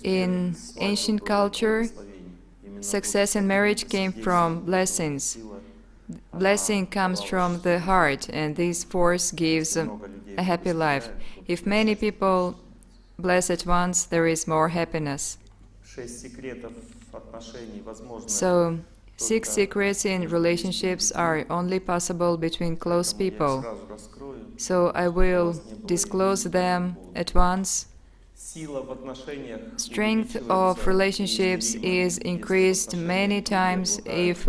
In ancient culture, success in marriage came from blessings. Blessing comes from the heart, and this force gives a happy life. If many people bless at once, there is more happiness. So, 6 secrets in relationships are only possible between close people. So I will disclose them at once. Strength of relationships is increased many times if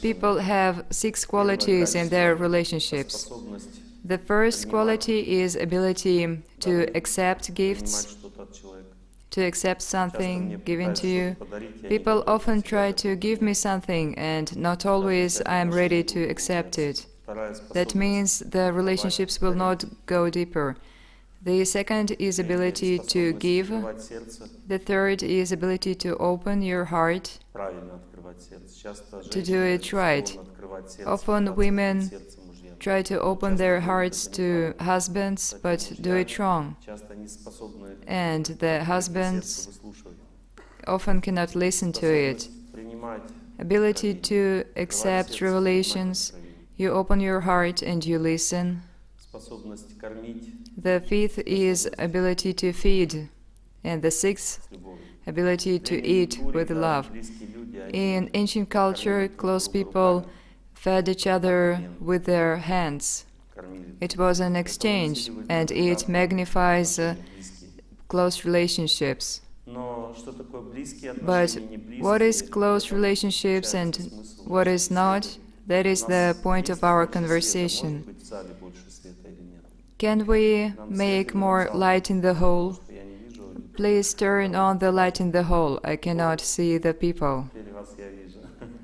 people have 6 qualities in their relationships. The first quality is ability to accept gifts, to accept something given to you. People often try to give me something, and not always I am ready to accept it. That means the relationships will not go deeper. The second is ability to give. The third is ability to open your heart, to do it right. Often women try to open their hearts to husbands, but do it wrong. And the husbands often cannot listen to it. Ability to accept revelations. You open your heart and you listen. The fifth is ability to feed. And the sixth, ability to eat with love. In ancient culture, close people fed each other with their hands. It was an exchange, and it magnifies close relationships. But what is close relationships and what is not? That is the point of our conversation. Can we make more light in the hole? Please turn on the light in the hole. I cannot see the people.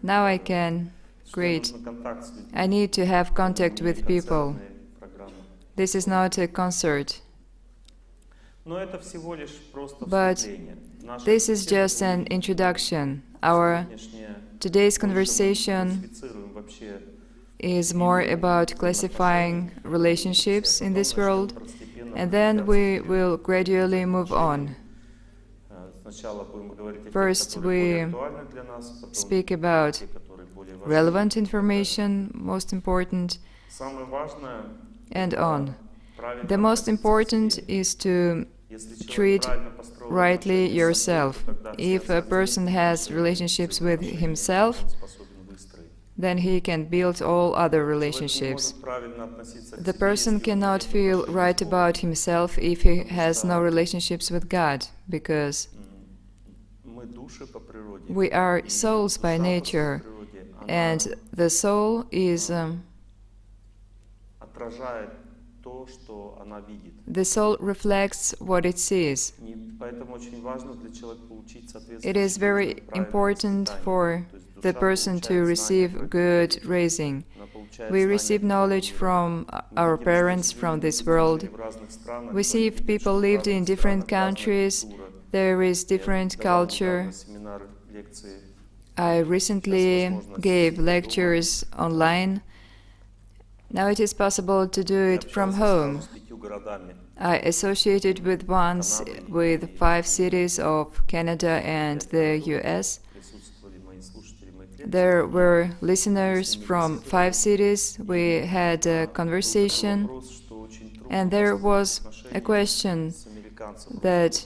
Now I can. Great. I need to have contact with people. This is not a concert. But this is just an introduction. Our today's conversation is more about classifying relationships in this world, and then we will gradually move on. First, we speak about relevant information, most important, and on. The most important is to treat rightly yourself. If a person has relationships with himself, then he can build all other relationships. The person cannot feel right about himself if he has no relationships with God, because we are souls by nature, and the soul is the soul reflects what it sees. It is very important for the person to receive good raising. We receive knowledge from our parents from this world. We see if people lived in different countries, there is different culture. I recently gave lectures online. Now it is possible to do it from home. I associated with 5 cities of Canada and the US. There were listeners from 5 cities. We had a conversation, and there was a question that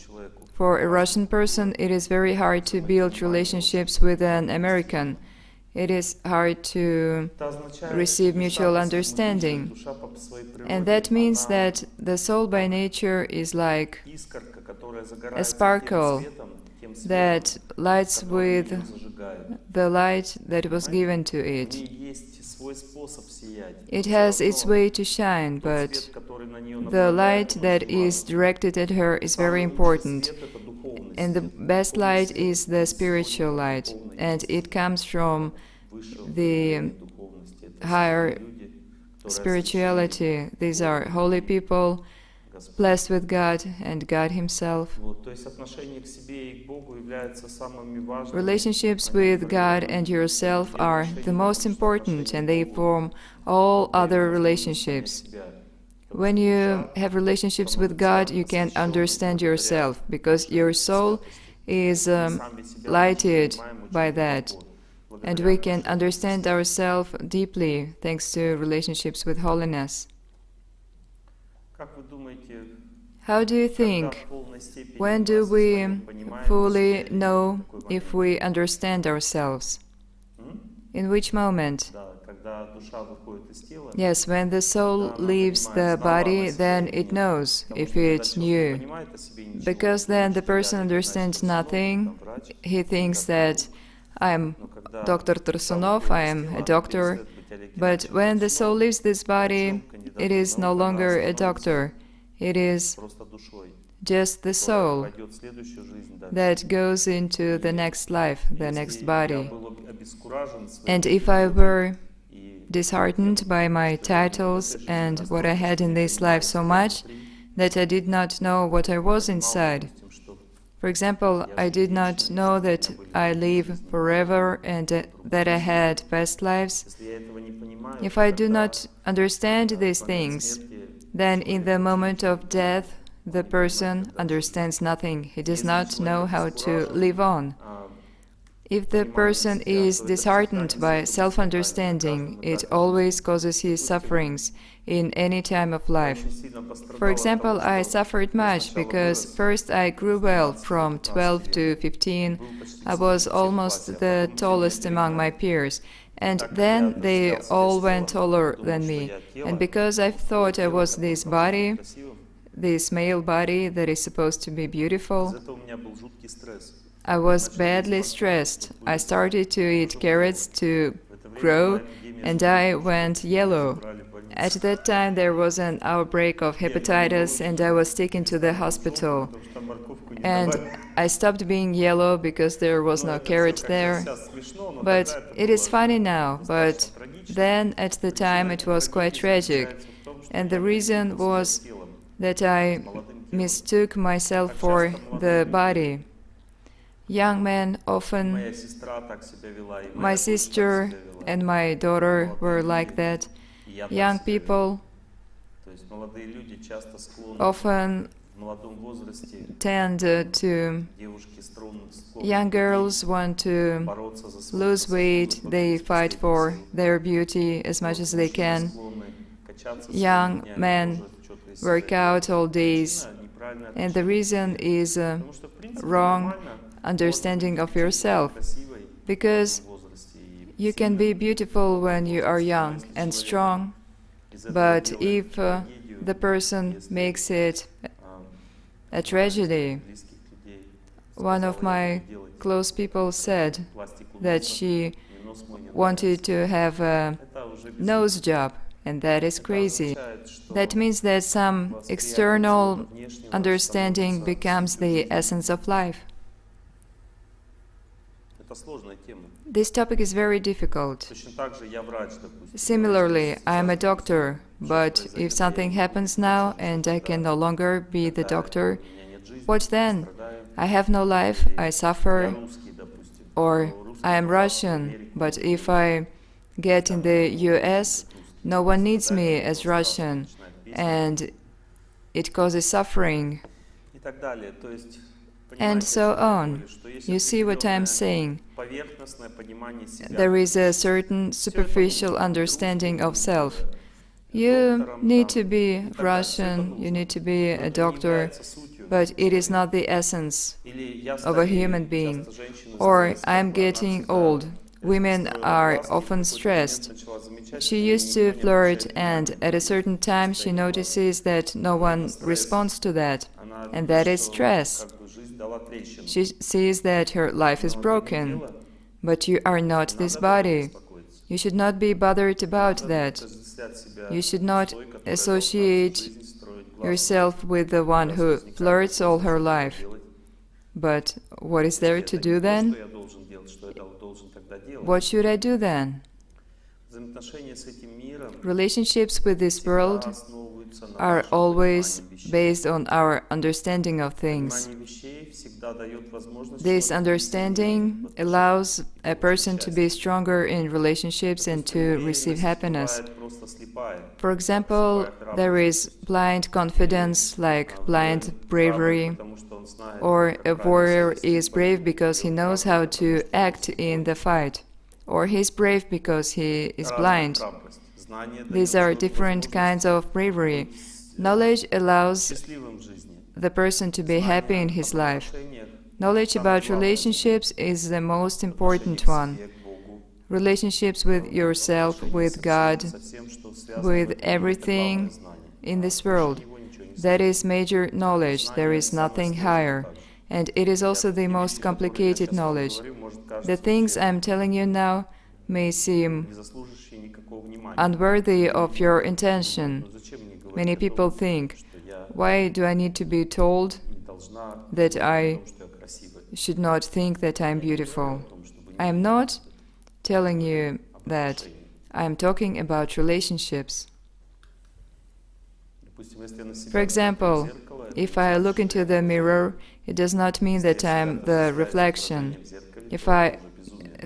for a Russian person it is very hard to build relationships with an American. It is hard to receive mutual understanding. And that means that the soul by nature is like a sparkle that lights with the light that was given to it. It has its way to shine, but the light that is directed at her is very important. And the best light is the spiritual light, and it comes from the higher spirituality. These are holy people, blessed with God and God Himself. Relationships with God and yourself are the most important, and they form all other relationships. When you have relationships with God, you can understand yourself, because your soul is lighted by that. And we can understand ourselves deeply thanks to relationships with holiness. How do you think, when do we fully know if we understand ourselves? In which moment? Yes, when the soul leaves the body, then it knows if it knew. Because then the person understands nothing. He thinks that I'm Dr. Torsunov, I am a doctor. But when the soul leaves this body, it is no longer a doctor. It is just the soul that goes into the next life, the next body. And if I were disheartened by my titles and what I had in this life so much that I did not know what I was inside. For example, I did not know that I live forever and that I had past lives. If I do not understand these things, then in the moment of death, the person understands nothing. He does not know how to live on. If the person is disheartened by self-understanding, it always causes his sufferings in any time of life. For example, I suffered much because first I grew well from 12 to 15. I was almost the tallest among my peers. And then they all went taller than me. And because I thought I was this body, this male body that is supposed to be beautiful, I was badly stressed. I started to eat carrots to grow, and I went yellow. At that time there was an outbreak of hepatitis and I was taken to the hospital. And I stopped being yellow because there was no carrot there. But it is funny now, but then at the time it was quite tragic. And the reason was that I mistook myself for the body. Young men often, my sister and my daughter were like that. Young people often tend to, young girls want to lose weight, they fight for their beauty as much as they can. Young men work out all days, and the reason is wrong understanding of yourself, because you can be beautiful when you are young and strong, but if the person makes it a tragedy. One of my close people said that she wanted to have a nose job, and that is crazy. That means that some external understanding becomes the essence of life. This topic is very difficult. Similarly, I am a doctor, but if something happens now and I can no longer be the doctor, what then? I have no life, I suffer. Or I am Russian, but if I get in the US, no one needs me as Russian, and it causes suffering. And so on. You see what I am saying? There is a certain superficial understanding of self. You need to be Russian, you need to be a doctor, but it is not the essence of a human being. Or I am getting old. Women are often stressed. She used to flirt, and at a certain time she notices that no one responds to that, and that is stress. She sees that her life is broken, but you are not this body. You should not be bothered about that. You should not associate yourself with the one who flirts all her life. But what is there to do then? What should I do then? Relationships with this world are always based on our understanding of things. This understanding allows a person to be stronger in relationships and to receive happiness. For example, there is blind confidence, like blind bravery, or a warrior is brave because he knows how to act in the fight, or he's brave because he is blind. These are different kinds of bravery. Knowledge allows the person to be happy in his life. Knowledge about relationships is the most important one. Relationships with yourself, with God, with everything in this world. That is major knowledge. There is nothing higher. And it is also the most complicated knowledge. The things I'm telling you now may seem unworthy of your intention. Many people think, why do I need to be told that I should not think that I'm beautiful? I am not telling you that. I am talking about relationships. For example, if I look into the mirror, it does not mean that I'm the reflection. If I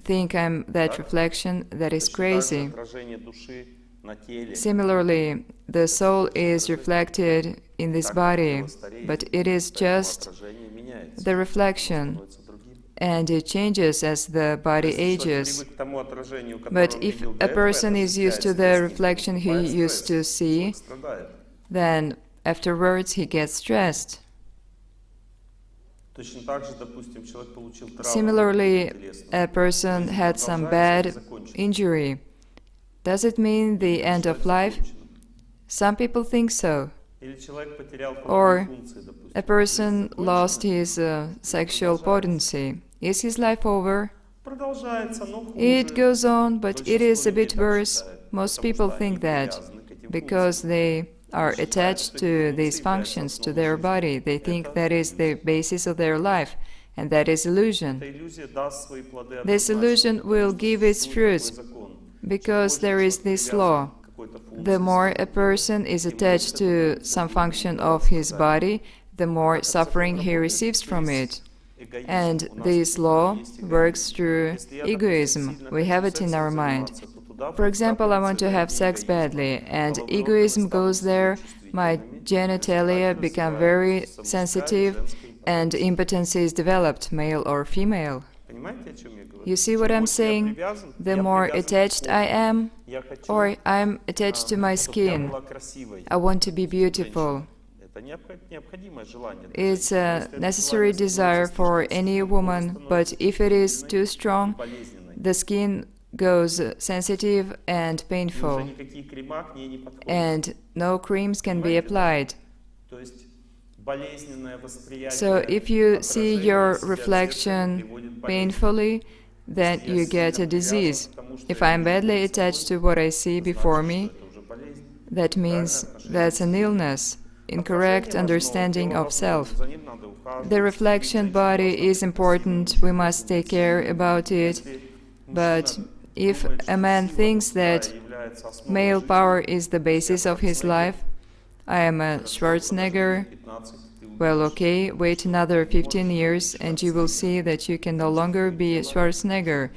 think I'm that reflection, that is crazy. Similarly, the soul is reflected in this body, but it is just the reflection, and it changes as the body ages. But if a person is used to the reflection he used to see, then afterwards he gets stressed. Similarly, a person had some bad injury. Does it mean the end of life? Some people think so. Or a person lost his sexual potency. Is his life over? It goes on, but it is a bit worse. Most people think that because they are attached to these functions, to their body. They think that is the basis of their life, and that is illusion. This illusion will give its fruits because there is this law. The more a person is attached to some function of his body, the more suffering he receives from it. And this law works through egoism. We have it in our mind. For example, I want to have sex badly, and egoism goes there, my genitalia become very sensitive, and impotence is developed, male or female. You see what I'm saying? The more attached I am, or I'm attached to my skin, I want to be beautiful. It's a necessary desire for any woman, but if it is too strong, the skin goes sensitive and painful, and no creams can be applied. So if you see your reflection painfully, then you get a disease. If I'm badly attached to what I see before me, that means that's an illness, incorrect understanding of self. The reflection body is important, we must take care about it, but if a man thinks that male power is the basis of his life, I am a Schwarzenegger, well, okay, wait another 15 years and you will see that you can no longer be a Schwarzenegger,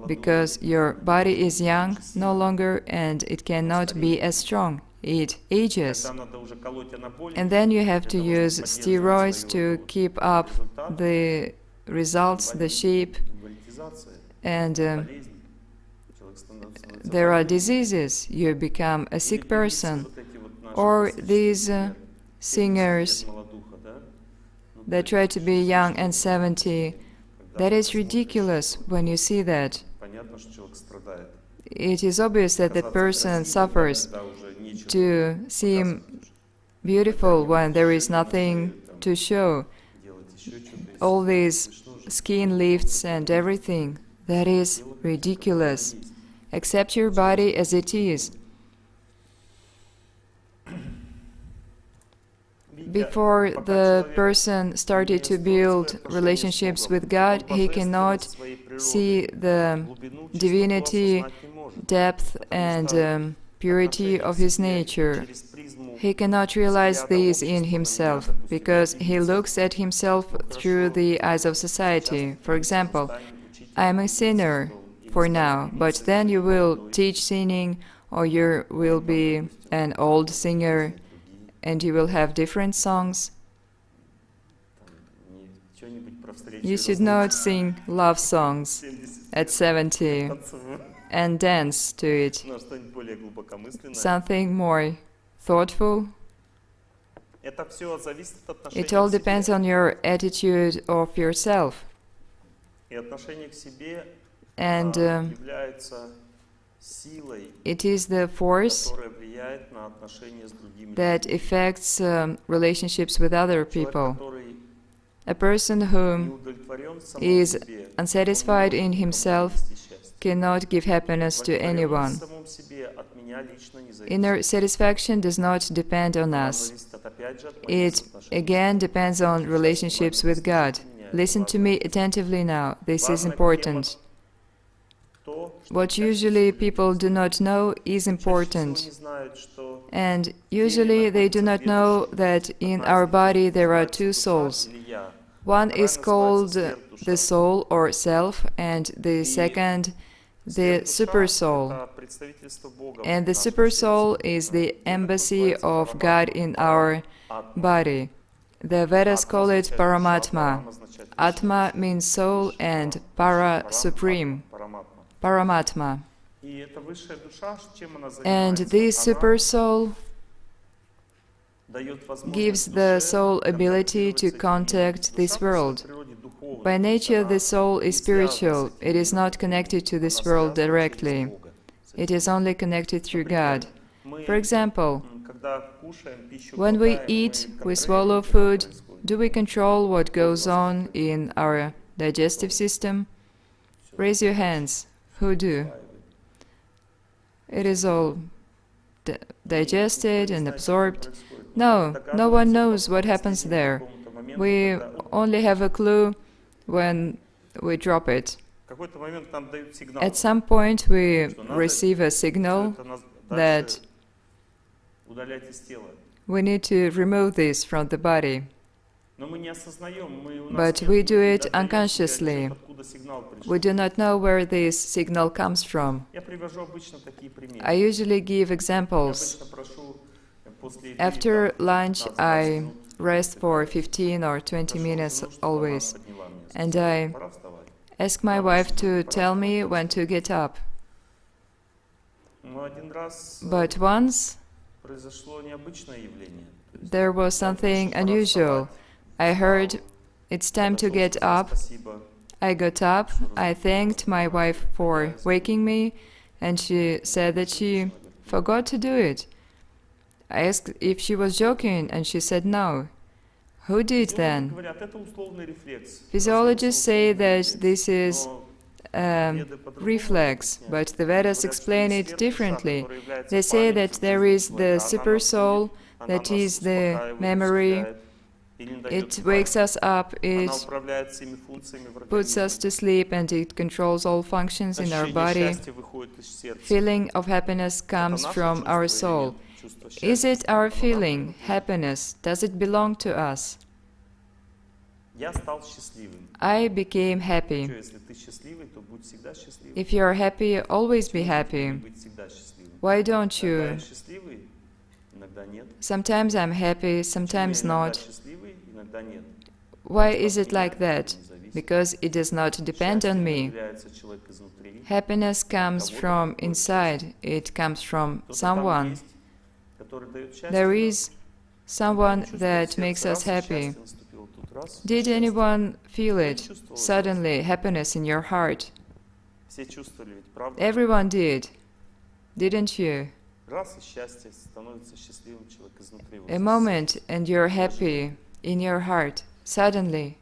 because your body is young no longer and it cannot be as strong. It ages. And then you have to use steroids to keep up the results, the shape, and there are diseases. You become a sick person. Or these singers that try to be young and 70, that is ridiculous when you see that. It is obvious that the person suffers. To seem beautiful when there is nothing to show. All these skin lifts and everything, that is ridiculous. Accept your body as it is. Before the person started to build relationships with God, he cannot see the divinity, depth, and purity of his nature. He cannot realize these in himself, because he looks at himself through the eyes of society. For example, I am a sinner for now, but then you will teach sinning, or you will be an old singer and you will have different songs. You should not sing love songs at 70 and dance to it. Something more thoughtful. It all depends on your attitude of yourself. And it is the force that affects relationships with other people. A person who is unsatisfied in himself cannot give happiness to anyone. Inner satisfaction does not depend on us. It again depends on relationships with God. Listen to me attentively now. This is important. What usually people do not know is important. And usually they do not know that in our body there are two souls. One is called the soul or self, and the second the super soul. And the super soul is the embassy of God in our body. The Vedas call it Paramatma. Atma means soul and Para, supreme. Paramatma. And this super soul gives the soul ability to contact this world. By nature, the soul is spiritual. It is not connected to this world directly. It is only connected through God. For example, when we eat, we swallow food. Do we control what goes on in our digestive system? Raise your hands. Who do? It is all digested and absorbed. No, no one knows what happens there. We only have a clue when we drop it. At some point we receive a signal that we need to remove this from the body. But we do it unconsciously. We do not know where this signal comes from. I usually give examples. After lunch, I rest for 15 or 20 minutes always, and I ask my wife to tell me when to get up. But once, there was something unusual. I heard, "It's time to get up." I got up, I thanked my wife for waking me, and she said that she forgot to do it. I asked if she was joking, and she said no. Who did then? Physiologists say that this is reflex, but the Vedas explain it differently. They say that there is the super soul, that is the memory. It wakes us up, it puts us to sleep, and it controls all functions in our body. Feeling of happiness comes from our soul. Is it our feeling, happiness? Does it belong to us? I became happy. If you are happy, always be happy. Why don't you? Sometimes I'm happy, sometimes not. Why is it like that? Because it does not depend on me. Happiness comes from inside, it comes from someone. There is someone that makes us happy. Did anyone feel it? Suddenly, happiness in your heart. Everyone did, didn't you? A moment and you're happy in your heart, suddenly.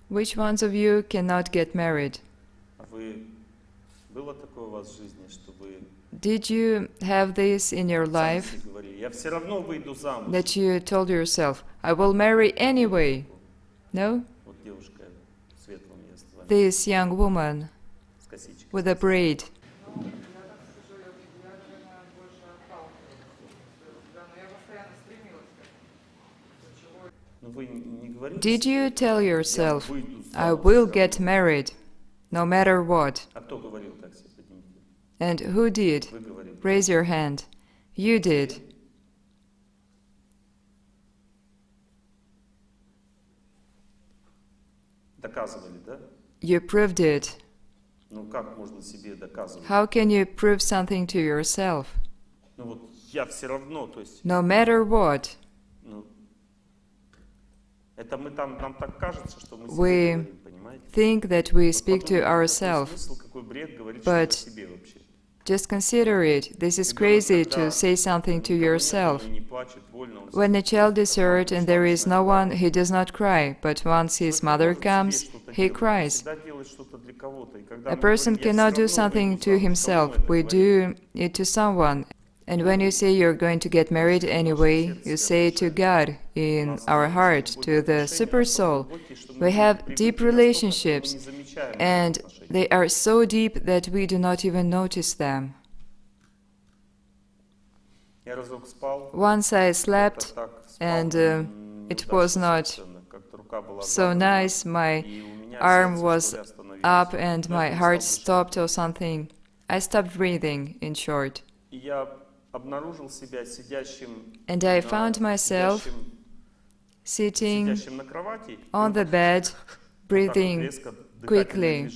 Which ones of you cannot get married? Did you have this in your life, that you told yourself, I will marry anyway? No? This young woman with a braid. Did you tell yourself, I will get married, no matter what? And who did? Raise your hand. You did. You proved it. How can you prove something to yourself? No matter what. We think that we speak to ourselves, but just consider it. This is crazy to say something to yourself. When a child is hurt and there is no one, he does not cry, but once his mother comes, he cries. A person cannot do something to himself. We do it to someone. And when you say you're going to get married anyway, you say it to God, in our heart, to the super soul. We have deep relationships, and they are so deep that we do not even notice them. Once I slept, and it was not so nice. My arm was up and my heart stopped or something. I stopped breathing, in short. And I found myself sitting on the bed, breathing quickly.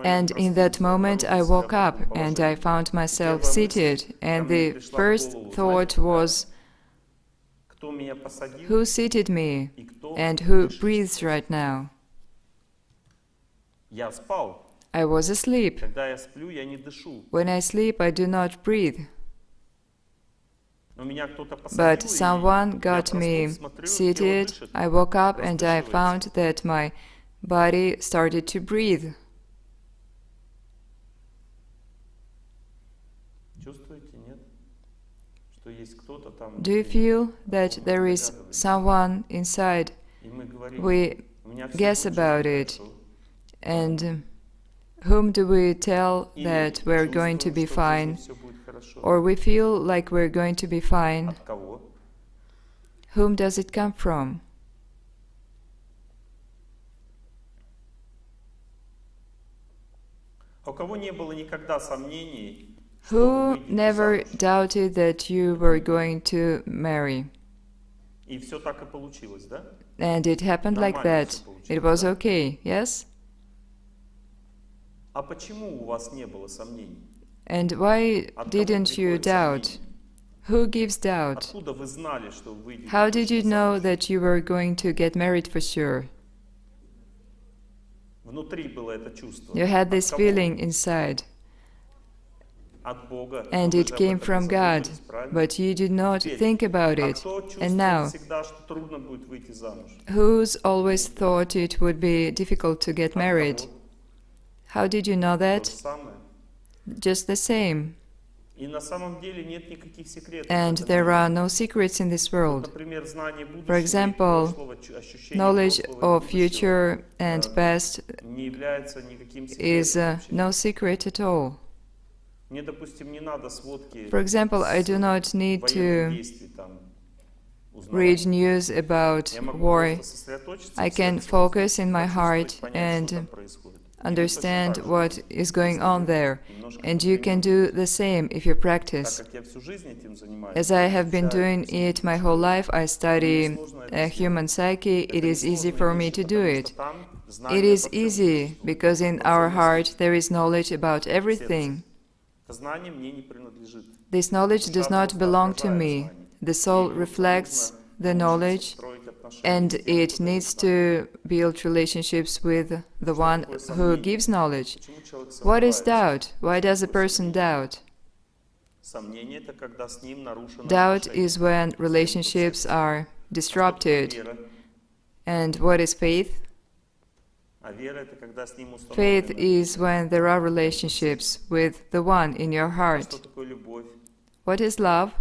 And in that moment I woke up and I found myself seated, and the first thought was, who seated me and who breathes right now? I was asleep. When I sleep, I do not breathe. But someone got me seated. I woke up and I found that my body started to breathe. Do you feel that there is someone inside? We guess about it. And whom do we tell that we're going to be fine? Or we feel like we're going to be fine? Whom does it come from? Who never doubted that you were going to marry? And it happened like that. It was okay, yes? And why didn't you doubt? Who gives doubt? How did you know that you were going to get married for sure? You had this feeling inside. And it came from God, but you did not think about it. And now, who's always thought it would be difficult to get married? How did you know that? Just the same. And there are no secrets in this world. For example, knowledge of future and past is no secret at all. For example, I do not need to read news about war. I can focus in my heart and understand what is going on there. And you can do the same if you practice. As I have been doing it my whole life, I study human psyche. It is easy for me to do it. It is easy because in our heart there is knowledge about everything. This knowledge does not belong to me. The soul reflects the knowledge, and it needs to build relationships with the one who gives knowledge. What is doubt? Why does a person doubt? Doubt is when relationships are disrupted. And what is faith? Faith is when there are relationships with the one in your heart. What is love?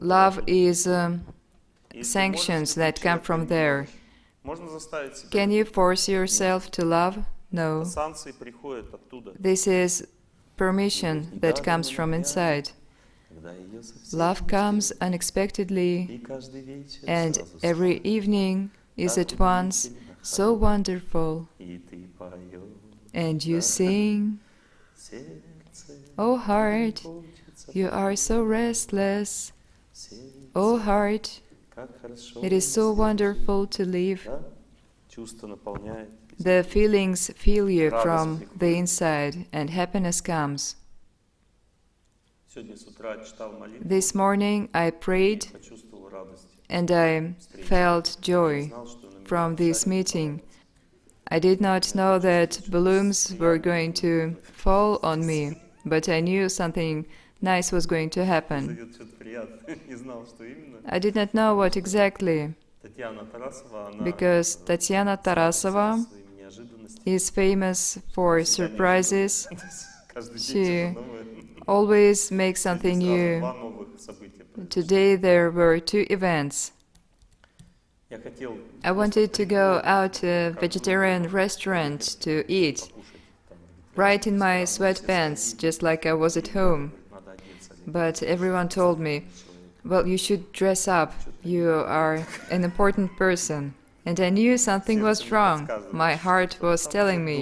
Love is sanctions that come from there. Can you force yourself to love? No. This is permission that comes from inside. Love comes unexpectedly, and every evening is at once so wonderful. And you sing, "Oh heart, you are so restless. Oh heart, it is so wonderful to live." The feelings fill you from the inside, and happiness comes. This morning I prayed, and I felt joy from this meeting. I did not know that balloons were going to fall on me, but I knew something nice was going to happen. I did not know what exactly, because Tatiana Tarasova is famous for surprises. She always makes something new. Today there were 2 events. I wanted to go out to a vegetarian restaurant to eat, right in my sweatpants, just like I was at home. But everyone told me, "Well, you should dress up, you are an important person." And I knew something was wrong. My heart was telling me.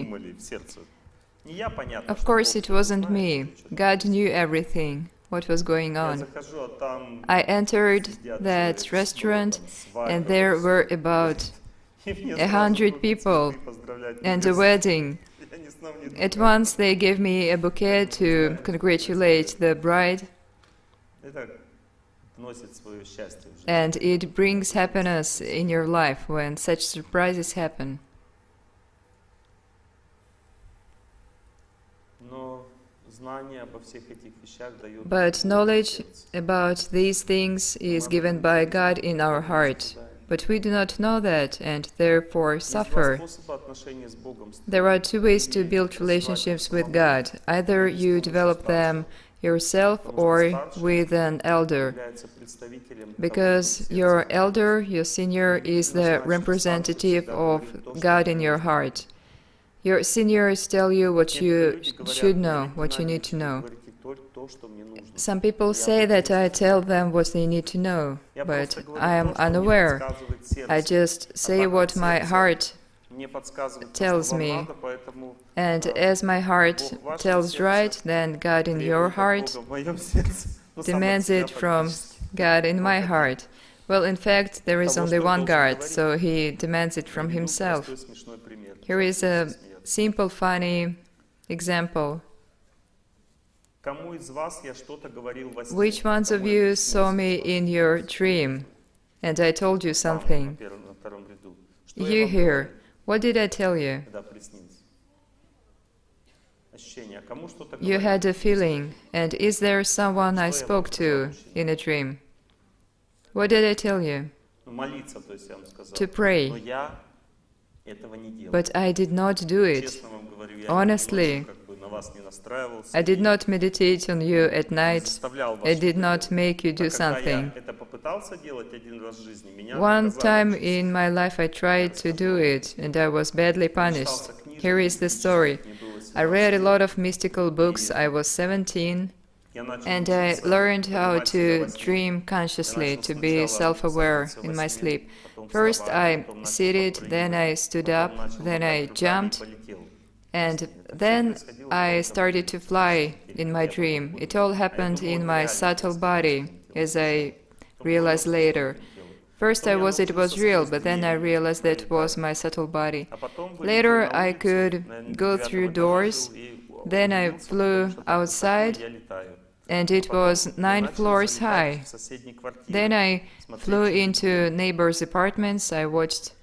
Of course, it wasn't me. God knew everything, what was going on. I entered that restaurant, and there were about 100 people, and a wedding. At once they gave me a bouquet to congratulate the bride, and it brings happiness in your life when such surprises happen. But knowledge about these things is given by God in our heart. But we do not know that, and therefore suffer. There are 2 ways to build relationships with God. Either you develop them yourself or with an elder. Because your elder, your senior, is the representative of God in your heart. Your seniors tell you what you should know, what you need to know. Some people say that I tell them what they need to know, but I am unaware. I just say what my heart tells me. And as my heart tells right, then God in your heart demands it from God in my heart. Well, in fact, there is only one God, so he demands it from himself. Here is a simple, funny example. Which ones of you saw me in your dream, and I told you something? You here, what did I tell you? You had a feeling, and is there someone I spoke to in a dream? What did I tell you? To pray. But I did not do it. Honestly, I did not meditate on you at night. I did not make you do something. One time in my life I tried to do it, and I was badly punished. Here is the story. I read a lot of mystical books. I was 17, and I learned how to dream consciously, to be self-aware in my sleep. First I seated, then I stood up, then I jumped, and then I started to fly in my dream. It all happened in my subtle body, as I realized later. First it was real, but then I realized that it was my subtle body. Later I could go through doors, then I flew outside, and it was 9 floors high. Then I flew into neighbors' apartments. I watched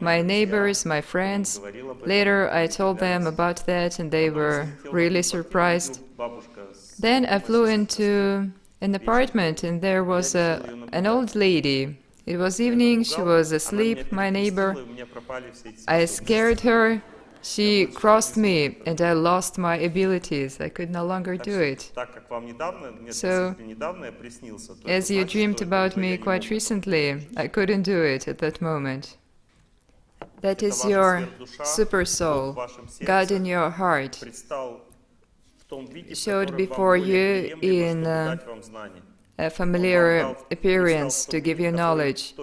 my neighbors, my friends. Later I told them about that, and they were really surprised. Then I flew into an apartment, and there was an old lady. It was evening, she was asleep, my neighbor. I scared her. She crossed me, and I lost my abilities. I could no longer do it. So, as you dreamed about me quite recently, I couldn't do it at that moment. That is your super soul, God in your heart. showed before you in a familiar appearance to give you knowledge.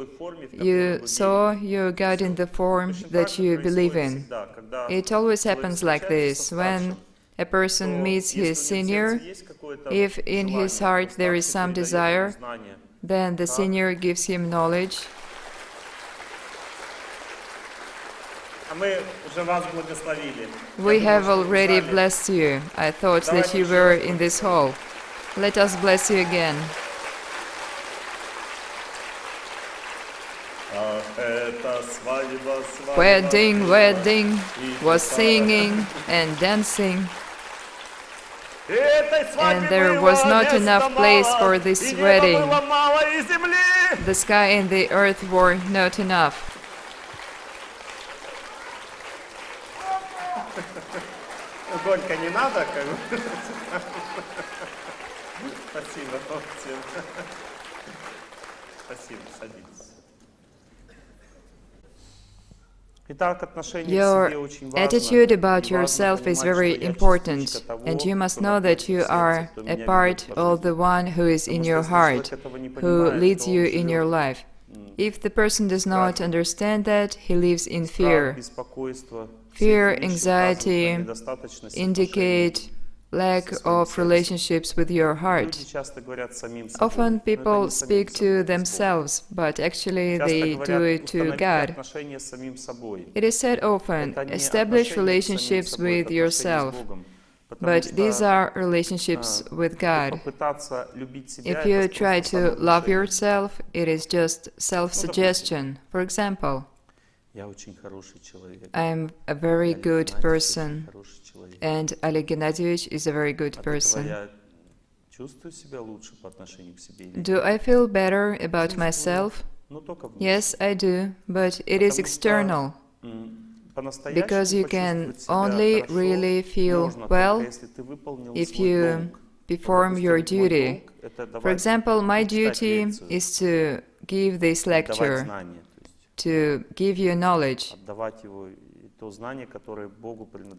You saw your God in the form that you believe in. It always happens like this. When a person meets his senior, if in his heart there is some desire, then the senior gives him knowledge. We have already blessed you. I thought that you were in this hall. Let us bless you again. Wedding, wedding, was singing and dancing. And there was not enough place for this wedding. The sky and the earth were not enough. Горько не надо, как бы. Спасибо, всем. Спасибо, садитесь. Your attitude about yourself is very important, and you must know that you are a part of the one who is in your heart, who leads you in your life. If the person does not understand that, he lives in fear. Fear, anxiety indicate lack of relationships with your heart. Often people speak to themselves, but actually they do it to God. It is said often, establish relationships with yourself, but these are relationships with God. If you try to love yourself, it is just self-suggestion. For example, I am a very good person, and Oleg Gennadievich is a very good person. Do I feel better about myself? Yes, I do, but it is external. Because you can only really feel well if you perform your duty. For example, my duty is to give this lecture, to give you knowledge.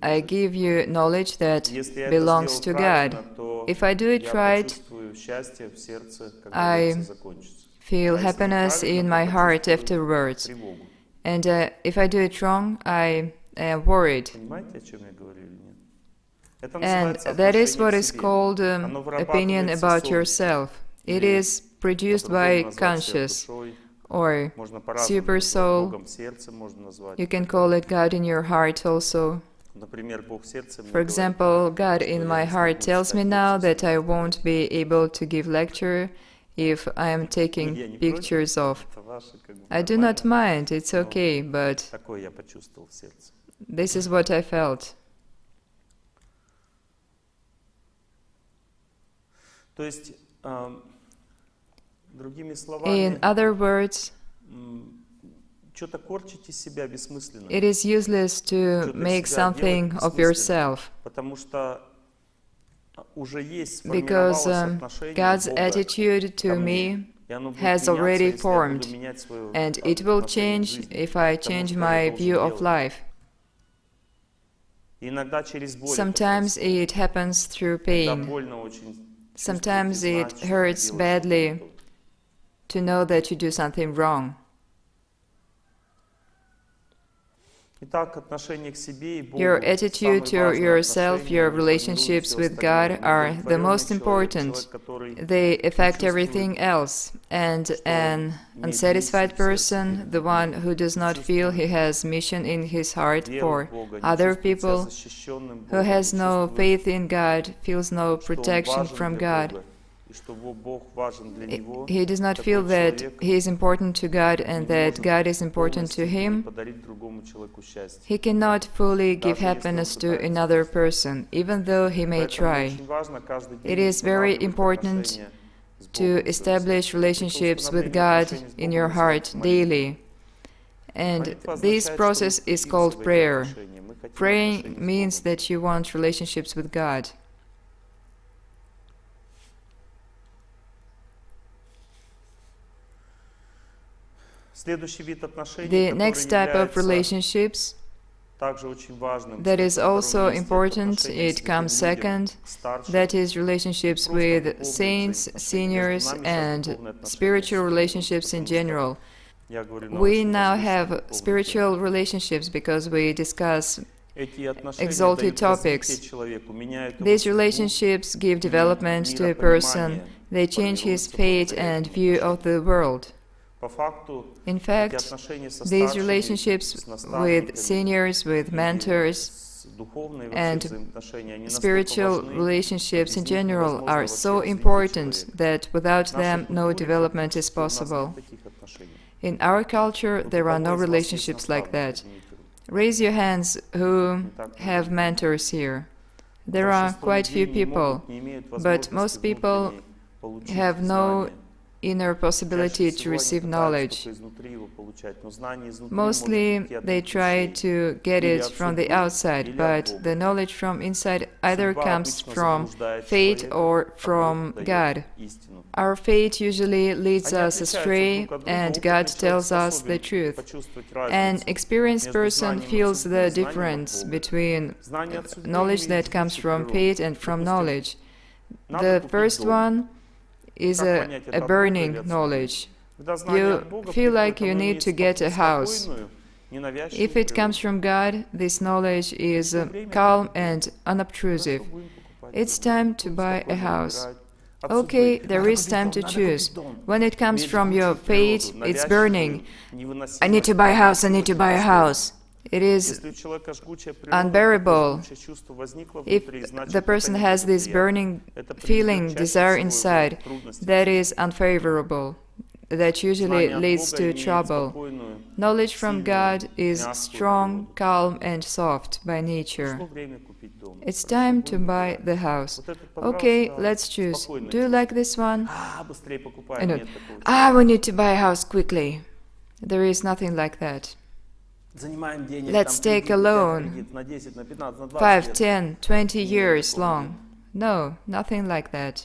I give you knowledge that belongs to God. If I do it right, I feel happiness in my heart afterwards. And if I do it wrong, I am worried. And that is what is called opinion about yourself. It is produced by conscious or super soul. You can call it God in your heart also. For example, God in my heart tells me now that I won't be able to give lecture if I am taking pictures of. I do not mind, it's okay, but this is what I felt. In other words, it is useless to make something of yourself, because God's attitude to me has already formed, and it will change if I change my view of life. Sometimes it happens through pain. Sometimes it hurts badly to know that you do something wrong. Your attitude to yourself, your relationships with God are the most important. They affect everything else. And an unsatisfied person, the one who does not feel he has mission in his heart for other people, who has no faith in God, feels no protection from God, he does not feel that he is important to God and that God is important to him. He cannot fully give happiness to another person, even though he may try. It is very important to establish relationships with God in your heart daily. And this process is called prayer. Praying means that you want relationships with God. The next type of relationships that is also important, it comes second, that is relationships with saints, seniors, and spiritual relationships in general. We now have spiritual relationships because we discuss exalted topics. These relationships give development to a person, they change his fate and view of the world. In fact, these relationships with seniors, with mentors, and spiritual relationships in general are so important that without them no development is possible. In our culture, there are no relationships like that. Raise your hands who have mentors here. There are quite few people, but most people have no inner possibility to receive knowledge. Mostly they try to get it from the outside, but the knowledge from inside either comes from fate or from God. Our fate usually leads us astray, and God tells us the truth. An experienced person feels the difference between knowledge that comes from fate and from knowledge. The first one is a burning knowledge. You feel like you need to get a house. If it comes from God, this knowledge is calm and unobtrusive. It's time to buy a house. Okay, there is time to choose. When it comes from your fate, it's burning. I need to buy a house, I need to buy a house. It is unbearable. If the person has this burning feeling, desire inside, that is unfavorable. That usually leads to trouble. Knowledge from God is strong, calm, and soft by nature. It's time to buy the house. Okay, let's choose. Do you like this one? We need to buy a house quickly. There is nothing like that. Let's take a loan, 5, 10, 20 years long. No, nothing like that.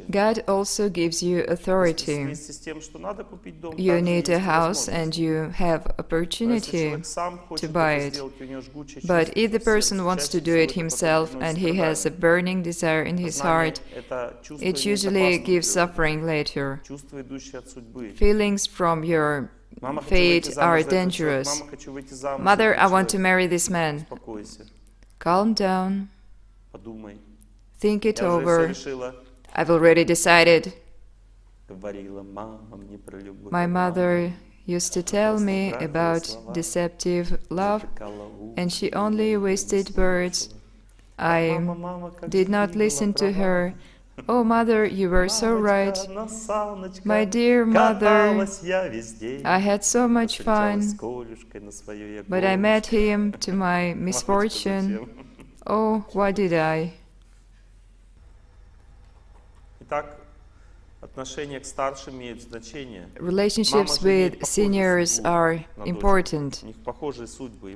God also gives you authority. You need a house and you have opportunity to buy it. But if the person wants to do it himself and he has a burning desire in his heart, it usually gives suffering later. Feelings from your fate are dangerous. Mother, I want to marry this man. Calm down. Think it over. I've already decided. My mother used to tell me about deceptive love, and she only wasted words. I did not listen to her. Oh, mother, you were so right. My dear mother, I had so much fun, but I met him to my misfortune. Oh, what did I? Relationships with seniors are important.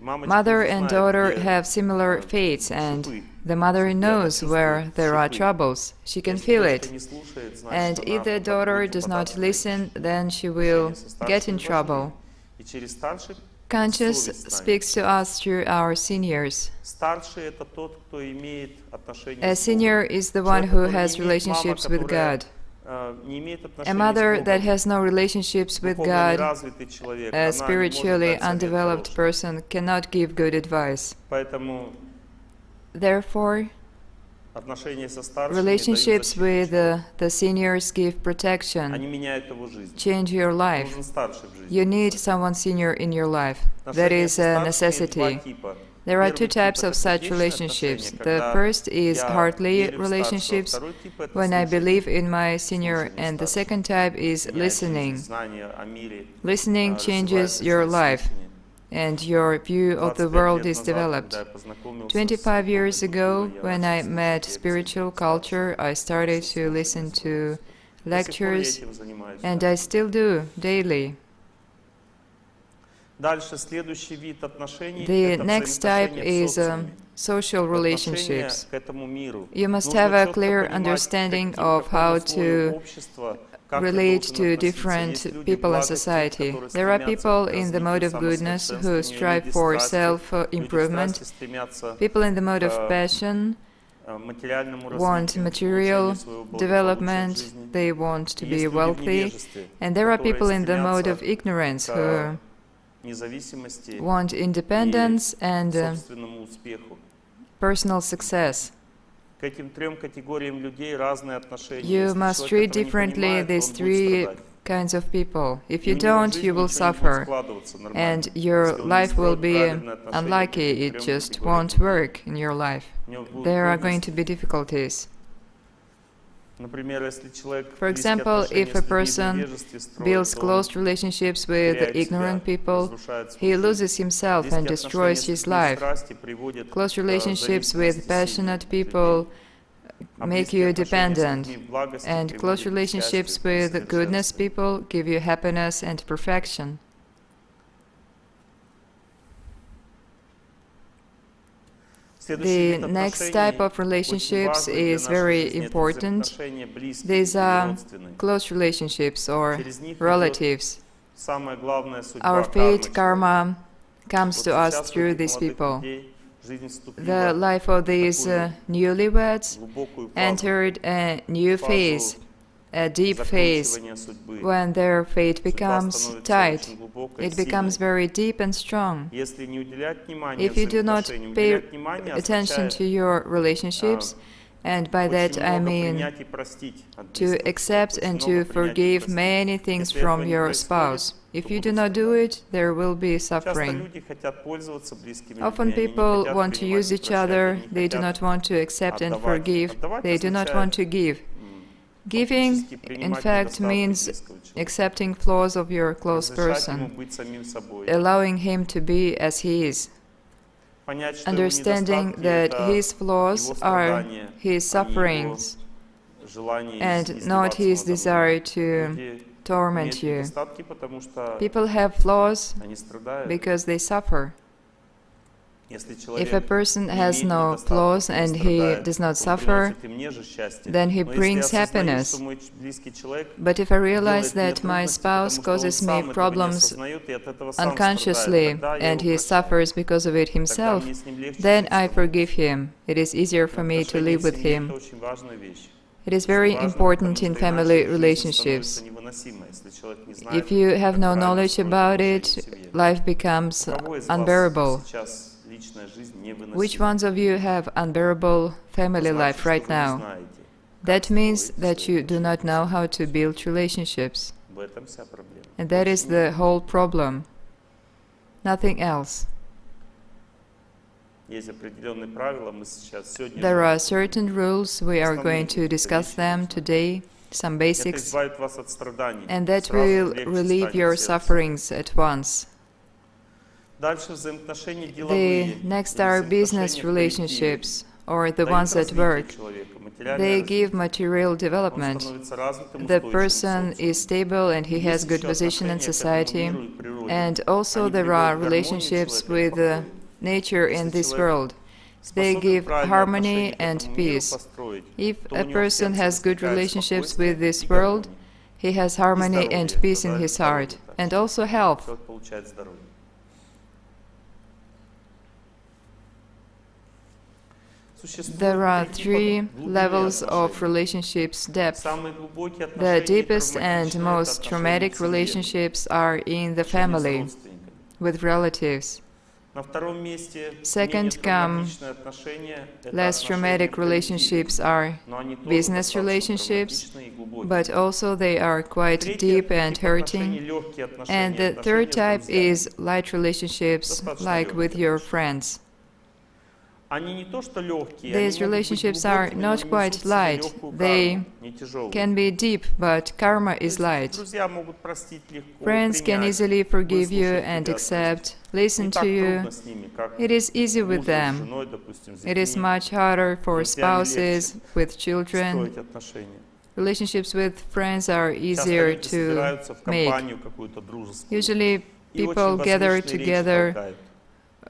Mother and daughter have similar fates, and the mother knows where there are troubles. She can feel it. And if the daughter does not listen, then she will get in trouble. Conscious speaks to us through our seniors. A senior is the one who has relationships with God. A mother that has no relationships with God, a spiritually undeveloped person, cannot give good advice. Therefore, relationships with the seniors give protection, change your life. You need someone senior in your life. That is a necessity. There are two types of such relationships. The first is heartly relationships, when I believe in my senior, and the second type is listening. Listening changes your life, and your view of the world is developed. 25 years ago, when I met spiritual culture, I started to listen to lectures, and I still do daily. The next type is social relationships. You must have a clear understanding of how to relate to different people in society. There are people in the mode of goodness who strive for self-improvement. People in the mode of passion want material development, they want to be wealthy. And there are people in the mode of ignorance who want independence and personal success. You must treat differently these three kinds of people. If you don't, you will suffer, and your life will be unlucky. It just won't work in your life. There are going to be difficulties. For example, if a person builds close relationships with ignorant people, he loses himself and destroys his life. Close relationships with passionate people make you dependent, and close relationships with goodness people give you happiness and perfection. The next type of relationships is very important. These are close relationships or relatives. Our fate, karma, comes to us through these people. The life of these newlyweds entered a new phase, a deep phase. When their fate becomes tight, it becomes very deep and strong. If you do not pay attention to your relationships, and by that I mean to accept and to forgive many things from your spouse. If you do not do it, there will be suffering. Often people want to use each other, they do not want to accept and forgive, they do not want to give. Giving, in fact, means accepting flaws of your close person, allowing him to be as he is, understanding that his flaws are his sufferings and not his desire to torment you. People have flaws because they suffer. If a person has no flaws and he does not suffer, then he brings happiness. But if I realize that my spouse causes me problems unconsciously and he suffers because of it himself, then I forgive him. It is easier for me to live with him. It is very important in family relationships. If you have no knowledge about it, life becomes unbearable. Which ones of you have unbearable family life right now? That means that you do not know how to build relationships. And that is the whole problem. Nothing else. There are certain rules, we are going to discuss them today, some basics, and that will relieve your sufferings at once. The next are business relationships, or the ones at work. They give material development. The person is stable and he has good position in society. And also there are relationships with nature in this world. They give harmony and peace. If a person has good relationships with this world, he has harmony and peace in his heart, and also health. There are three levels of relationships depth. The deepest and most traumatic relationships are in the family, with relatives. Second come less traumatic relationships are business relationships, but also they are quite deep and hurting. And the third type is light relationships, like with your friends. These relationships are not quite light, they can be deep, but karma is light. Friends can easily forgive you and accept, listen to you. It is easy with them. It is much harder for spouses, with children. Relationships with friends are easier to make. Usually people gather together,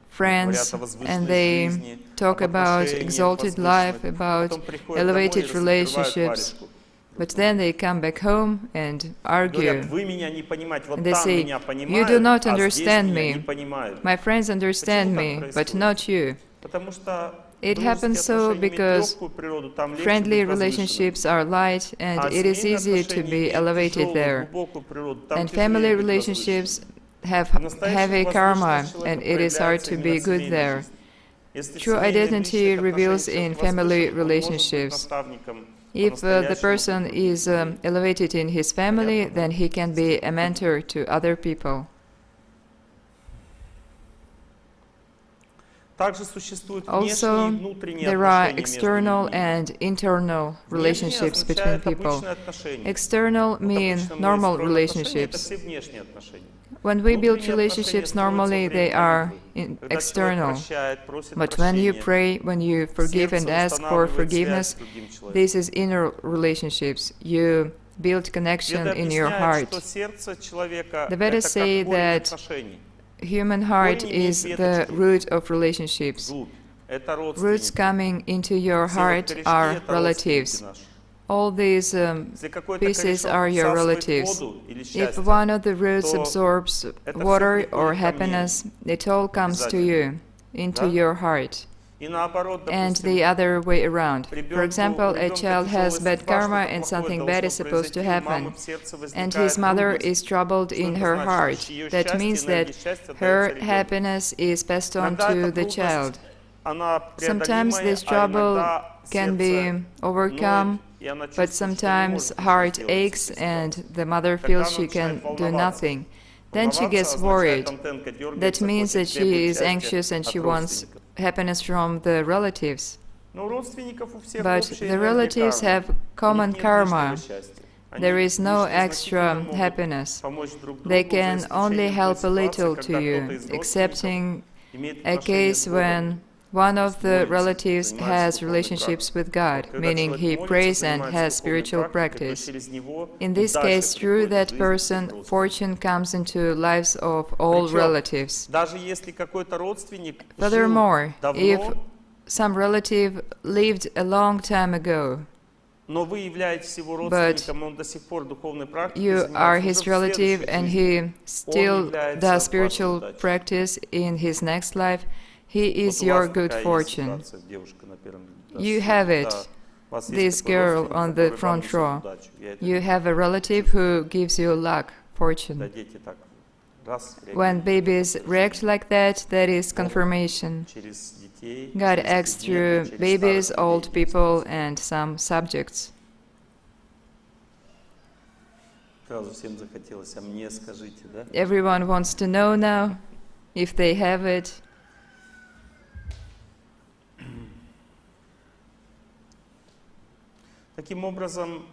friends, and they talk about exalted life, about elevated relationships. But then they come back home and argue. Говорят, вы меня не понимаете, вот And they там say, меня you понимают, do not а здесь understand меня не me. понимают. My friends understand Почему так me, but происходит? not you. Потому что It дружеские happens so отношения имеют because легкую природу, там легче friendly быть возвышенным. relationships are light and А it is семейные easier to отношения be имеют elevated тяжелую, there. глубокую природу, там And тяжелее family быть relationships возвышенным. have Настоящая heavy karma возвышенность and человека it is hard проявляется to именно be в good семейной there. жизни. Если в True семейных, identity близких reveals отношениях in человек family возвышен, он может быть relationships. наставником If the по-настоящему person для других is людей. elevated in his family, then he can be a mentor to other people. Также существуют внешние и Also, внутренние there are отношения между external людьми. and internal Внешние relationships between означает people. обычные отношения. External Вот mean обычно мы normal строим отношения, это relationships. все внешние отношения. When we build Внутренние отношения relationships, строятся во normally время they are молитвы. Когда человек external. прощает, просит But when you прощения, pray, when you forgive and сердце ask for устанавливает связь forgiveness, с другим человеком. this is inner relationships. You build connection Веды in your объясняют, heart. что сердце человека The это Vedas как say корень that отношений. human heart Корень имеет is the веточки. root of relationships. Зуб — это Roots родственники. coming into your Все вот heart корешки — are это родственники relatives. наши. All these Если какой-то pieces корешок are your всасывает relatives. воду или If счастье, one of the roots то absorbs это всё water or приходит ко мне happiness, it all comes to обязательно. you, into Да? your heart. и наоборот, And допустим, the other way around. For ребенку, example, a child has тяжелая bad судьба, karma что-то and плохое something bad is должно supposed to произойти, у мамы happen. в сердце And возникает his mother трудность. is troubled Что in это her значит? heart. Значит, ее That счастье, means энергия that счастья her дается ребенку. happiness is passed on Иногда to эта the трудность, child. она Sometimes преодолимая, this а trouble иногда can сердце be overcome, ноет, и она but чувствует, что не sometimes может ничего heart сделать с aches этой and ситуацией. the mother Тогда feels она she can начинает do волноваться. nothing. Then she Волноваться gets означает, worried. антенка That дергается, means that хочет she требовать is счастья anxious and от she wants родственников. happiness from the relatives. Но у родственников у всех But общая the энергия relatives кармы. have common У них нет karma. лишнего счастья. Они There is no лишь extra незначительно могут happiness. помочь друг They другу, за can only исключением той help a ситуации, little to когда кто-то you, из родственников excepting имеет a отношения с case Богом. when one of the молится, relatives занимается has духовной relationships практикой. with God, Когда meaning человек he молится, prays and занимается has духовной spiritual практикой, то practice. через него In this удача case, through приходит в that жизнь person, всех родственников. fortune comes into lives of all Причем, relatives. даже если какой-то родственник Furthermore, жил if давно, some relative lived a long time ago, но вы являетесь его родственником, он до сих пор духовной практикой you are занимается his уже в relative следующей and жизни, he still является does вашей spiritual удачей. practice in his next life, he is Вот у your вас good такая есть fortune. ситуация, девушка на первом You ряду. have it, Да, у вас есть this такой girl родственник, on the который вам front несет row. удачу. Я это You вижу. have a relative who gives you luck, Да, fortune. дети так раз When реагируют babies react like that, that is confirmation. через детей, God через acts предметы, through через babies, старых old людей. people, and some subjects. Сразу всем захотелось, а мне скажите, да? Everyone wants to know now if they have it. Таким образом,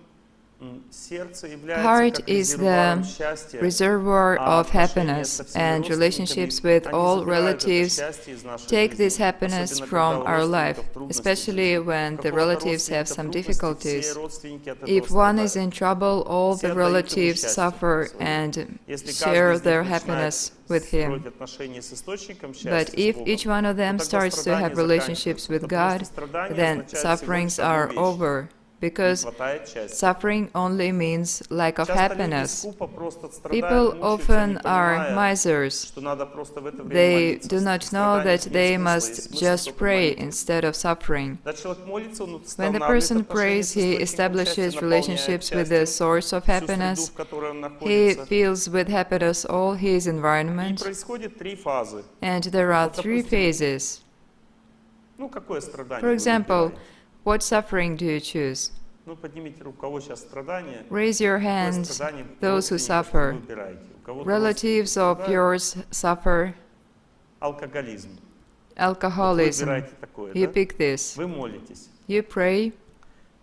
сердце является Heart как is резервуаром the счастья, reservoir а of отношения happiness, со всеми and родственниками, relationships with они all забирают это relatives счастье из нашей take жизни, this happiness особенно from когда у our life, родственников трудности в especially жизни. when У the какого-то relatives have родственника some трудности, difficulties. все родственники от этого If one is страдают. in trouble, all Все the отдают ему relatives счастье suffer свое. and Если share каждый из their них начинает happiness with строить him. отношения с источником But счастья, с if Богом, each one of то them тогда starts to страдания have relationships заканчиваются, with потому God, что страдание then означает всего лишь sufferings are одну вещь. over, Не because хватает счастья. suffering only means lack of Часто люди happiness. скупо просто People страдают, мучаются, не often are понимая, misers. что надо просто в это время They молиться. do not В know страданиях that нет they смысла, must есть смысл just только pray молитвы. instead of suffering. Когда человек молится, он When the устанавливает person отношения prays, с he источником establishes счастья, наполняет relationships with the счастьем source of всю среду, happiness. в которой он He находится. fills with happiness all his И environment. происходит три фазы. And there are Вот, three допустим, phases. Ну, какое страдание For вы example, выбираете? what suffering do you choose? Ну, поднимите руку, у кого сейчас страдания? Raise your Какое hands, страдание those who родственников вы suffer. выбираете? У кого-то Relatives родственники of страдают. yours suffer Алкоголизм. Вот вы alcoholism. выбираете такое, You да? pick this. Вы молитесь. You pray.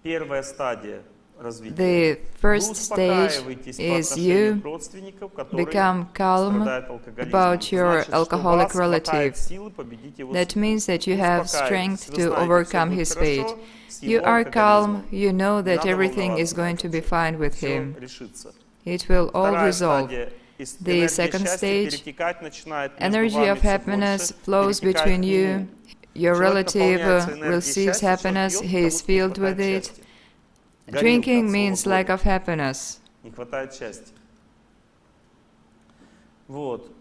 Первая стадия развития. The Вы first stage успокаиваетесь по is отношению you к родственникам, которые become calm страдают алкоголизмом. about Это your значит, что у alcoholic вас хватает relative. силы победить его That судьбу. means that you Вы have успокаиваетесь, strength вы to знаете, overcome всё his будет fate. хорошо с You его are calm, алкоголизмом. you know Не that надо everything is волноваться going на to этот be счет. fine with Всё him. решится. It will all Вторая resolve. стадия. Из The энергии second счастья stage, перетекать начинает между energy вами of всё happiness больше, flows перетекает between к you. нему. Your Человек relative наполняется энергией receives счастья, человек happiness, пьет, he is потому что не filled with хватает it. счастья. Drinking means lack of happiness. Не хватает счастья. Вот.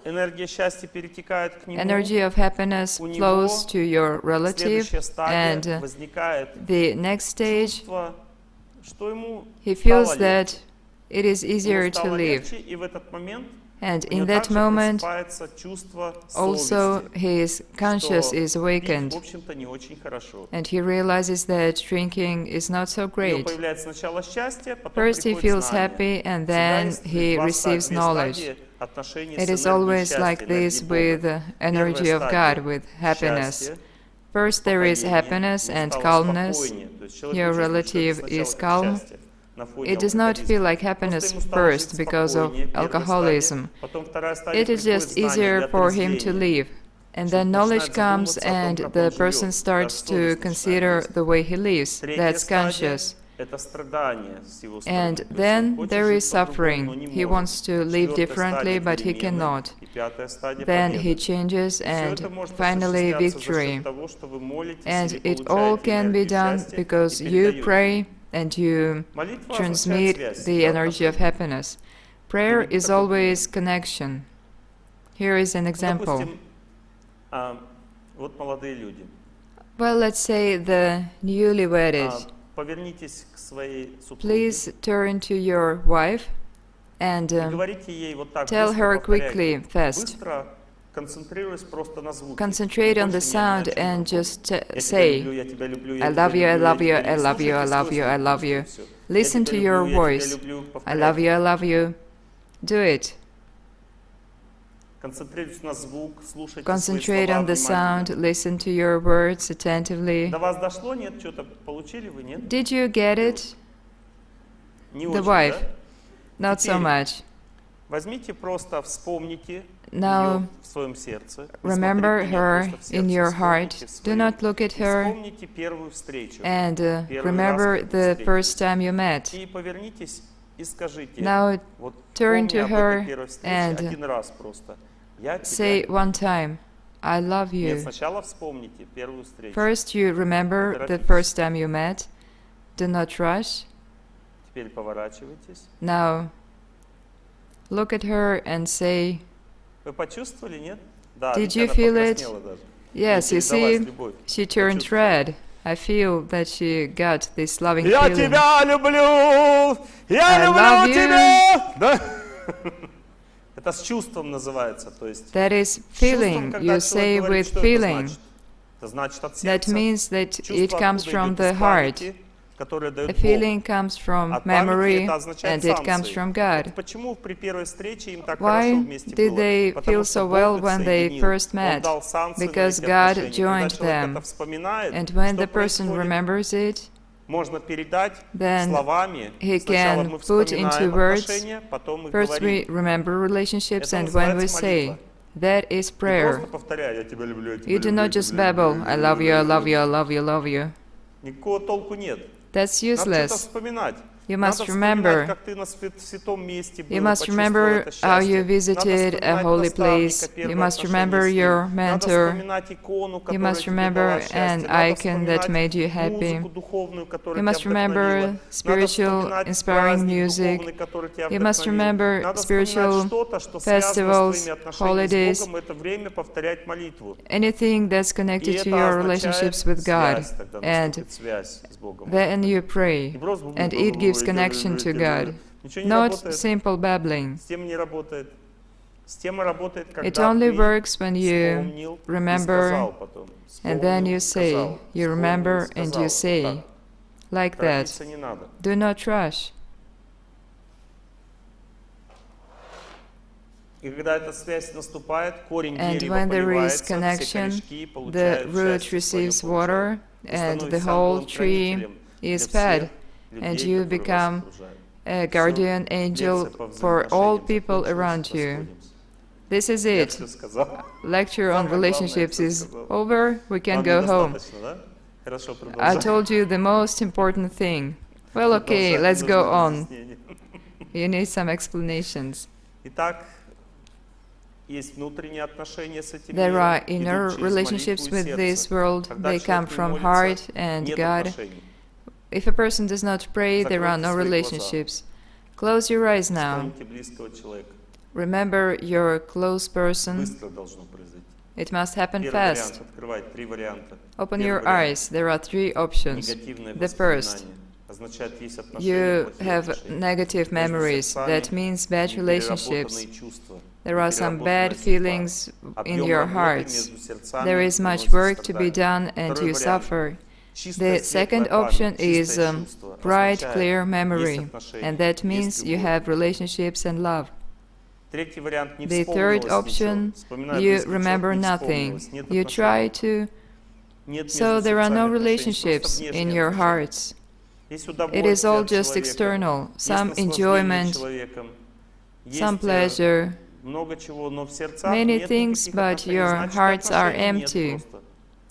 Энергия счастья перетекает к нему. Energy of happiness У flows него to your relative, следующая стадия and возникает the next stage, чувство, что ему he стало feels легче. that it is easier Ему to стало live. легче, и в этот момент And у него in that также moment, просыпается чувство also совести, his conscience что is пить, awakened, в общем-то, не очень хорошо. and he realizes that drinking is not so У него great. появляется сначала счастье, потом First he приходит feels знание. happy, and Всегда then есть he две receives knowledge. стадии отношений It с is энергией always счастья, like this энергией with Бога. the energy of God, with happiness. First there is happiness and calmness. Your relative is calm. It does not feel like happiness first because of alcoholism. It is just easier for him to live. And then knowledge comes and the person starts to consider the way he lives. That's conscious. And then there is suffering. He wants to live differently, but he cannot. Then he changes and finally victory. And it all can be done because you pray and you transmit the energy of happiness. Prayer is always connection. Here is an example. Вот молодые люди. Well, let's say the newly wedded. Повернитесь к своей супруге. Please turn to your wife and Говорите ей вот так tell быстро, her quickly, повторяйте. fast. Быстро, концентрируясь просто на звуке. Concentrate on the Больше ни на sound чем and другом. just Я тебя say, люблю, я тебя люблю, I я love тебя you, I люблю, love you, я I тебя love you, I люблю. love you, I love you. Слушайте, Listen to your voice. I love you, I love you. Do it. Концентрируйтесь на звук, слушайте Concentrate свои слова on the sound, внимательно. listen to your words attentively. До вас дошло? Нет? Что-то получили вы? Нет? Did you get it? Не The очень, wife. да? Not so Теперь much. возьмите просто, вспомните Now, ее в своем сердце. Не remember смотрите на her меня, просто в in сердце. your heart. Вспомните в Do своем. not look at И her вспомните первую встречу. and Первый remember раз, как вы the встретились. first time you met. И повернитесь и скажите, Now вот turn помни to об этой her первой встрече and один раз просто. Я say тебя one time, I love Нет, you. сначала вспомните первую встречу. First you remember the first time you met. Do not rush. Теперь поворачивайтесь. Now look at her and say, Вы почувствовали, нет? Да, did видите, you она feel it? покраснела даже. Yes, Ей you передалась see, любовь. she turned Почувствовали. red. I feel that she got this loving Я feeling. тебя люблю! Я I love люблю you. тебя! Да? Это с чувством называется, то есть That is с чувством, feeling. когда You человек say говорит, with что это feeling. значит? Это значит от That сердца. means that Чувство it comes оттуда from идет the из heart. памяти, которое A дает Бог. feeling comes from От памяти memory это означает and it comes санкции. from Вот God. почему при первой встрече им так хорошо Why вместе did было? they Потому feel что so Бог well их when they соединил. first Он met? дал санкции на Because эти God отношения. Когда joined человек them. это вспоминает, And when что the person происходит? remembers it, Можно передать then словами. he Сначала can мы put вспоминаем into words. отношения, потом мы First we говорим. remember relationships, Это and when we называется say, молитва. that is Не prayer. просто повторяй, я тебя люблю, я тебя You do люблю, not я тебя just люблю, babble, I love you, I love you, I люблю. love you, love you. Никакого толку нет. That's Надо что-то useless. вспоминать. You Надо must вспоминать, remember. как ты на святом месте был, You must почувствовал remember это how счастье. you visited Надо a вспоминать holy наставника, place. первые You must отношения remember с ним. your Надо mentor. вспоминать икону, You которая must тебе remember дала счастье. an Надо icon that вспоминать made you happy. музыку духовную, которая You тебя must remember вдохновила. Надо spiritual, вспоминать inspiring праздник music. духовный, который тебя You must вдохновил. remember Надо spiritual вспоминать что-то, что связано с festivals, твоими отношениями holidays, с Богом. Это время повторять молитву. anything that's И connected to это your означает relationships with God. связь, тогда And наступит связь с Богом. then you pray, Не просто and it gives connection to God. Ничего не Not работает. simple babbling. С тем не работает. С тем работает, когда It only ты works when you вспомнил и remember, сказал потом. and then Вспомнил, you say, сказал, you вспомнил, remember and сказал. you say, Так. like that. Торопиться не надо. Do not rush. И когда эта связь наступает, корень And дерева when there is поливается, все connection, корешки the получают root счастье receives свое, water, получают. and Ты the становишься whole ангелом-хранителем tree для is всех fed, and людей, you которые вас become окружают. a Всё guardian лекция angel по for all взаимоотношениям people закончилась, around you. расходимся. This is Я it. все сказал. Lecture on Самое главное, relationships всё is сказал. over. We can Вам go home. недостаточно, да? Хорошо, I продолжаем. told you the most important thing. Well, okay, let's Продолжать go нужно on. разъяснение. You need some explanations. Итак, есть внутренние отношения с этим There миром, are идут inner через relationships молитву и with сердце. this world. Когда They come человек не from молится, heart and нет God. отношений. If a person does not pray, there are Закройте no свои глаза. relationships. Close your eyes now. Вспомните близкого человека. Remember your close person. Быстро должно произойти. It must happen Первый fast. вариант. Открывать 3 варианта. Open Первый your вариант. eyes. There are 3 options. Негативное The first, воспоминание. Означает, есть отношения, you плохие have отношения. negative Между memories. сердцами That means bad relationships. непереработанные чувства, There are some непереработанная bad судьба. feelings in Объем your работы hearts. между сердцами There is much приносит work to be страдания. done and Второй you вариант. suffer. Чистая, The second светлая option память, чистое is чувство bright, означает, clear есть memory, отношения, and that есть means you любовь. have relationships and love. Третий вариант. Не The third вспомнилось option, ничего. Вспоминаю you близкий remember человек, не nothing. вспомнилось, нет You try отношений. to, Нет so между there are no сердцами отношений, relationships просто in внешние your отношения. hearts. Есть It удовольствие is all от just человека, external, есть some наслаждение enjoyment, человеком, some есть, pleasure, много чего, но в сердцах many нет things, никаких but отношений, your значит, hearts are отношений нет empty. просто.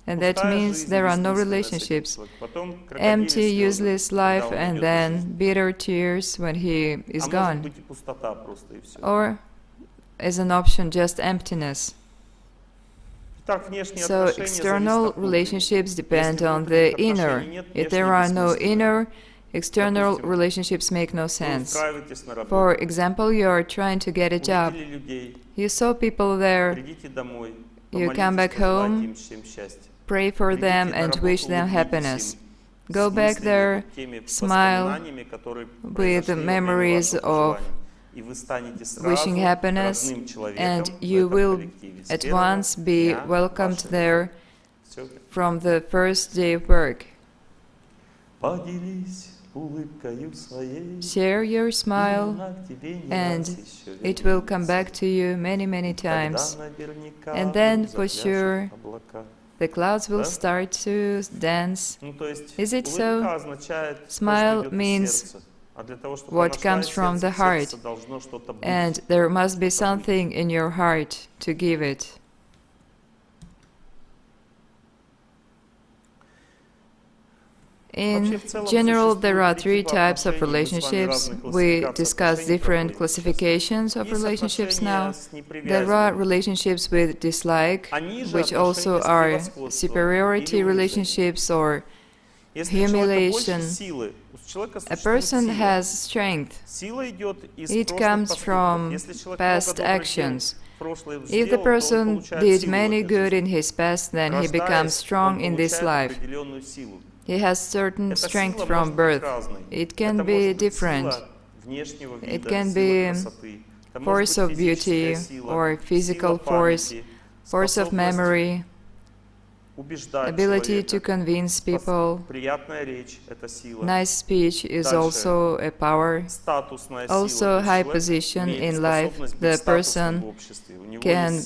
And that Пустая means жизнь, there are no бессмысленная с этим relationships. человеком. Потом крокодильи Empty, слезы, useless когда life, он and уйдет из then жизни. bitter tears when he is А может gone. быть и пустота просто, и все. Or, as an option, just emptiness. Так, внешние So отношения external зависят от внутренних. relationships depend Если on внутренних the inner. отношений нет, If there внешние are no бессмысленны. inner, external Допустим, relationships make no Вы sense. устраиваетесь на работу, For example, you are trying to get a job. увидели людей, You saw people there, придите домой, you come помолитесь, back пожелайте home, им всем счастья. pray for them Придите на and работу, wish them улыбнитесь happiness. им Go с back мыслями, there, теми smile воспоминаниями, которые with произошли во время memories вашего of проживания. И вы станете wishing сразу happiness, родным человеком and в you этом will коллективе. С at первого once be дня welcomed вашей there работы. Всё. from the first day of work. Поделись улыбкою своей, Share your и smile, она к тебе не and раз еще it will come вернется. back to you many, many Тогда times. наверняка And then, вдруг for запляшут sure, облака. The clouds will Да? start to dance. Ну, то есть Is it улыбка so? означает то, Smile что идет из means сердца. А для того, чтобы what она шла comes из from сердца, the в сердце heart. должно что-то быть. And there must be Что-то быть. something in your heart to give it. In general, there are 3 types of relationships. We discuss different classifications of relationships now. There are relationships with dislike, which also are superiority relationships or humiliation. A person has strength. It comes from past actions. If the person did many good in his past, then he becomes strong in this life. He has certain strength from birth. It can be different. It can be force of beauty or physical force, force of memory, ability to convince people. Nice speech is also a power. Also, high position in life. The person can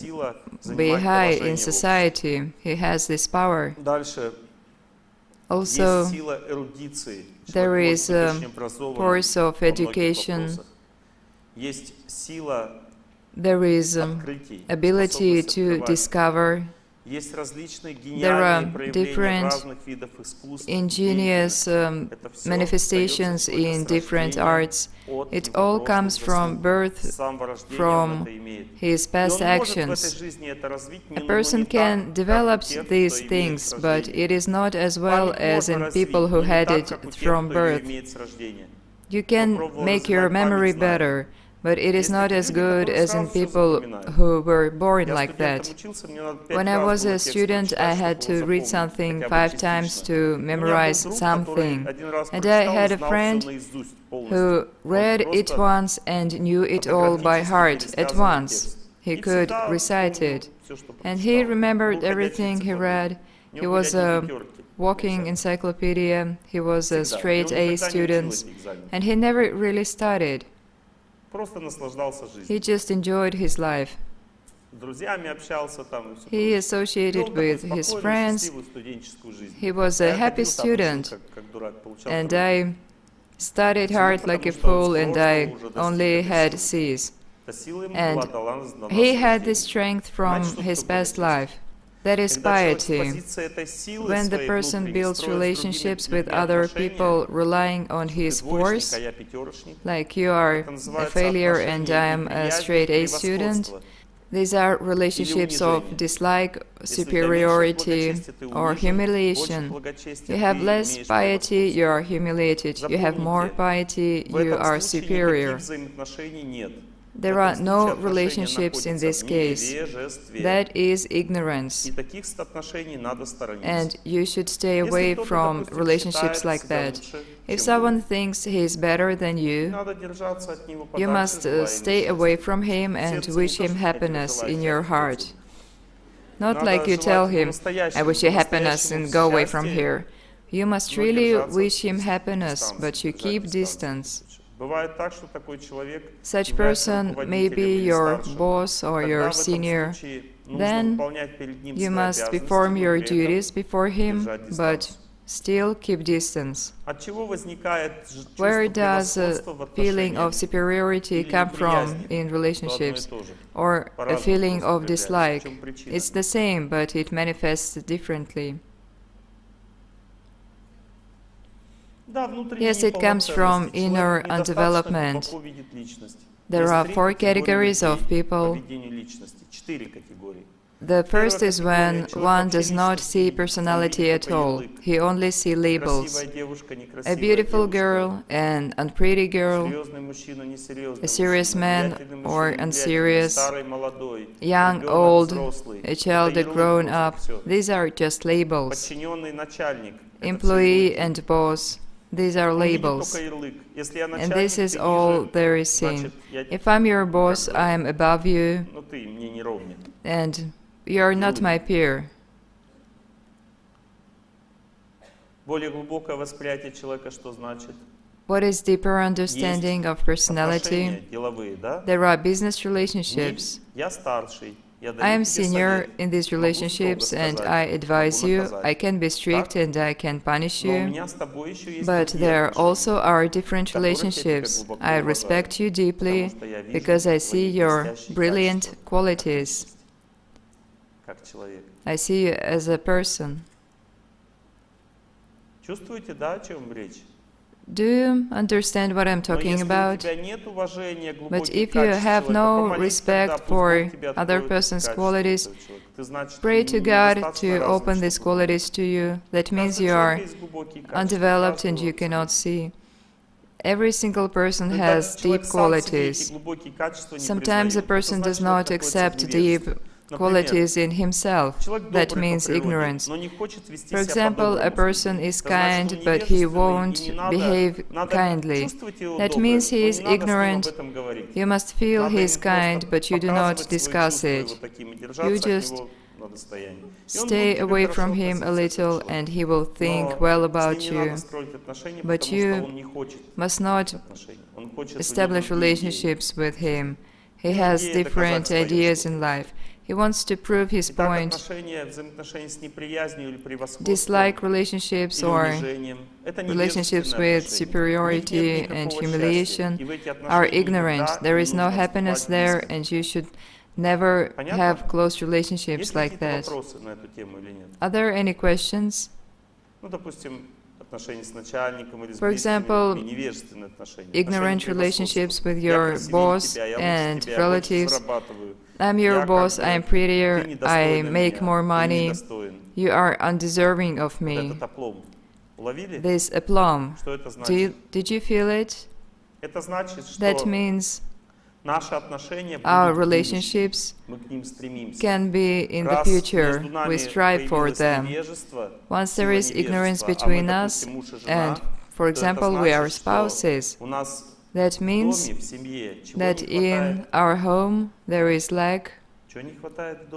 be high in society. He has this power. Also, there is a force of education. There is ability to discover. There are different ingenious manifestations in different arts. It all comes from birth, from his past actions. A person can develop these things, but it is not as well as in people who had it from birth. You can make your memory better, but it is not as good as in people who were born like that. When I was a student, I had to read something 5 times to memorize something. And I had a friend who read it once and knew it all by heart at once. He could recite it. And he remembered everything he read. He was a walking encyclopedia. He was a straight A student. And he never really studied. He just enjoyed his life. He associated with his friends. He was a happy student. And I studied hard like a fool, and I only had C's. And he had this strength from his past life. That is piety. When the person builds relationships with other people relying on his force, like you are a failure and I am a straight A student, These are relationships of dislike, superiority, or humiliation. You have less piety, you are humiliated. You have more piety, you are superior. There are no relationships in this case. That is ignorance. And you should stay away from relationships like that. If someone thinks he is better than you must stay away from him and wish him happiness in your heart. Not like you tell him, I wish you happiness and go away from here. You must really wish him happiness, but you keep distance. Such person may be your boss or your senior. Then you must perform your duties before him, but still keep distance. Where does a feeling of superiority come from in relationships, or a feeling of dislike? It's the same, but it manifests differently. Yes, it comes from inner undevelopment. There are 4 categories of people. The first is when one does not see personality at all. He only sees labels. A beautiful girl, an unpretty girl, a serious man or unserious, young, old, a child, a grown up. These are just labels. Employee and boss. These are labels. And this is all there is seen. If I'm your boss, I am above you, and you are not my peer. What is deeper understanding of personality? There are business relationships. I am senior in these relationships and I advise you, I can be strict and I can punish you, but there also are different relationships. I respect you deeply because I see your brilliant qualities. I see you as a person. Do you understand what I'm talking about? But if you have no respect for other person's qualities, pray to God to open these qualities to you. That means you are undeveloped and you cannot see. Every single person has deep qualities. Sometimes a person does not accept deep qualities in himself. That means ignorance. For example, a person is kind, but he won't behave kindly. That means he is ignorant. You must feel he is kind, but you do not discuss it. You just stay away from him a little and he will think well about you. But you must not establish relationships with him. He has different ideas in life. He wants to prove his point. Dislike relationships or relationships with superiority and humiliation are ignorant. There is no happiness there, and you should never have close relationships like that. Are there any questions? For example, ignorant relationships with your boss and relatives. I'm your boss, I am prettier, I make more money, you are undeserving of me. This aplomb, did you feel it? That means our relationships can be in the future, we strive for them. Once there is ignorance between us, and, for example, we are spouses, that means that in our home there is lack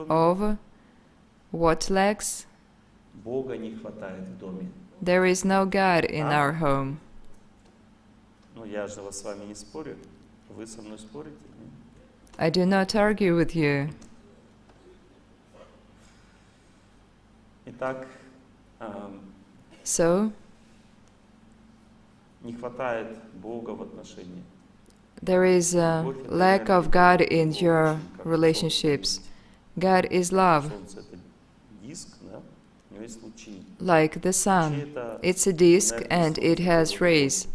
of what lacks? There is no God in our home. I do not argue with you. So, there is a lack of God in your relationships. God is love. Like the sun. It's a disk and it has rays.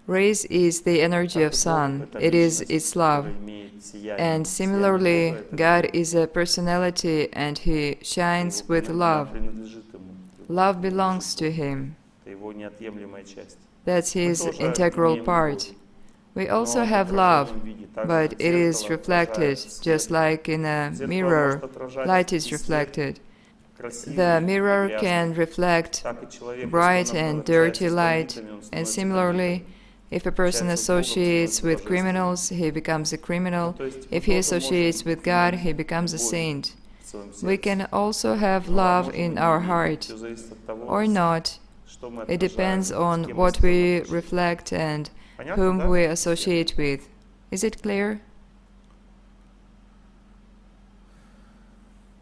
Rays is the energy of sun. It is its love. And similarly, God is a personality and He shines with love. Love belongs to Him. That's His integral part. We also have love, but it is reflected, just like in a mirror, light is reflected. The mirror can reflect bright and dirty light, and similarly, if a person associates with criminals, he becomes a criminal. If he associates with God, he becomes a saint. We can also have love in our heart, or not. It depends on what we reflect and whom we associate with. Is it clear?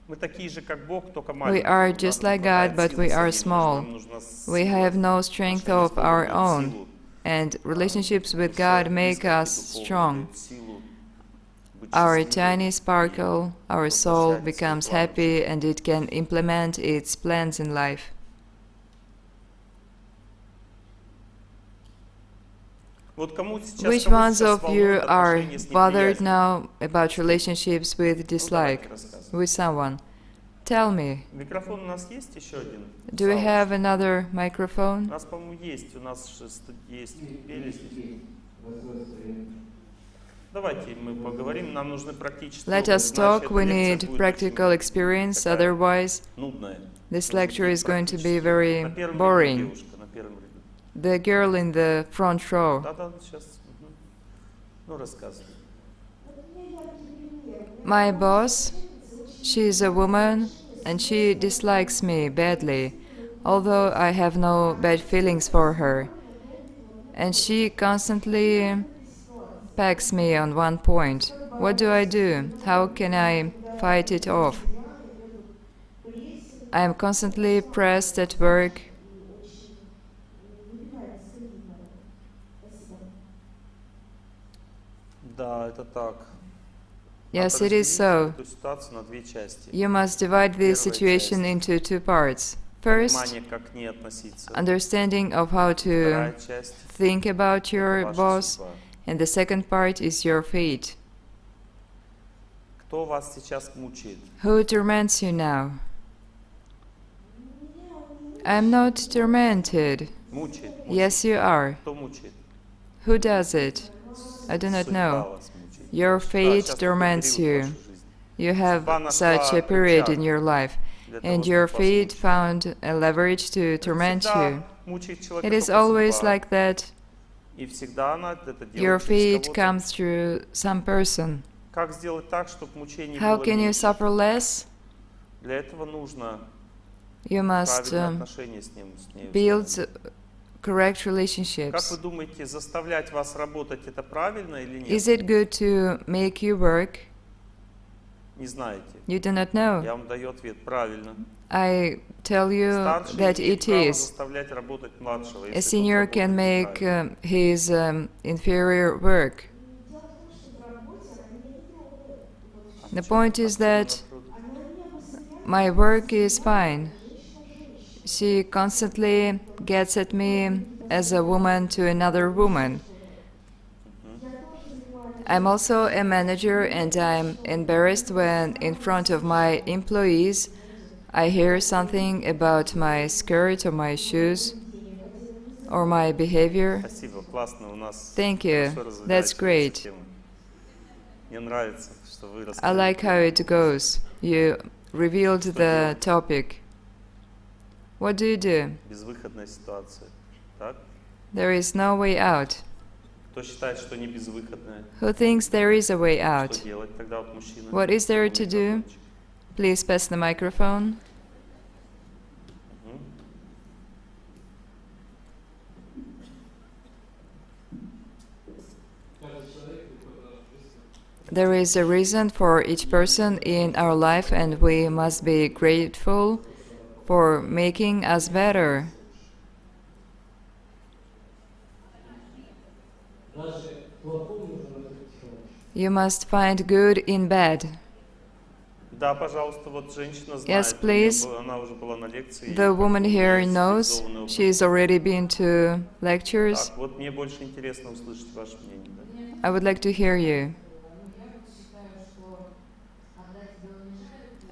We are just like God, but we are small. We have no strength of our own, and relationships with God make us strong. Our tiny sparkle, our soul becomes happy and it can implement its plans in life. Which ones of you are bothered now about relationships with dislike, with someone? Tell me. Do we have another microphone? Let us talk, we need practical experience, otherwise this lecture is going to be very boring. The girl in the front row. My boss, she is a woman and she dislikes me badly, although I have no bad feelings for her. And she constantly pecks me on one point. What do I do? How can I fight it off? I am constantly pressed at work. Yes, it is so. You must divide this situation into two parts. First, understanding of how to think about your boss, and the second part is your fate. Who torments you now? I am not tormented. Yes, you are. Who does it? I do not know. Your fate torments you. You have such a period in your life, and your fate found a leverage to torment you. It is always like that. Your fate comes through some person. How can you suffer less? You must build correct relationships. Is it good to make you work? You do not know. I tell you that it is. A senior can make his inferior work. The point is that my work is fine. She constantly gets at me as a woman to another woman. I'm also a manager and I'm embarrassed when in front of my employees I hear something about my skirt or my shoes or my behavior. Thank you. That's great. I like how it goes. You revealed the topic. What do you do? There is no way out. Who thinks there is a way out? What is there to do? Please pass the microphone. There is a reason for each person in our life, and we must be grateful for making us better. You must find good in bad. Да, пожалуйста, вот женщина Yes, знает, please. она уже была на лекции. The woman here knows. She's already been to lectures. Так, вот мне больше интересно услышать ваше мнение. Да? I would like to hear you.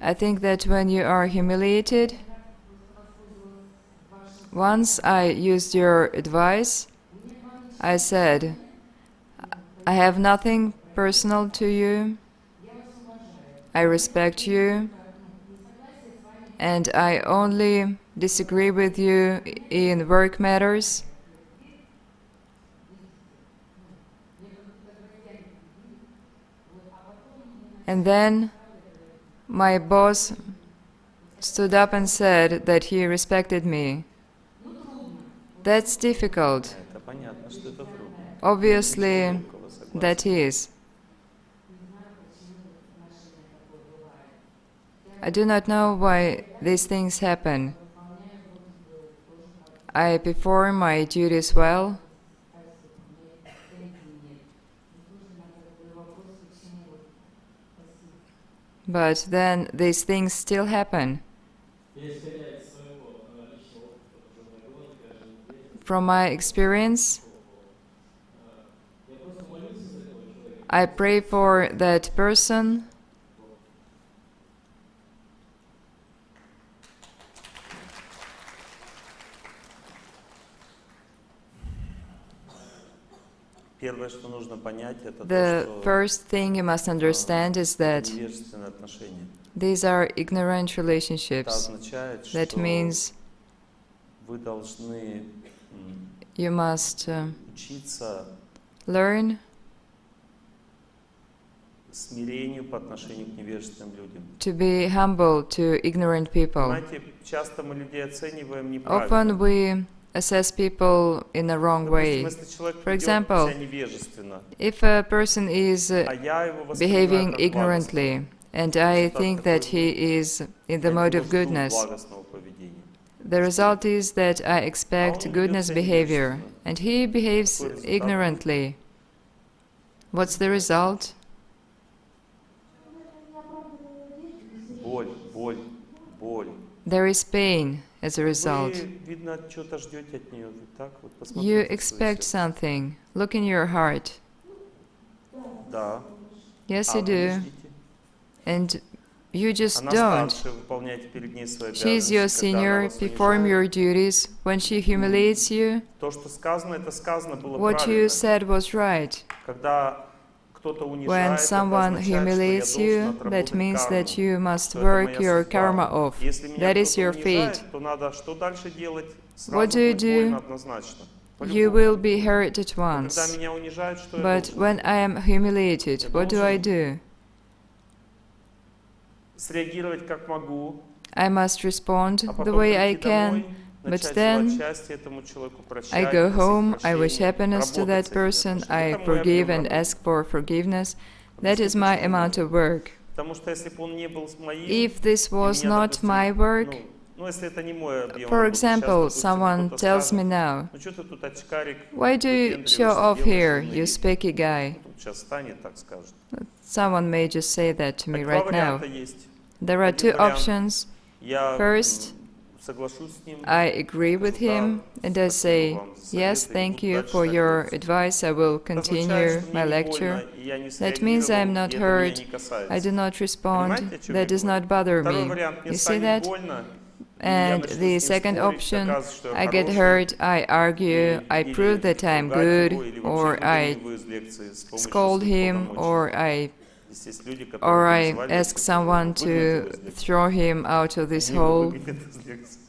I think that when you are humiliated, once I used your advice, I said, I have nothing personal to you, I respect you, and I only disagree with you in work matters. And then my boss stood up and said that he respected me. That's difficult. Это понятно, что это трудно. Obviously, that is. I do not know why these things happen. I perform my duties well, but then these things still happen. From my experience, I pray for that person Первое, что нужно понять, это The то, что first thing you must understand is that невежественные отношения. these are ignorant Это relationships. означает, That что means вы должны you must учиться learn смирению по отношению к невежественным людям. to be humble to ignorant people. Понимаете, часто мы людей оцениваем Often неправильно. we assess people in a wrong Допустим, way. если человек For ведет example, себя невежественно, if a person is а я его воспринимаю behaving как ignorantly, and I think that he is in the mode of goodness, благостного поведения. the result is that I expect goodness behavior, and he behaves ignorantly. What's the result? Боль, боль, боль. There is pain as a result. Вы, видно, что-то ждете от нее. Вы так вот You посмотрите в свое expect сердце. something. Look in your heart. Да. Yes, А you вы не do. ждите. And you just Она don't. старше, выполняйте перед ней свои She's your обязанности, когда она senior, вас perform your унижает. duties. When she humiliates you, То, что сказано, это сказано было what you правильно. said was right. Когда кто-то When унижает, это someone означает, что я humiliates должен you, отработать that means карму, that you must что это work моя your судьба. karma off. Если меня That is кто-то your унижает, fate. то надо что дальше делать? What Сразу do you будет больно do? однозначно. You По-любому. will be hurt at Но когда once. меня унижают, что я But должен? when I am humiliated, what do I do? Среагировать как могу, I must respond а the потом way I прийти домой, can, but начать желать then счастья этому человеку, прощать, I go просить home, I wish прощения, happiness to работать that с этими person, отношениями. I Это мой forgive объем and работы. ask for forgiveness. That is my amount of work. Потому что если бы он не был моим, If this и was меня, not допустим, my work, ну, если это не мой объем for работы, сейчас, example, допустим, someone кто-то tells me скажет, now, ну что ты тут очкарик, why do you show off here, you speak. spiky guy? Тут сейчас встанет, так скажет. Someone may just say that to me Так, два right now. варианта есть. There are Один two вариант. options. Я First, соглашусь с ним, I agree with him and I say, yes, thank you for your advice, I will это означает, continue что my мне не lecture. больно, и я не That means I am среагировал, not и это меня hurt, не касается. I do not respond, Понимаете, о чем that я does говорю? not bother Второй me. вариант, мне You see станет that? больно, и я And начну the с ним second спорить, option, доказывать, что я I get хороший, hurt, I argue, I или prove that I am ругать good, его, или вообще or I выгоню его из лекции с помощью scold своих him, полномочий. or Здесь есть люди, I которые вызывали ask это, someone выгнать его to из лекции. throw him out of this Они его hole. выгонят из лекции.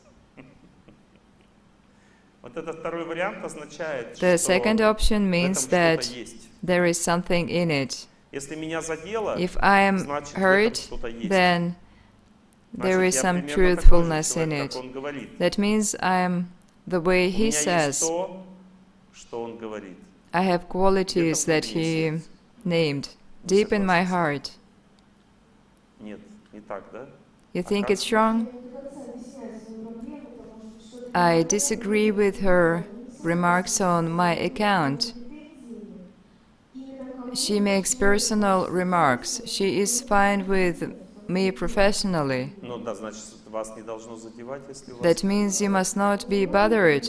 Вот этот второй вариант означает, The что second option в means этом что-то that есть. there is something in it. Если меня задело, If I am значит в этом hurt, что-то есть. then there Значит, is я some примерно такой же truthfulness in человек, it. как он говорит. That means I am the way У he меня есть says. то, что он говорит. I have qualities that he named deep in my heart. Нет, не так, да? You think it's wrong? I disagree with her remarks on my account. She makes personal remarks. She is fine with me professionally. Ну да, значит, вас не должно задевать, если у вас... That means you must not be bothered.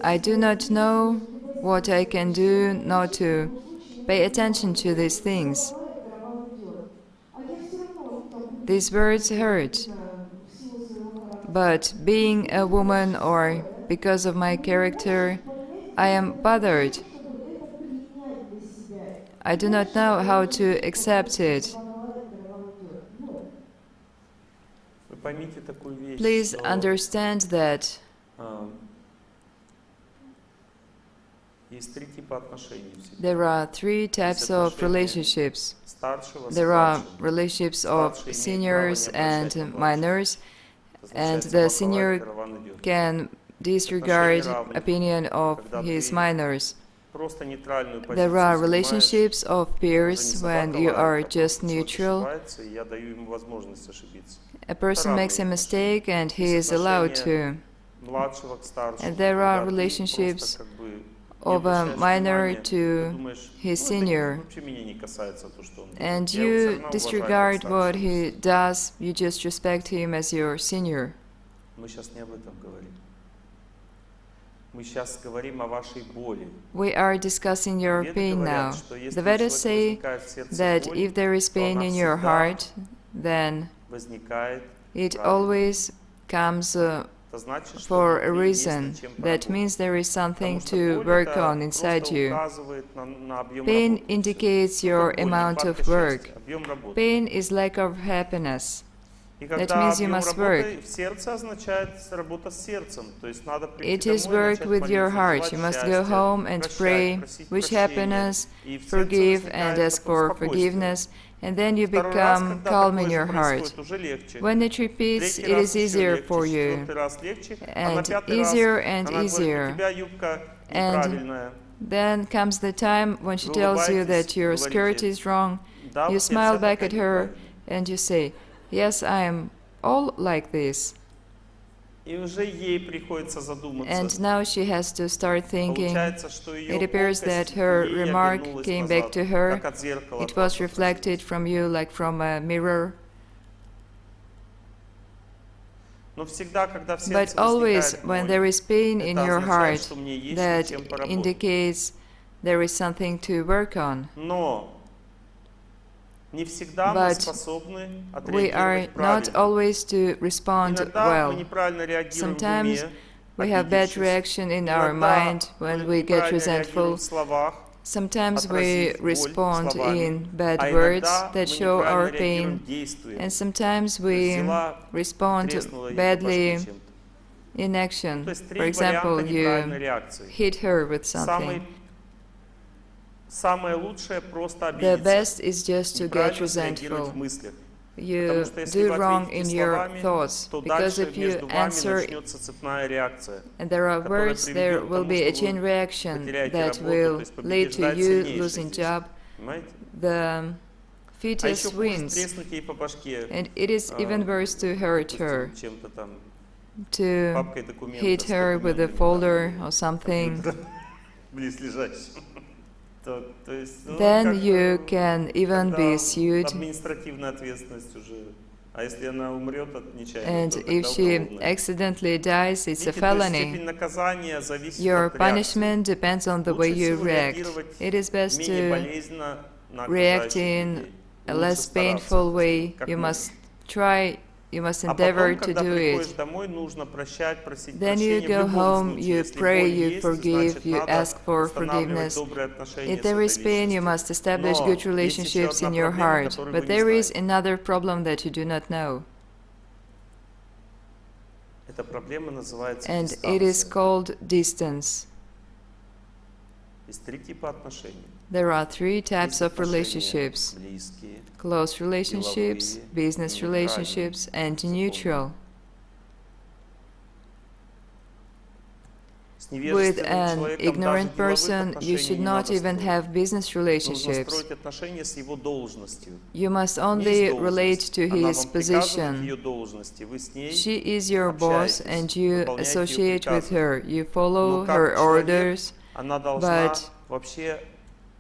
I do not know what I can do not to pay attention to these things. These words hurt. But being a woman or because of my character, I am bothered. I do not know how to accept it. Вы поймите такую вещь, Please что, understand that есть три типа отношений в семье. there are three types of relationships. Старшего с There are младшим. relationships of Старший имеет seniors право не обращать and на minors, Это and означает, the сама senior караван идет. can disregard равных, opinion of когда his ты minors. Просто нейтральную позицию There are занимаешь, relationships of уже peers не when собака you лает, are а just просто человек neutral. ошибается, и я даю ему возможность ошибиться. A person makes a mistake and he is Есть allowed отношения to. младшего к старшему, And there are когда ты relationships просто как бы не of a обращаешь minor внимания, to ты думаешь, his ну, это senior. вообще меня не касается, то, что он делает. And Я его всё you равно уважаю как disregard what старшего. he does, you just respect him as your senior. Мы сейчас не об этом говорим. Мы сейчас говорим о вашей боли. We are discussing your Веды pain говорят, now. что если The у Vedas человека say возникает в сердце that боль, if there is то pain она in your всегда heart, then возникает it правильно. always comes Это значит, что for a внутри есть reason. над чем That поработать. means there is something Потому что to боль work это on inside просто you. указывает на объем Pain работы. indicates Что your такое боль? amount Нехватка of work. счастья, объем работы. Pain is lack of happiness. И That когда means you объем must работы work. в сердце означает работа с сердцем. То есть надо It прийти is домой, work начать with your молиться, heart. желать You must go счастья, home and прощать, pray, просить wish прощения. happiness, И в сердце forgive, возникает and ask потом for спокойствие. forgiveness, and then you Второй раз, become когда calm in такое your heart. происходит, уже легче. When it repeats, Третий it раз is еще easier легче, for you, четвертый раз легче, а на and пятый раз easier and она говорит, у easier. тебя юбка And неправильная. then comes the time when she Вы tells you улыбаетесь, that your skirt говорите, is wrong. да, You вот я smile вся back такая at her неправильная. and you say, yes, I am all like this. И уже ей приходится задуматься. And now she has to start thinking. Получается, что ее It appears that колкость her ей remark обернулась came назад, back to her. как от зеркала It от was вас reflected from you like from a mirror. Но всегда, когда в But сердце always, возникает when боль, there is pain in это your означает, heart, что мне есть that над чем поработать. indicates there is something to work on. Но не всегда мы But способны we are отреагировать not правильно. always to respond Иногда мы well. неправильно реагируем в Sometimes уме, we have bad обидевшись. reaction in our Иногда mind when мы we get неправильно реагируем resentful. в словах, Sometimes we отразив боль respond словами, in bad а words иногда that мы show our неправильно реагируем pain, действием. and sometimes То есть we взяла, respond треснула ее по badly башке чем-то. in action. То есть For три example, варианта неправильной you реакции. hit her with something. Самое лучшее просто The обидеться. best is just to get Неправильно среагировать в resentful. мыслях. You Потому что если do вы wrong ответите in your словами, thoughts, то because дальше if you между вами answer начнется цепная реакция, and there are которая words, there приведет к will тому, be a что chain вы reaction потеряете that работу, то will есть lead to побеждает you сильнейший losing здесь. job. Понимаете? The А еще fetus хуже wins, треснуть ей по башке and it is even worse to hurt her, допустим, чем-то там to папкой документов hit с her with a документами folder там, or something. близлежащим. То есть, ну, Then как, you can even тогда be sued, административная ответственность уже. А если она умрет от нечаянно, and то if тогда she уголовная. accidentally dies, it's a Видите, то есть степень felony. наказания зависит Your от реакции. punishment depends on the way Лучше you всего react. реагировать It is best менее to болезненно на react окружающих in людей. a Лучше less стараться, painful way. как You можно. must try, you must А endeavor потом, to когда do приходишь it. домой, нужно прощать, просить Then you прощения в go любом home, случае. you Если pray, боль you есть, forgive, значит, you надо ask for устанавливать forgiveness. добрые отношения If с there этой is pain, you личностью. must establish Но good есть еще relationships одна in your проблема, heart. которую But вы не there is знаете. another problem that you do not know, Эта проблема называется and it is дистанция. called distance. Есть три типа отношений. There are three types Есть of отношения relationships: близкие, close relationships, деловые, business нейтральные, relationships, and neutral. С With невежественным an человеком ignorant даже деловых person, you отношений should не not надо even строить. have business Нужно relationships. строить отношения с его должностью. You must Не с only relate должностью. to Она his вам приказывает position. ее должности, вы с ней She is your boss, общаетесь, and you выполняете ее associate with приказы. her. You Но follow как her человек, orders, она должна but вообще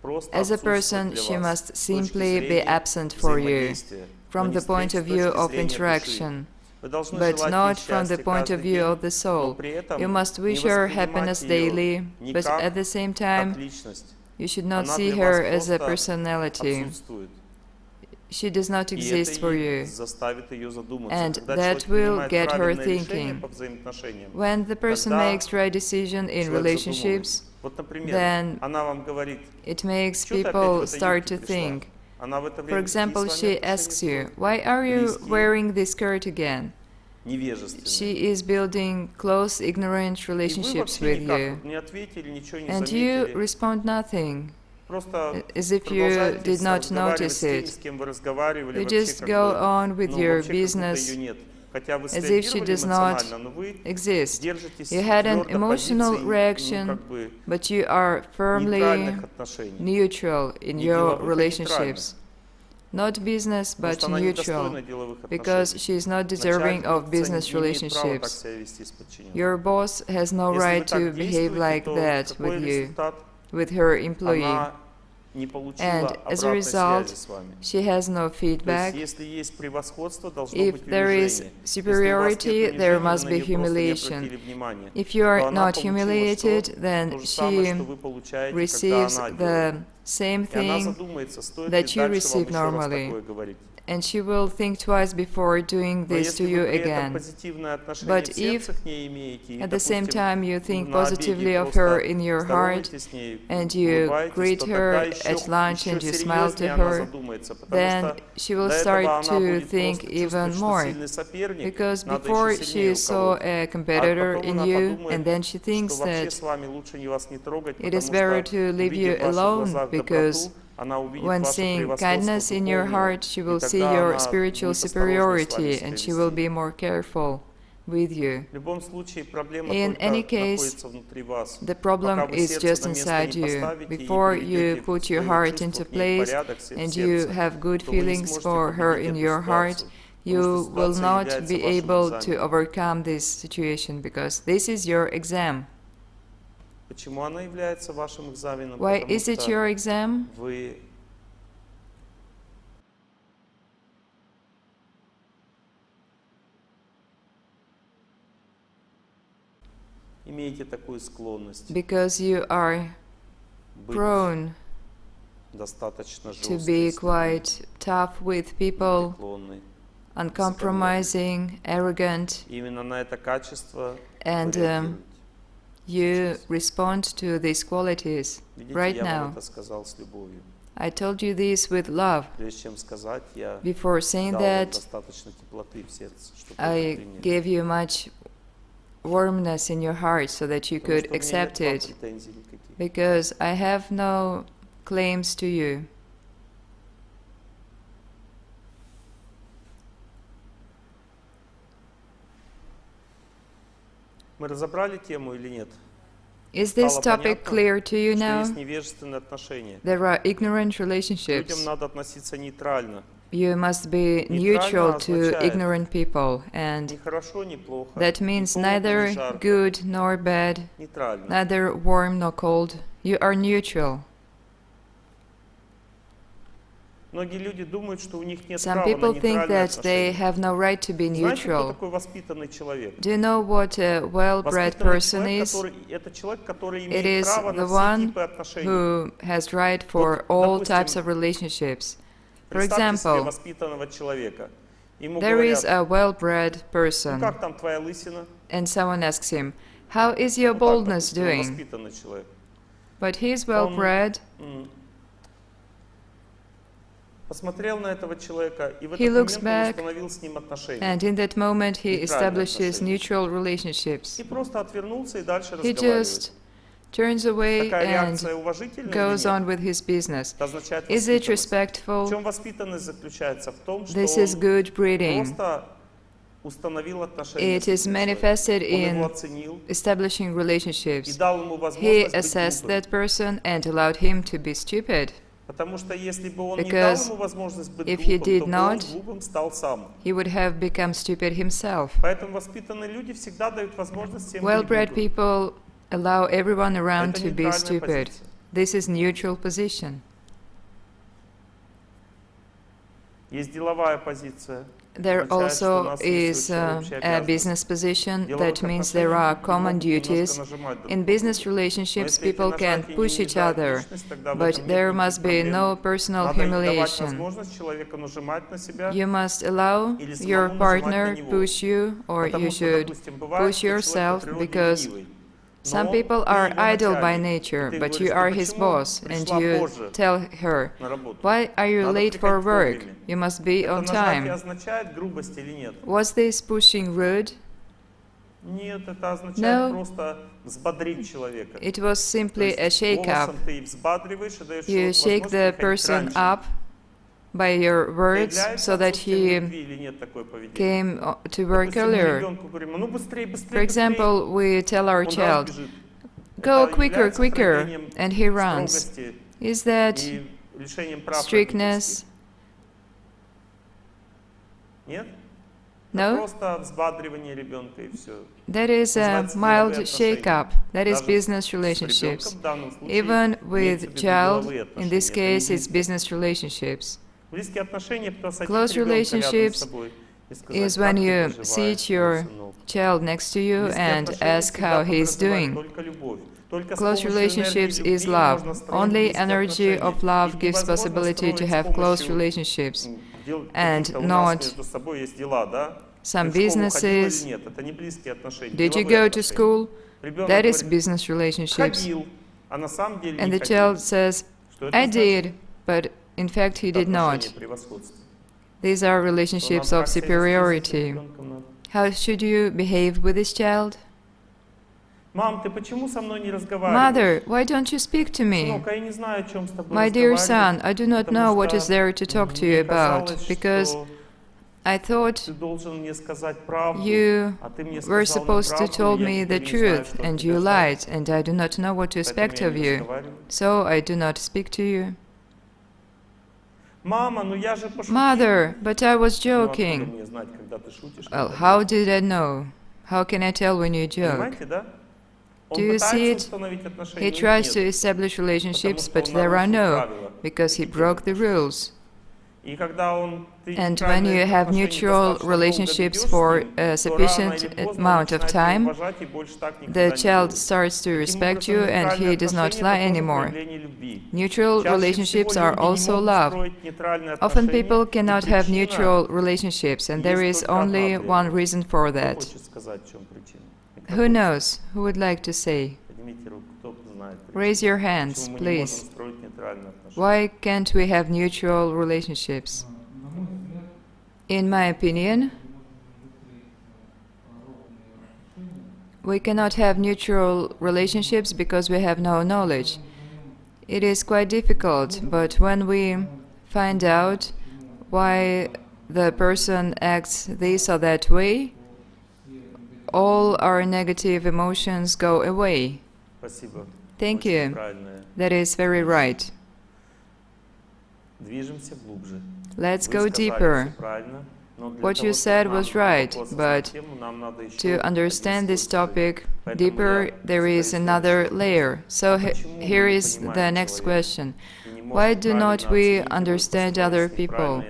просто As a отсутствовать person, для she вас must с точки simply be зрения absent for you взаимодействия, но from не the с point of view точки of зрения души. interaction, Вы должны but желать ей not from the счастья point of каждый view день, of the но soul. при You этом must не wish her воспринимать happiness ее daily, не but как at the same time, личность. you should not Она see для вас her as a просто personality. отсутствует. She does not И это exist for и you. заставит ее задуматься. And Когда that человек will принимает get her правильное решение thinking. по взаимоотношениям, When the person тогда makes right decision in человек relationships, задумывается. Вот, например, then она вам говорит, it makes что ты опять в people этой start юбке to пришла? think. Она в это For время какие example, с вами she отношения asks you, строит? why are you Близкие, wearing this skirt again? невежественные. She is building close, ignorant И вы relationships вообще with никак you. не ответили, ничего не And you заметили. respond nothing, Просто as if you продолжайте did not разговаривать notice с теми, it. с кем вы разговаривали, You вообще just как go бы, on with ну, your вообще как будто ее business нет. Хотя вы as if she среагировали does not эмоционально, но вы exist. держитесь You had an твердо emotional позиции, ну, reaction, как бы, but you are firmly нейтральных отношений. neutral in Не your деловых, а нейтральных. relationships. Not business, Потому but что она neutral, недостойна деловых because отношений. she is not deserving of Начальница business не имеет права так relationships. себя вести с подчиненным. Your boss has no Если вы right так to behave действуете, like то that какой with you, результат? with her employee. Она не получила And as a обратной связи result, с вами. she has no То есть, feedback. если есть превосходство, должно If быть there is унижение. superiority, there must be humiliation. If you are not humiliated, then she receives the same thing that you receive normally. And she will think twice before doing this to you again. But if at the same time you think positively of her in your heart, and you greet her at lunch and you smile to her, then she will start to think even more. Because before she saw a competitor in you, and then she thinks that it is better to leave you alone, because when seeing kindness in your heart, she will see your spiritual superiority and she will be more careful with you. In any case, the problem is just inside you. Before you put your heart into place and you have good feelings for her in your heart, you will not be able to overcome this situation, because this is your exam. Why is it your exam? Вы имеете такую склонность Because you are быть prone достаточно to be жесткой, quite tough with people, непреклонной. uncompromising, arrogant, Именно на это качество and вы реагируете. you respond to these qualities Видите, right я вам now. это сказал с любовью. I told you this with love. Прежде чем сказать, я Before saying дал вам that, достаточно теплоты в сердце, чтобы I это принять. gave you much warmness in your heart so that you Потому could что у меня нет accept к вам it, претензий никаких. because I have no claims to you. Мы разобрали тему или нет? Is this Стало topic понятно, clear to you что now? есть невежественные отношения. There are ignorant К людям relationships. надо относиться нейтрально. You must be Нейтрально neutral to означает ignorant people, and ни хорошо, ни плохо. that ни means холодно, ни neither жарко. good nor bad, Нейтрально. neither warm nor cold. You are neutral. Многие люди думают, что у них нет Some права people на think нейтральные that they отношения. have no right to be Знаете, кто neutral. такой воспитанный человек? Do you know what a well-bred Воспитанный person человек, is? это человек, который It имеет is право the на все one типы отношений. who has right for all types of relationships. For Представьте себе example, воспитанного человека. Ему there is говорят, a well-bred ну person, как там твоя лысина? and someone asks him, "How is your Ну как, boldness допустим, он doing?" воспитанный человек. But he is well-bred. Посмотрел на этого человека, и в He этот looks момент он back, установил с ним отношения. And in that moment, he Нейтральные establishes отношения. neutral relationships. И просто отвернулся и дальше He разговаривает. just turns away Такая and реакция уважительная goes или on нет? with his business. Это означает Is it воспитанность. В respectful? чем воспитанность заключается? В том, что This is он good breeding. просто установил отношения It с is этим manifested человеком. Он его in оценил establishing и relationships. дал ему He возможность быть assessed глупым. that person and allowed him to be stupid. Потому что если бы он не дал Because ему возможность быть if he глупым, did то бы он not, глупым стал сам. He would have become stupid himself. Поэтому воспитанные люди всегда дают возможность всем быть Well-bred глупым. people allow everyone around Это to be нейтральная stupid. позиция. This is neutral position. Есть деловая позиция. There also is a business position. That means there are common duties. In business relationships, people can push each other, but there must be no personal humiliation. You must allow your partner push you, or you should push yourself, because some people are idle by nature, but you are his boss, and you tell her, "Why are you late for work? You must be on time." Was this pushing rude? No, it was simply a shake-up. You shake the person up by your words so that he came to work earlier. For example, we tell our child, "Go quicker, quicker," and he runs. Is that strictness? No? That is a mild shake-up. That is business relationships. Even with child, in this case, it's business relationships. Close relationships is when you sit your child next to you and ask how he is doing. Close relationships is love. Only energy of love gives possibility to have close relationships, and not some businesses. Did you go to school? That is business relationships. And the child says, "I did," but in fact he did not. These are relationships of superiority. How should you behave with this child? "Mother, why don't you speak to me?" "My dear son, I do not know what is there to talk to you about, because I thought you were supposed to tell me the truth, and you lied, and I do not know what to expect of you, so I do not speak to you." "Mother, but I was joking." "Well, how did I know? How can I tell when you joke?" Do you see it? He tries to establish relationships, but there are no, because he broke the rules. And when you have mutual relationships for a sufficient amount of time, the child starts to respect you and he does not lie anymore. Neutral relationships are also love. Often people cannot have neutral relationships, and there is only one reason for that. Who knows? Who would like to say? Raise your hands, please. Why can't we have neutral relationships? In my opinion, we cannot have neutral relationships because we have no knowledge. It is quite difficult, but when we find out why the person acts this or that way, all our negative emotions go away. Thank you. That is very right. Let's go deeper. What you said was right, but to understand this topic deeper, there is another layer. So here is the next question. Why do not we understand other people?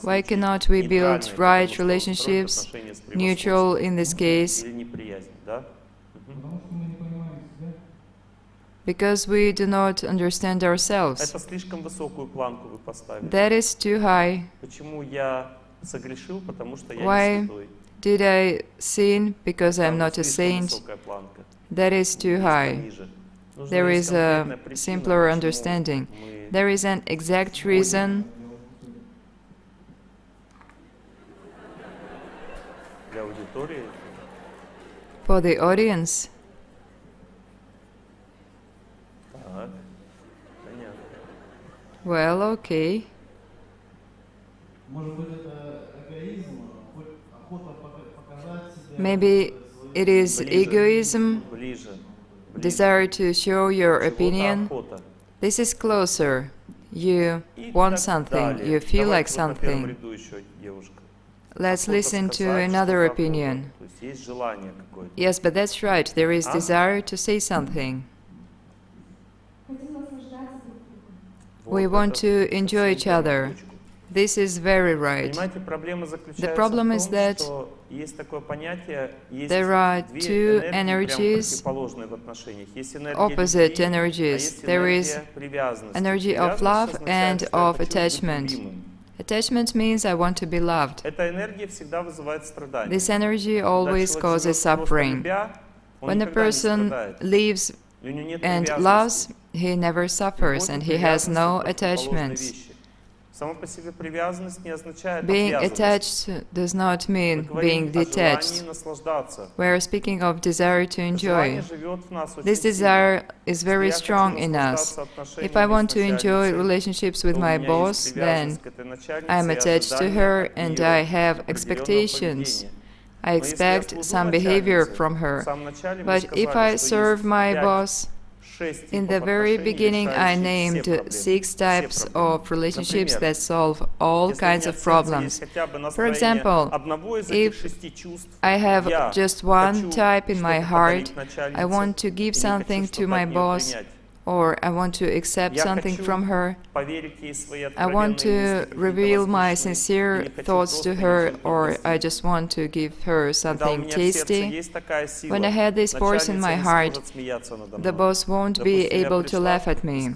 Why cannot we build right relationships, neutral in this case? Because we do not understand ourselves. That is too high. Why did I sin? Because I am not a saint. That is too high. There is a simpler understanding. There is an exact reason for the audience. Well, okay. Maybe it is egoism, desire to show your opinion. This is closer. You want something, you feel like something. Let's listen to another opinion. Yes, but that's right, there is desire to say something. We want to enjoy each other. This is very right. The problem is that there are two energies, opposite energies. There is energy of love and of attachment. Attachment means I want to be loved. This energy always causes suffering. When a person lives and loves, he never suffers and he has no attachments. Being attached does not mean being detached. We are speaking of desire to enjoy. This desire is very strong in us. If I want to enjoy relationships with my boss, then I am attached to her and I have expectations. I expect some behavior from her. But if I serve my boss, in the very beginning, I named 6 types of relationships that solve all kinds of problems. For example, if I have just one type in my heart, I want to give something to my boss, or I want to accept something from her, I want to reveal my sincere thoughts to her, or I just want to give her something tasty. When I had this force in my heart, the boss won't be able to laugh at me.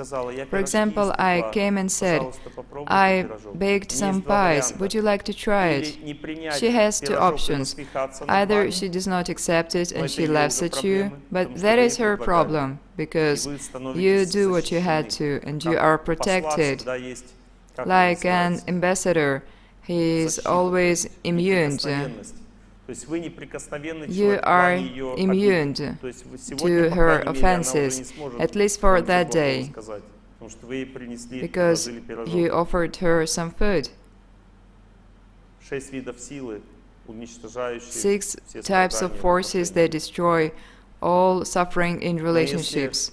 For example, I came and said, I baked some pies, would you like to try it? She has 2 options. Either she does not accept it and she laughs at you, but that is her problem, because you do what you had to and you are protected. Like an ambassador, he is always immune. You are immune to her offenses, at least for that day, because you offered her some food. 6 types of forces that destroy all suffering in relationships.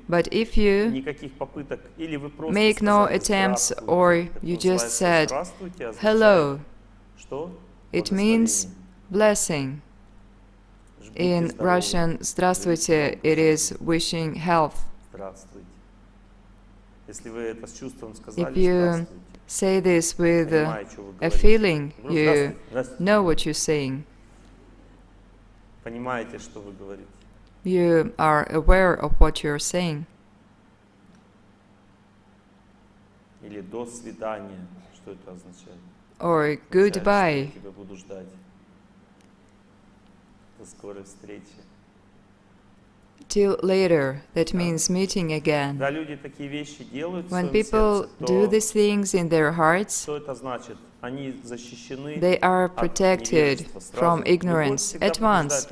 But if you make no attempts or you just said, hello, it means blessing. In Russian, здравствуйте, it is wishing health. If you say this with a feeling, you know what you're saying. You are aware of what you're saying. Or goodbye. Till later, that means meeting again. When people do these things in their hearts, they are protected from ignorance at once.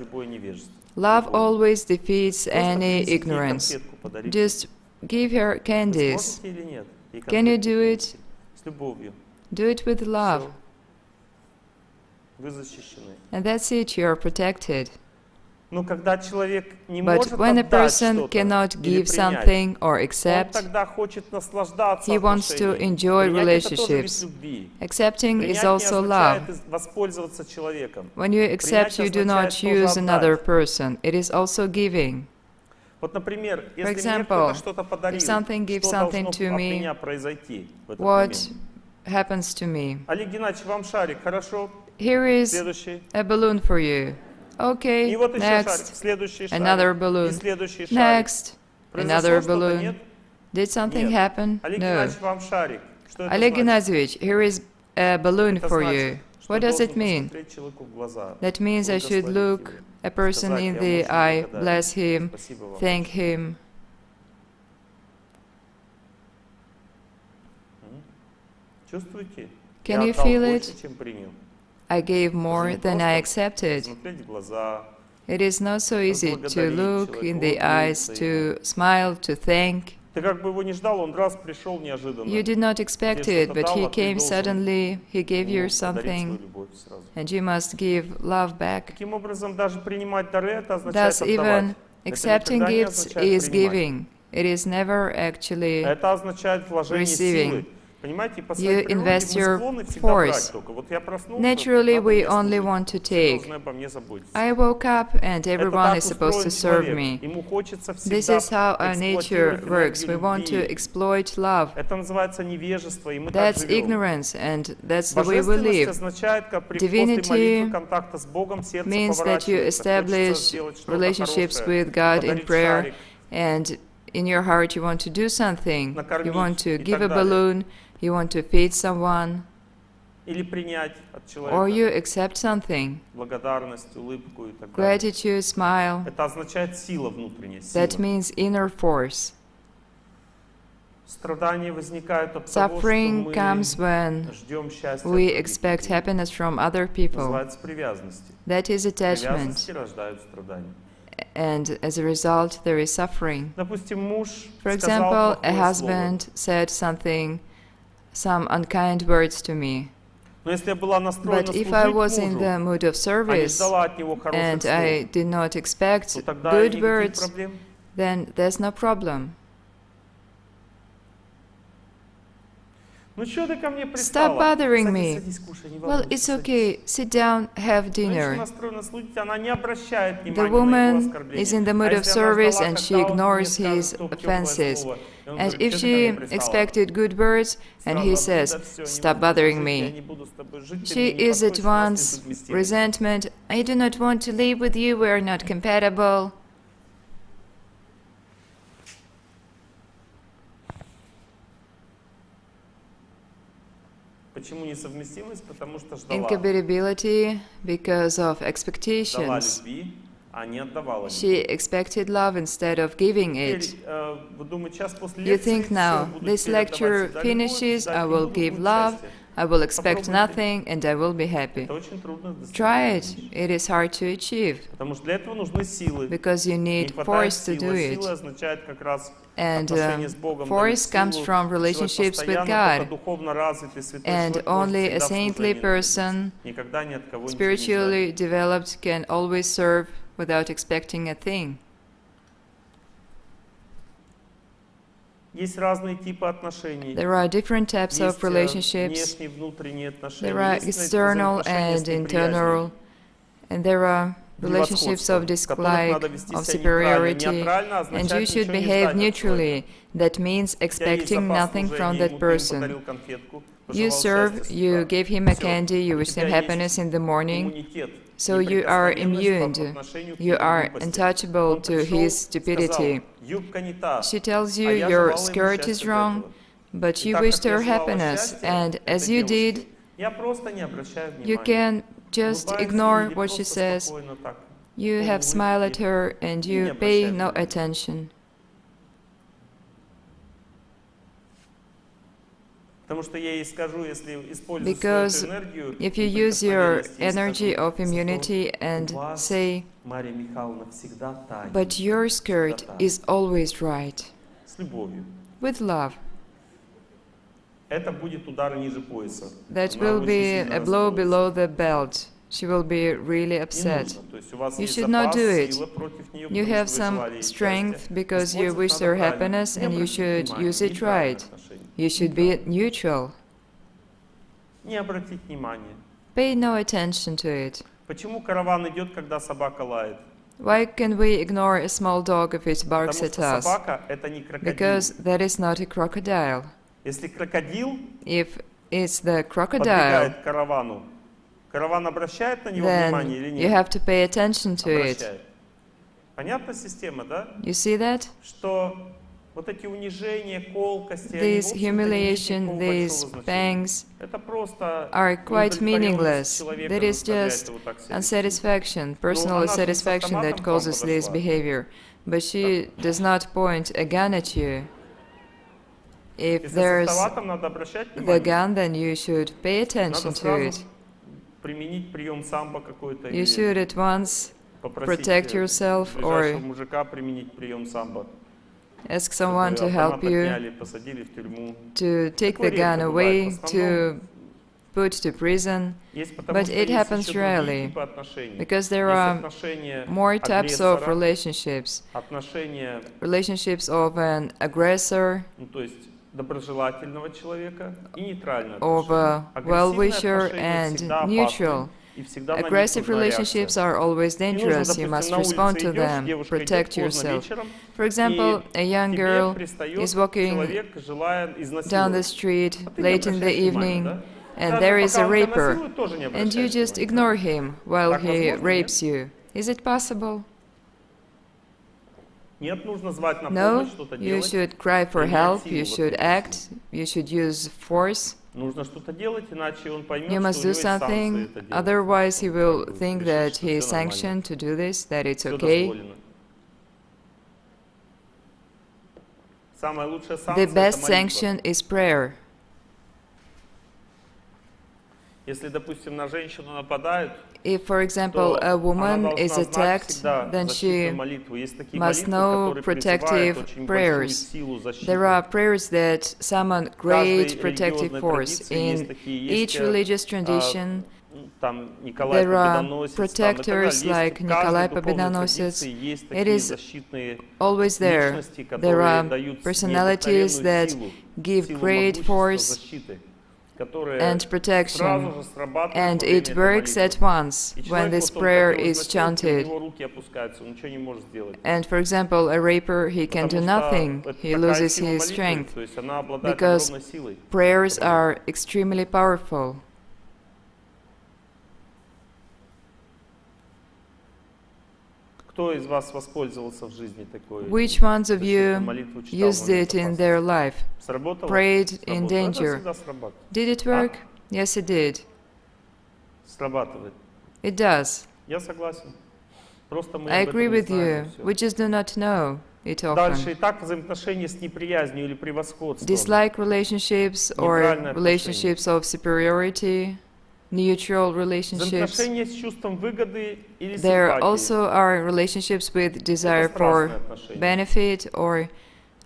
Love always defeats any ignorance. Just give her candies. Can you do it? Do it with love. And that's it, you are protected. But when a person cannot give something or accept, he wants to enjoy relationships. Accepting is also love. When you accept, you do not choose another person. It is also giving. For example, if something gives something to me, what happens to me? Here is a balloon for you. Okay, next, another balloon. Next, another balloon. Did something happen? No. Oleg Gennadievich, here is a balloon for you. What does it mean? That means I should look a person in the eye, bless him, thank him. Can you feel it? I gave more than I accepted. It is not so easy to look in the eyes, to smile, to thank. You did not expect it, but he came suddenly, he gave you something, and you must give love back. Thus, even accepting gifts is giving. It is never actually receiving. Понимаете, по You своей природе invest мы your склонны всегда брать force. только. Вот я проснулся, Naturally, надо we мне only служить. want to Все take. должны обо мне заботиться. I woke up and Это everyone так is supposed to устроен serve человек. me. Ему хочется This всегда is how our nature эксплуатировать works. энергию We want to любви. exploit love. Это называется невежество, и мы так That's живем. ignorance, and that's the way we Божественность live. означает, как после Divinity молитвы, контакта с Богом, сердце means that you поворачивается, хочется establish сделать что-то relationships хорошее, with God in подарить prayer, шарик, and in your heart you want to do something. You want накормить to и give a так далее. balloon, you want to feed someone, Или принять от or you человека accept something. благодарность, улыбку и так далее. Gratitude, smile, Это означает сила внутренняя, that сила. means inner force. Страдания возникают от того, что Suffering мы comes when ждем счастья we от других expect людей. happiness from other people. Называется привязанности. That is Привязанности attachment, рождают страдания. and as a result there is suffering. Допустим, муж For сказал example, a плохое husband said some unkind words to me. слово. Но если я была настроена But if служить I was in мужу, the mood of а не service ждала от него хороших and I слов, did not expect то тогда good никаких words, проблем. then there's no problem. Ну что ты ко мне Stop пристала? bothering Садись, me. садись, кушай, не Well, волнуйся, it's садись. okay. Sit down, have Женщина dinner. настроена служить, она не обращает The внимания на его woman оскорбления. is in the А mood of если она service ждала, and she когда он мне ignores скажет his то теплое offenses. слово, и он And говорит, if что ты ко мне she пристала? expected good words and he Сразу says, обида, всё, не stop буду bothering жить, я me. не буду с тобой жить, ты She мне не is at подходишь, у нас нет once совместимости. resentment. I do not want to live with you, we are not compatible. Почему несовместимость? Потому что ждала. Incompatibility because of Дала expectations. любви, а не отдавала She любви. expected love instead of giving it. Теперь, вы думаете, сейчас после You лекции think now, всё, буду this теперь отдавать lecture всегда любовь, finishes, ждать I не will буду, give будет love, счастье. I will expect Попробуйте. nothing, and I will be happy. Это очень трудно Try достичь. it, it is hard to achieve, Потому что для этого нужны силы. because you Не need хватает force to силы. do Сила it. означает как раз And отношения с Богом. force дают comes силу. from Человек relationships with постоянно God. только духовно развитый, святой And человек может only a всегда в saintly служении находиться. person, Никогда ни от кого ничего не spiritually ждать. developed, can always serve without expecting a thing. Есть разные типы отношений. There are different types of Есть relationships. внешние, внутренние отношения. There are Есть external отношения с and неприязнью. internal, and there are relationships of dislike, of superiority, and you should behave neutrally. That means expecting nothing from that person. You serve, you give him a candy, you wish him happiness in the morning, so you are immune, you are untouchable to his stupidity. She tells you your skirt is wrong, but you wished her happiness, and as you did, you can just ignore what she says. You have smiled at her and you pay no attention. Because if you use your energy of immunity and say, but your skirt is always right, with love, that will be a blow below the belt. She will be really upset. You should not do it. You have some strength because you wish her happiness and you should use it right. You should be neutral. Pay no attention to it. Why can we ignore a small dog if it barks at us? Because that is not a crocodile. If it's the crocodile, then you have to pay attention to it. You see that? These humiliation, these pangs are quite meaningless. That is just unsatisfaction, personal dissatisfaction that causes this behavior. But she does not point a gun at you. If there's the gun, then you should pay attention to it. You should at once protect yourself or ask someone to help you to take the gun away, to put to prison. But it happens rarely, because there are more types of relationships. Relationships of an aggressor, доброжелательного человека и нейтральное of отношение. a Агрессивные well-wisher отношения and всегда neutral. опасны, и всегда на них Aggressive нужна relationships реакция. are always И нужно, dangerous. You допустим, must на respond улице to идешь, them, девушка идет protect поздно yourself. вечером, For example, и a young к тебе girl пристает is walking человек, желая down the изнасиловать. street А ты не late in the обращаешь внимания, evening, да? and Даже there is пока a он тебя raper, насилует, тоже не and you обращаешь just внимания. ignore him while Так he возможно, нет? rapes you. Is it possible? Нет, нужно звать на No, помощь, что-то you делать. should cry for применять help, you силу в should этом act, случае. you should use force. Нужно что-то делать, иначе он поймет, You что must у do него есть санкции something, это делать. otherwise he Он will как бы think решит, that что he is всё нормально, sanctioned to do this, that it's всё okay. дозволено. Самая лучшая The санкция — это best молитва. sanction is prayer. Если, допустим, на женщину нападают, If, for example, то a она woman is должна знать attacked, всегда then защитную she молитву. Есть такие must молитвы, know которые призывают protective очень большую prayers. силу защиты. There are prayers that summon В каждой great protective религиозной force. традиции есть In такие, each есть religious tradition, там Николай there are Победоносец, там и так protectors далее. like Есть в Nikolai каждой духовной Победоносец. традиции есть It такие is защитные always there. личности, There которые are дают personalities необыкновенную that силу, give силу great могущества force защиты, которые and сразу protection, же срабатывают and во время it этой works молитвы. at once И when человек, this вот он prayer хотел is изнасиловать, у chanted. него руки опускаются, он ничего не может сделать. And for example, a raper, he can do Потому nothing, что это he такая loses сила his молитвы, strength, то есть она обладает because огромной силой. prayers are extremely powerful. Кто из вас воспользовался в жизни такой Which ones of защитную you молитву, читал used в момент it in опасности? their life? Сработало? Prayed in Сработало. Это danger. всегда срабатывает. Did it work? Yes, it did. Срабатывает. It does. Я согласен. Просто мы I об agree этом не with знаем, you. и всё. We just do not know it Дальше. often. Итак, взаимоотношения с неприязнью или превосходством. Dislike relationships or Нейтральное отношение. relationships of superiority, neutral relationships. Взаимоотношения с чувством выгоды или There симпатии. also are relationships with desire Это for страстные отношения. benefit or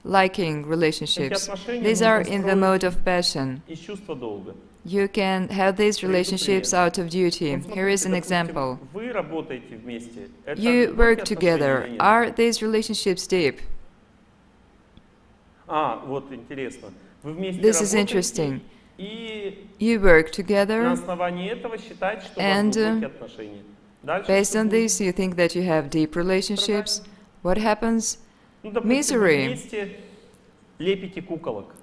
liking Эти relationships. отношения These are нужно in the строить mode of passion. из чувства долга. You can have these relationships out of duty. Вот Here is смотрите, an допустим, example. вы работаете вместе. Это You глубокие work отношения together. или нет? Are these relationships deep? Вот интересно. Вы вместе This is работаете, interesting. и You work на together, основании этого считаете, что у and, вас глубокие отношения. Дальше based что on будет? this, you think that you have deep relationships. What happens? Ну, допустим, вы Misery. вместе лепите куколок.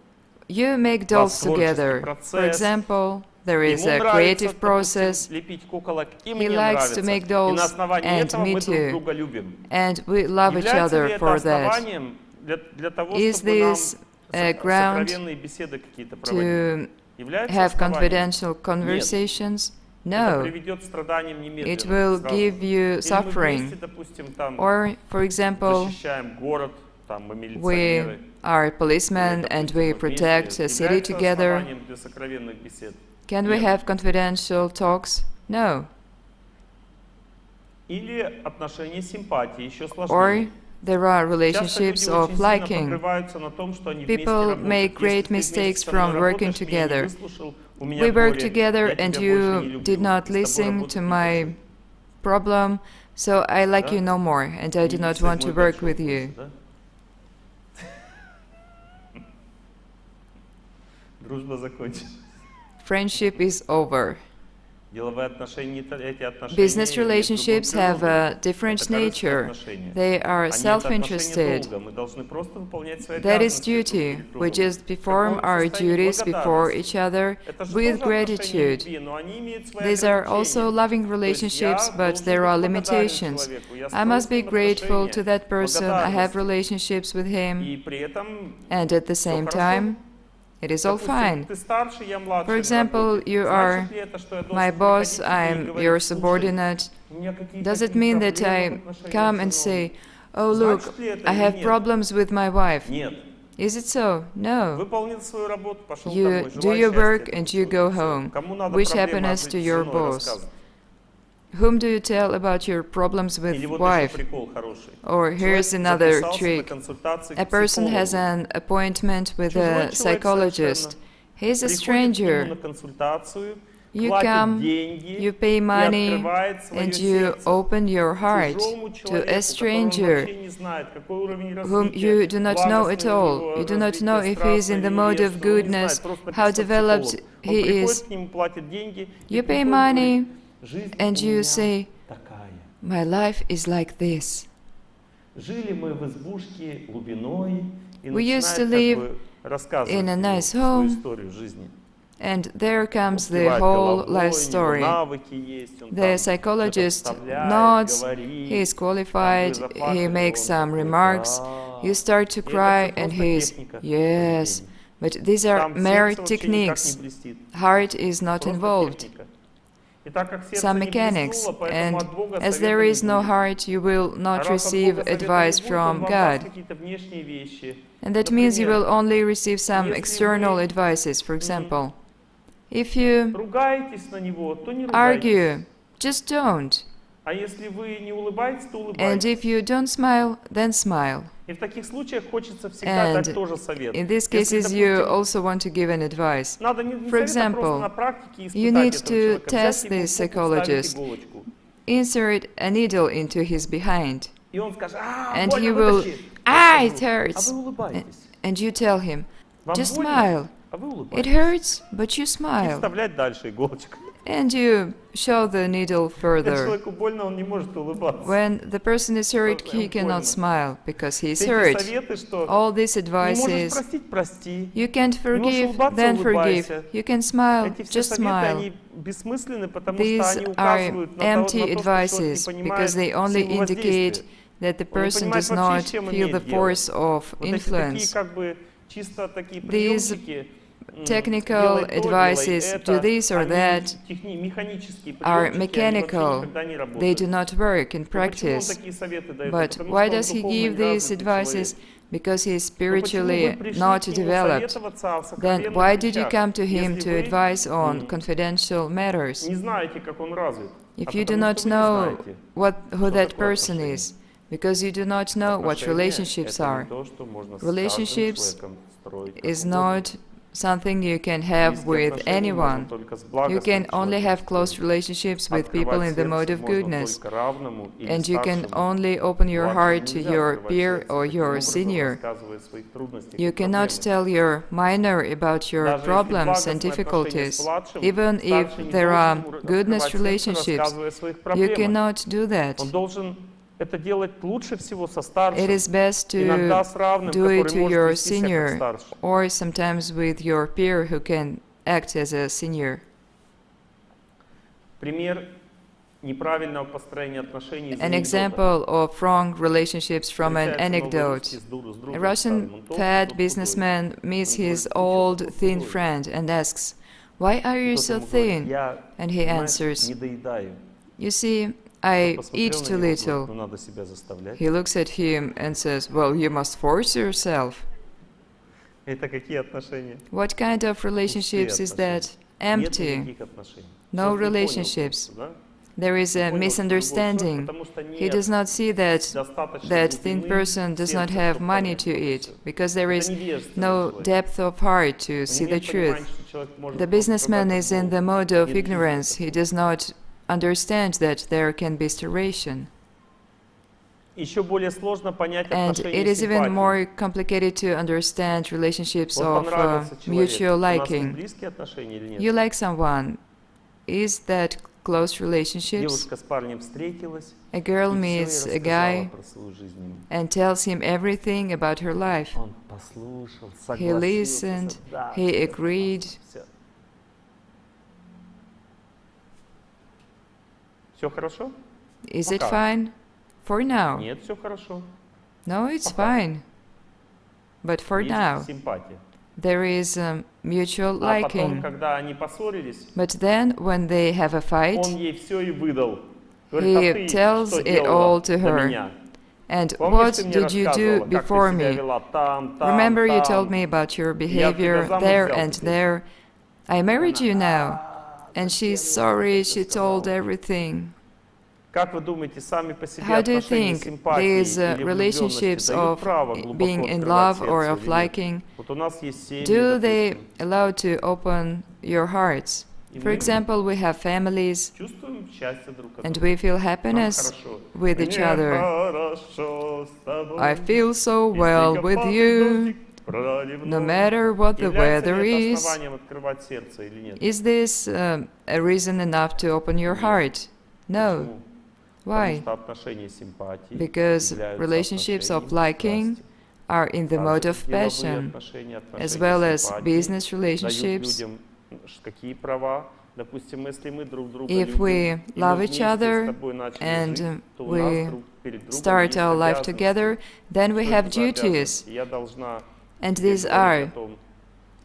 You make У dolls вас творческий together. For процесс. example, there is Ему a нравится, creative process, допустим, лепить куколок, и He мне likes to нравится. make И dolls, на основании and этого me мы друг too. друга любим. and we love each Является ли other это for that. основанием для того, Is чтобы нам this a ground сокровенные беседы какие-то проводить? to Является have основанием? confidential conversations? Это No. приведет к страданиям немедленно. It will сразу. give you Или мы suffering. вместе, допустим, там Or, for example, защищаем город, там мы we милиционеры. are Или, policemen and допустим, we мы protect вместе. a city Является together. основанием для сокровенных бесед? Can we Нет. have confidential talks? No. Или отношения симпатии, еще Or сложнее. there are Часто relationships люди of очень сильно liking. подрываются на том, что они вместе People работают. make great Если ты вместе mistakes со мной from working работаешь, меня не together. выслушал, у меня We work горе, together я and тебя больше не you люблю, did not и с тобой listen работать to не my хочу. problem, so I like Да? you no more and I do И not писать want to мой work большой with you. вкус, да? Дружба закончилась. Friendship is over. Деловые отношения, эти отношения Business имеют другую relationships have природу. a different Это корыстные nature. отношения. They are Они это отношения self-interested. долга. Мы должны просто выполнять свои That is обязанности друг duty. перед We другом. just perform В our каком состоянии duties before благодарности. each other Это же with тоже отношения gratitude. любви, но они имеют свои These are also ограничения. loving То есть relationships, я but должен there are быть благодарен limitations. человеку. Я I строю must с be ним grateful to отношения that person. I have благодарности. relationships with him, И при этом and at the всё same хорошо. time, it is all Допустим, fine. ты старше, я младше For на example, работе. you are Значит ли это, что я должен my boss, приходить к тебе и I'm говорить: your «Слушай, subordinate. у меня какие-то Does it такие mean that проблемы в I отношениях come с and женой?» say, oh look, Значит ли это I или have нет? problems with my wife? Нет. Is it so? No. Выполнил свою работу, пошел You домой. do Желаю your счастья work этому and you человеку. go Всё. home. Кому надо Wish проблемы happiness с to your женой boss. рассказывать? Whom do you tell about your problems with Или вот wife? еще прикол хороший. Or here's Человек another записался на trick. консультации A к person has психологу. an appointment with Чужой a человек psychologist. совершенно. He is a Приходит к нему на stranger. консультацию, You платит come, деньги you pay и money, открывает свое and you сердце open your heart чужому to человеку, которого a он stranger вообще не знает, какой уровень whom you do развития, not know at благостное у all. него You do not know развитие if he is in the страстное, mode of нерестное, он не goodness, знает, просто how написано developed психолог. Он he приходит is. к нему, платит деньги, и You pay приходит и money, говорит, жизнь and у you меня say, такая. my life is like this. Жили мы в избушке глубиной, и We used начинает to как live бы рассказывать in a ему nice свою home, историю жизни. and there comes the Кивает whole life головой, у него story. навыки есть, он The там что-то psychologist вставляет, nods, he говорит, is там qualified, вы he заплакали, makes он some такой, remarks, да. you start to И это cry, все and просто he is, техника yes, поведения. but these are Там mere сердце вообще никак не techniques, блестит. heart is not Просто involved. техника. И так как сердце Some не mechanics, блеснуло, поэтому and от Бога as совета there не is no будет. heart, you will А not раз от receive Бога совета не advice будет, он from вам даст God. какие-то внешние вещи. And that means you Например, will only receive some если external вы advices. For example, if you ругаетесь на него, то не ругайтесь. argue, just don't. А если вы не улыбаетесь, то And улыбайтесь. if you don't smile, then smile. И в таких случаях хочется всегда дать And тоже совет. in these Если, cases, you допустим, also want to give an advice. надо не For совет, а просто example, на практике you испытать need этого to человека, взять test ему this в попу, вставить psychologist, иголочку. insert a needle into his behind, И он скажет, and больно, he will, вытащи. it Я скажу, а hurts. вы улыбаетесь. And you tell him, Вам just больно, smile. а вы It улыбаетесь. hurts, but you И smile. вставлять дальше иголочку. And you show the needle Когда further. человеку больно, он не может улыбаться. When the person is hurt, Просто he ему cannot больно. smile because he is Все эти hurt. советы, что All these не можешь advices, простить, прости. you can't Не можешь forgive, улыбаться, then forgive. улыбайся. You can smile, Эти все just советы, smile. они бессмысленны, потому что These они are указывают на то, empty что человек advices не понимает because they only силу indicate воздействия. that the Он не person понимает does вообще, not с чем feel the имеет дело. force of Вот эти такие influence. как бы чисто такие These приемчики, technical делай то, advices, делай do это, this or они that, механические are приемчики, они вообще mechanical. никогда не They работают. do not work in Но почему он practice. такие советы дает? But Потому why что он does he духовно give these неразвитый advices? человек. Because he is Но почему вы spiritually пришли not к нему developed. советоваться о Then сокровенных why did you вещах, come to him если to вы advise on confidential matters? не знаете, как он развит? If А you do потому not что вы не know знаете, who что that такое person отношения. is, because you do not know what Отношения — relationships это не are. то, что можно с Relationships каждым человеком строить как is угодно. not something you can have Близкие with отношения можно anyone. только с You благостным can only человеком have close строить. relationships with people Открывать in the mode сердце of можно goodness, только равному или and you can старшему. only open your Младшему heart to нельзя your открывать peer сердце. or Таким your образом, senior. рассказывая о своих трудностях You и cannot проблемах. tell your minor about your Даже если problems and благостные отношения с difficulties. младшим, Even if старший не there are должен goodness открывать сердце, relationships, рассказывая о своих you проблемах. cannot do that. Он должен это делать лучше всего со It старшим, is best иногда to с равным, do it который to может your вести себя как senior, старший. or sometimes with your peer who can act as a senior. Пример неправильного построения отношений из An анекдота. example of wrong relationships from an Встречается новый anecdote. русский с другом A старым, Russian он толстый, fat тот худой. businessman meets Он говорит, his «Ты чё old такой thin худой?» friend and asks, "Why are И you тот so ему говорит, thin?" «Я, And he понимаешь, answers, не доедаю». "You see, Тот I посмотрел eat на too него, говорит, little." «Ну, надо себя заставлять». He looks at him and says, "Well, you must force yourself." Это какие отношения? What kind of relationships is that? Нет Empty. никаких отношений. No Человек не понял relationships. просто, да? There is Не a понял, что любовь misunderstanding. потому что He нет does not see that достаточно that thin глубины person does not сердца, have чтобы money понять to это eat, всё. because there Это is невежественный no человек. depth of heart to У него see the нет понимания, truth. что человек может The просто businessman продать is in голову. the mode of Нет ignorance. жизни He такой. does not understand that there can be starvation. Еще более сложно понять And отношения it is even симпатии. more complicated to understand relationships Вот of понравился человек. mutual У нас с ним liking. близкие отношения или нет? You like someone. Is that close relationships? Девушка с парнем встретилась, A girl и meets всё a ей guy рассказала про свою жизнь ему. and tells him everything about her life. Он послушал, He согласился, listened, да, he всё agreed. классно, всё. Всё хорошо? Is it Пока. fine? For now. Нет, все хорошо. No, it's Пока. fine. But for Есть now, симпатия. there is mutual А потом, liking. когда они поссорились, But then, when they have a fight, он ей все и выдал. Говорит, he а ты tells что it делала all to до her. меня? And Помнишь, what ты мне did you do рассказывала, как ты before себя me? вела там, там, Remember, you там? told me about your Я тебя behavior замуж there взял and теперь. there. I married you now. And зачем she's я sorry, это she told сказала? everything. Как вы думаете, сами по себе How do you отношения think симпатии these или relationships влюбленности дают of право глубоко being in открывать love or сердце of или нет? liking, Вот у нас есть семьи, do they допустим, allow to open your hearts? For example, we have families чувствуем счастье друг от and друга. we feel Нам happiness хорошо. with each Мне other. хорошо с тобой. I feel so И well снега with падает you, дождик проливной. no matter what the Является weather ли это is. основанием открывать сердце или нет? Is this a reason enough to open your heart? No. Почему? Why? Потому что отношения симпатии Because являются relationships of отношениями liking страсти. are in the mode Также of деловые passion, отношения, as отношения well as симпатии business дают relationships. людям какие права. Допустим, если мы друг друга If любим, we и love мы each вместе other с тобой начали and жить, то у нас we друг перед другом start есть our life обязанности. together, then we Что have это за duties, обязанности? Я должна and тебе these говорить are: о том,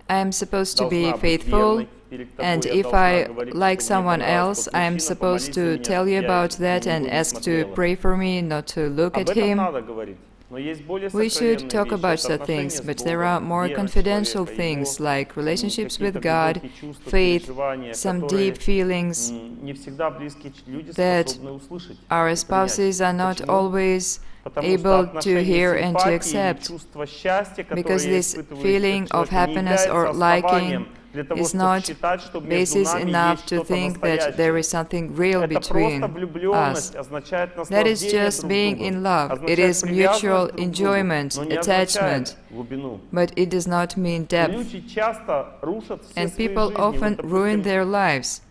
I am supposed to be должна быть faithful, верной перед тобой, and я if должна I говорить, like что мне someone понравилось else, тот I am мужчина, supposed помолись за to меня, tell you я about на that and него не ask to смотрела. pray for me, not to look Об at этом him. надо говорить. Но есть более We should сокровенные talk вещи, about это such отношения things, с but there are Богом, more вера confidential человека, things его like relationships какие-то with God, глубокие чувства, faith, переживания, some которые deep feelings не всегда близкие люди that способны услышать our и spouses are not принять. Почему? always Потому что able to отношения hear and to симпатии и accept, чувство счастья, because которое я this испытываю feeling к of человеку, не happiness является or основанием liking для того, is чтобы not считать, что между basis нами enough есть to что-то think that there настоящее. is something real Это просто between влюбленность, us. означает That is наслаждение just друг being другом, in love. It означает is привязанность mutual друг к другу, enjoyment, но не attachment, означает глубину. but it does not mean И depth. люди часто рушат все And свои people жизни. often Вот, ruin допустим, their lives.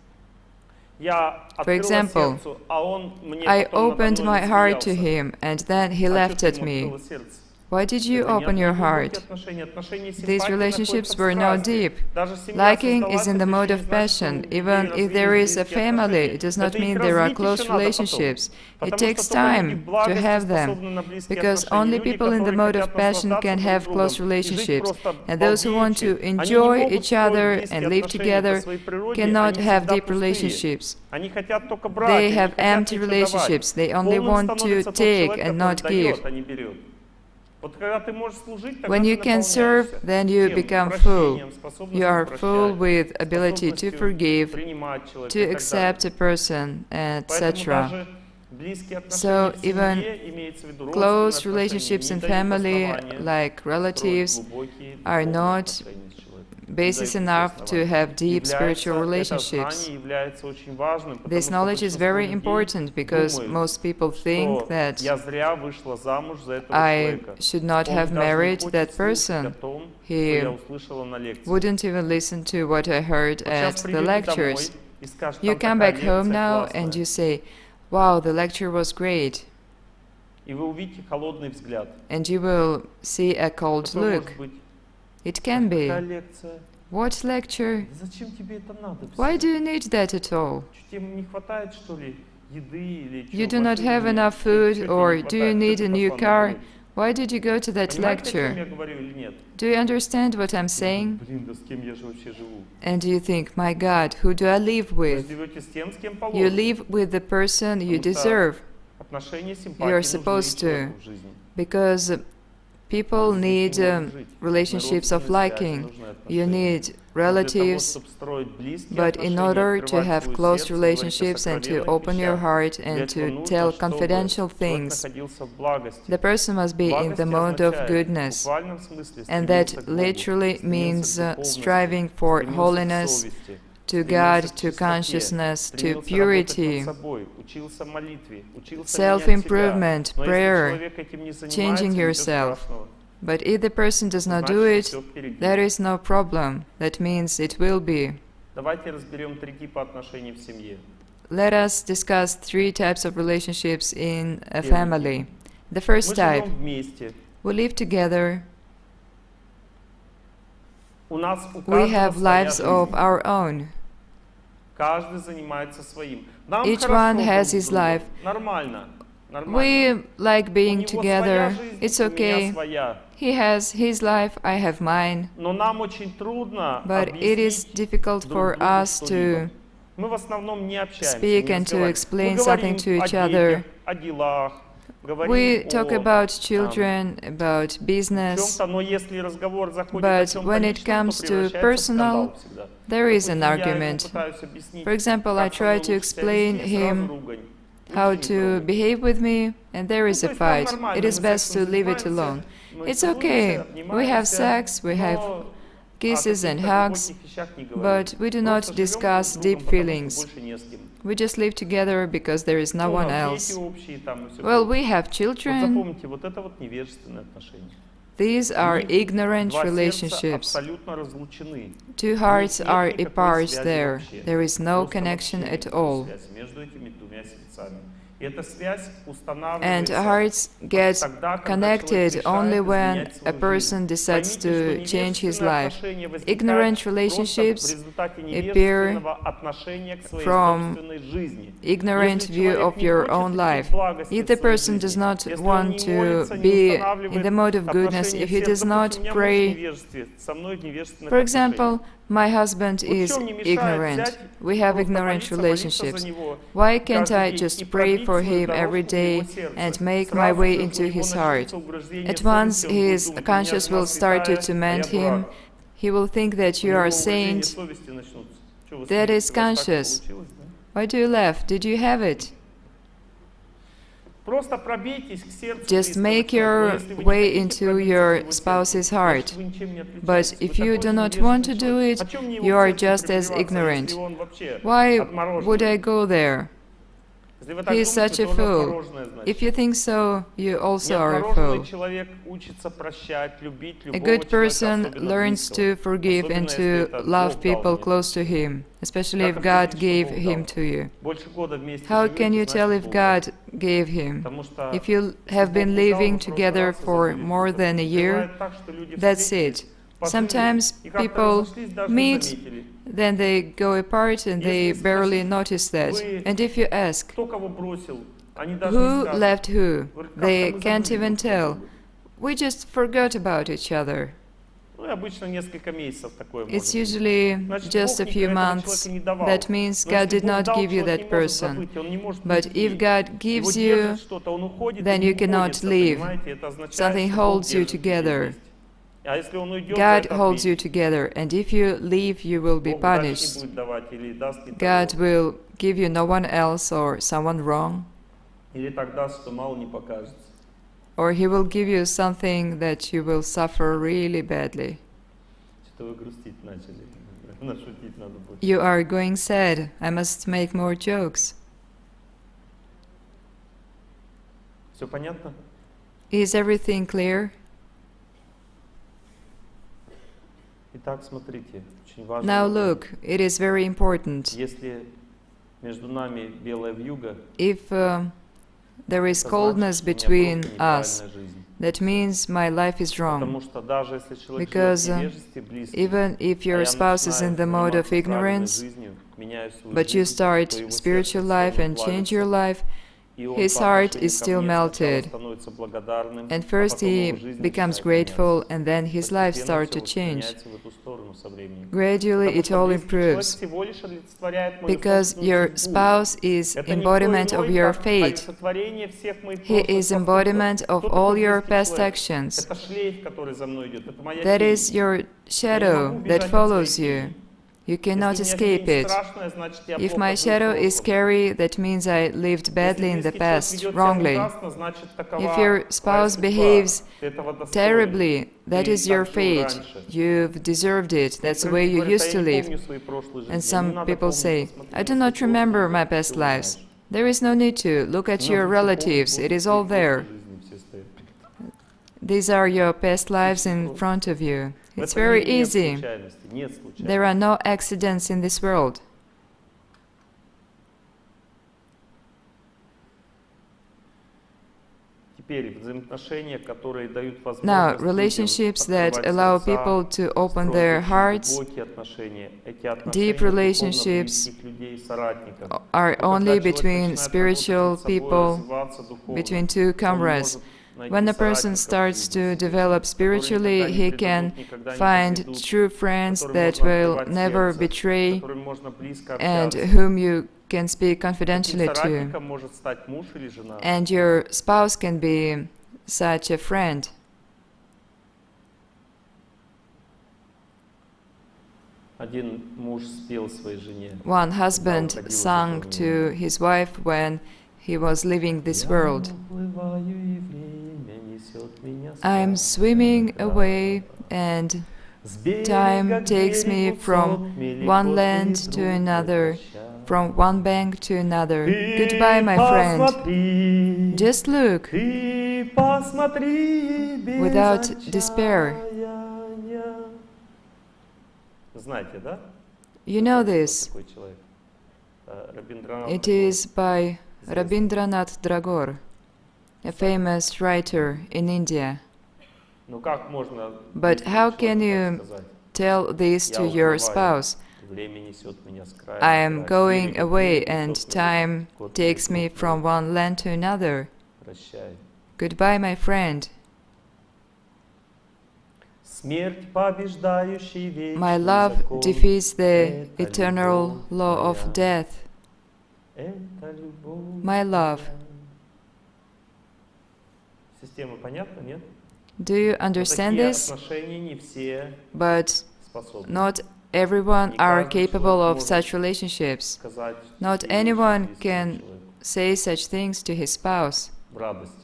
я For открыла example, сердцу, а он мне I потом надо opened мной my heart to насмеялся. him, and then he А чё laughed ты at ему me. открыла сердце? Why did you Это не open your одни глубокие heart? отношения. Отношения These симпатии relationships находятся в were not страсти. deep. Даже семья Liking is создалась, in the это mode еще не of значит, passion. что у Even людей if there развились is a близкие family, отношения. it does not Это их mean there are развить close еще надо потом. relationships. It Потому takes что только люди time to благости have them, способны на близкие because отношения. only Люди, people in the которые mode хотят of passion наслаждаться can друг have close другом и жить relationships, просто and those who want to балдеючи, они не enjoy могут each строить other близкие and live отношения по together своей природе, cannot они have всегда deep пустые. relationships. Они хотят только брать, They они не have хотят empty ничего давать. relationships. They only Полным want to становится тот take человек, and который not дает, give. а не берет. Вот когда ты можешь служить, тогда When you ты can serve, наполняешься. then you Чем? become full. Прощением, You способностью are full прощать, with ability to способностью forgive, принимать человека to и так accept далее. a person, Поэтому etc. даже близкие So отношения в even семье, имеется в виду close родственные relationships отношения, in не дают family, основания like строить relatives, глубокие are духовные not отношения с человеком. Не basis дают enough такие to основания. have deep spiritual Это relationships. знание является очень важным, потому This что knowledge is большинство very людей important because думают, most people think что that я зря вышла замуж за этого I человека. should not Он have даже не married хочет that слушать о person. том, что He я услышала на лекции. wouldn't even listen to what I heard Вот at сейчас the придете домой lectures. и скажете, You там come такая back home лекция now and классная. you say, wow, the lecture was great. И вы увидите холодный взгляд. And you will see a cold Какой look. может быть? It can Какая be. лекция? What lecture? Зачем тебе это надо? Why do you need that at all? Что, тебе не хватает, что ли, еды или You чё, do not машины have нет? enough Чё food, тебе or не do you хватает? need Чё a ты new пошла на car? лекцию? Why did you go to that Понимаете, о чем lecture? я говорю или нет? Do you understand what I'm saying? Блин, да с кем я же вообще живу? And you think, my God, who do I live Вы with? живете с тем, с кем You положено. live with the person you Потому что deserve, отношения симпатии You're нужны supposed человеку в жизни. because people Без них need не можем жить. relationships of Нужны родственные связи, liking. нужны You отношения. need Но для того, relatives, чтобы строить близкие but in отношения, order to открывать have свое close сердце, говорить о relationships and to сокровенных open your вещах, heart для and этого to нужно, tell чтобы confidential человек things, находился в благости. the person must be in the mode of Благости goodness. означает в буквальном смысле And стремился that к Богу, literally стремился means к духовности, striving for стремился к holiness, совести, to стремился God, к to чистоте, consciousness, to стремился работать purity, над собой, учился молитве, учился self-improvement, менять себя. Но если prayer, человек этим не занимается, changing ничего yourself. страшного. But if the person does not do Значит, it, всё впереди. there is no problem. That means it will be. Давайте разберем 3 типа отношений в семье. Let us discuss 3 types of relationships in a Первый family. The first Мы type, живем вместе. we live together, У нас у we каждого have своя lives of жизнь. our own. Каждый занимается своим. Нам Each хорошо one друг has с his другом. life. Нормально. Нормально. We like У being него together. своя жизнь, It's у меня okay. своя. He has his life, I have mine. Но нам очень трудно But it is объяснить difficult друг for другу us что-либо. to Мы в основном не общаемся, speak не and to разговариваем. explain Мы something говорим to each о other. детях, о делах, говорим We talk о about children, about business. чем-то, но если разговор заходит But о чем-то when it личном, comes то to превращается в personal, скандал всегда. there is Допустим, an я ему argument. пытаюсь объяснить, For example, I как со мной try to лучше себя explain вести, сразу him ругань. how Лучше не to трогать. behave with me, and there is Ну, a то есть нам fight. нормально, It is мы best сексом to leave it занимаемся, alone. мы It's целуемся, okay. We have обнимаемся, sex, we have но kisses and hugs, but we do not discuss deep feelings. We just live together because there is no one else. Well, we have children. These are ignorant relationships. Two hearts are apart there. There is no connection at all. And hearts get connected only when a person decides to change his life. Ignorant relationships appear from ignorant view of your own life. If the person does not want to be in the mode of goodness, if he does not pray, for example, my husband is ignorant. We have ignorant relationships. Why can't I just pray for him every day and make my way into his heart? At once his conscience will start to torment him. He will think that you are a saint. That is conscious. Why do you laugh? Did you have it? Just make your way into your spouse's heart. But if you do not want to do it, you are just as ignorant. Why would I go there? He is such a fool. If you think so, you also are a fool. A good person learns to forgive and to love people close to him, especially if God gave him to you. How can you tell if God gave him? If you have been living together for more than a year, that's it. Sometimes people meet, then they go apart and they barely notice that. And if you ask, who left who? They can't even tell. We just forgot about each other. It's usually just a few months. That means God did not give you that person. But if God gives you, then you cannot leave. Something holds you together. God holds you together, and if you leave, you will be punished. God will give you no one else or someone wrong. Or He will give you something that you will suffer really badly. You are going sad. I must make more jokes. Is everything clear? Now look, it is very important. If there is coldness between us, that means my life is wrong. Because even if your spouse is in the mode of ignorance, but you start spiritual life and change your life, his heart is still melted, and first he becomes grateful, and then his life starts to change. Gradually it all improves, because your spouse is embodiment of your fate. He is embodiment of all your past actions. That is your shadow that follows you. You cannot escape it. If my shadow is scary, that means I lived badly in the past, wrongly. If your spouse behaves terribly, that is your fate. You've deserved it. That's the way you used to live. And some people say, I do not remember my past lives. There is no need to. Look at your relatives. It is all there. These are your past lives in front of you. It's very easy. There are no accidents in this world. Now, relationships that allow people to open their hearts, deep relationships are only between spiritual people, between two comrades. When a person starts to develop spiritually, he can find true friends that will never betray and whom you can speak confidentially to. And your spouse can be such a friend. One husband sang to his wife when he was leaving this world. I'm swimming away and Time takes me from one land to another, from one bank to another. Goodbye, my friend. Just look, without despair. Знаете, да? You know this. Такой человек. Rabindranath It is by Rabindranath Tagore, a famous writer in India. Ну как можно But how can так you сказать? tell this to your spouse? Время несет меня с края I на am край. going Берег away несет and меня time год takes me год from one land to another. Прощай. Goodbye, my friend. Смерть побеждающий вечный My love закон. defeats the Это eternal любовь law of моя. death. Это любовь My love. моя. Система понятна, нет? Do you Но understand такие this? отношения не все But способны not everyone Не are каждый capable человек of может such relationships. сказать Not такие вещи anyone близкому can человеку say such things to his spouse. в радости.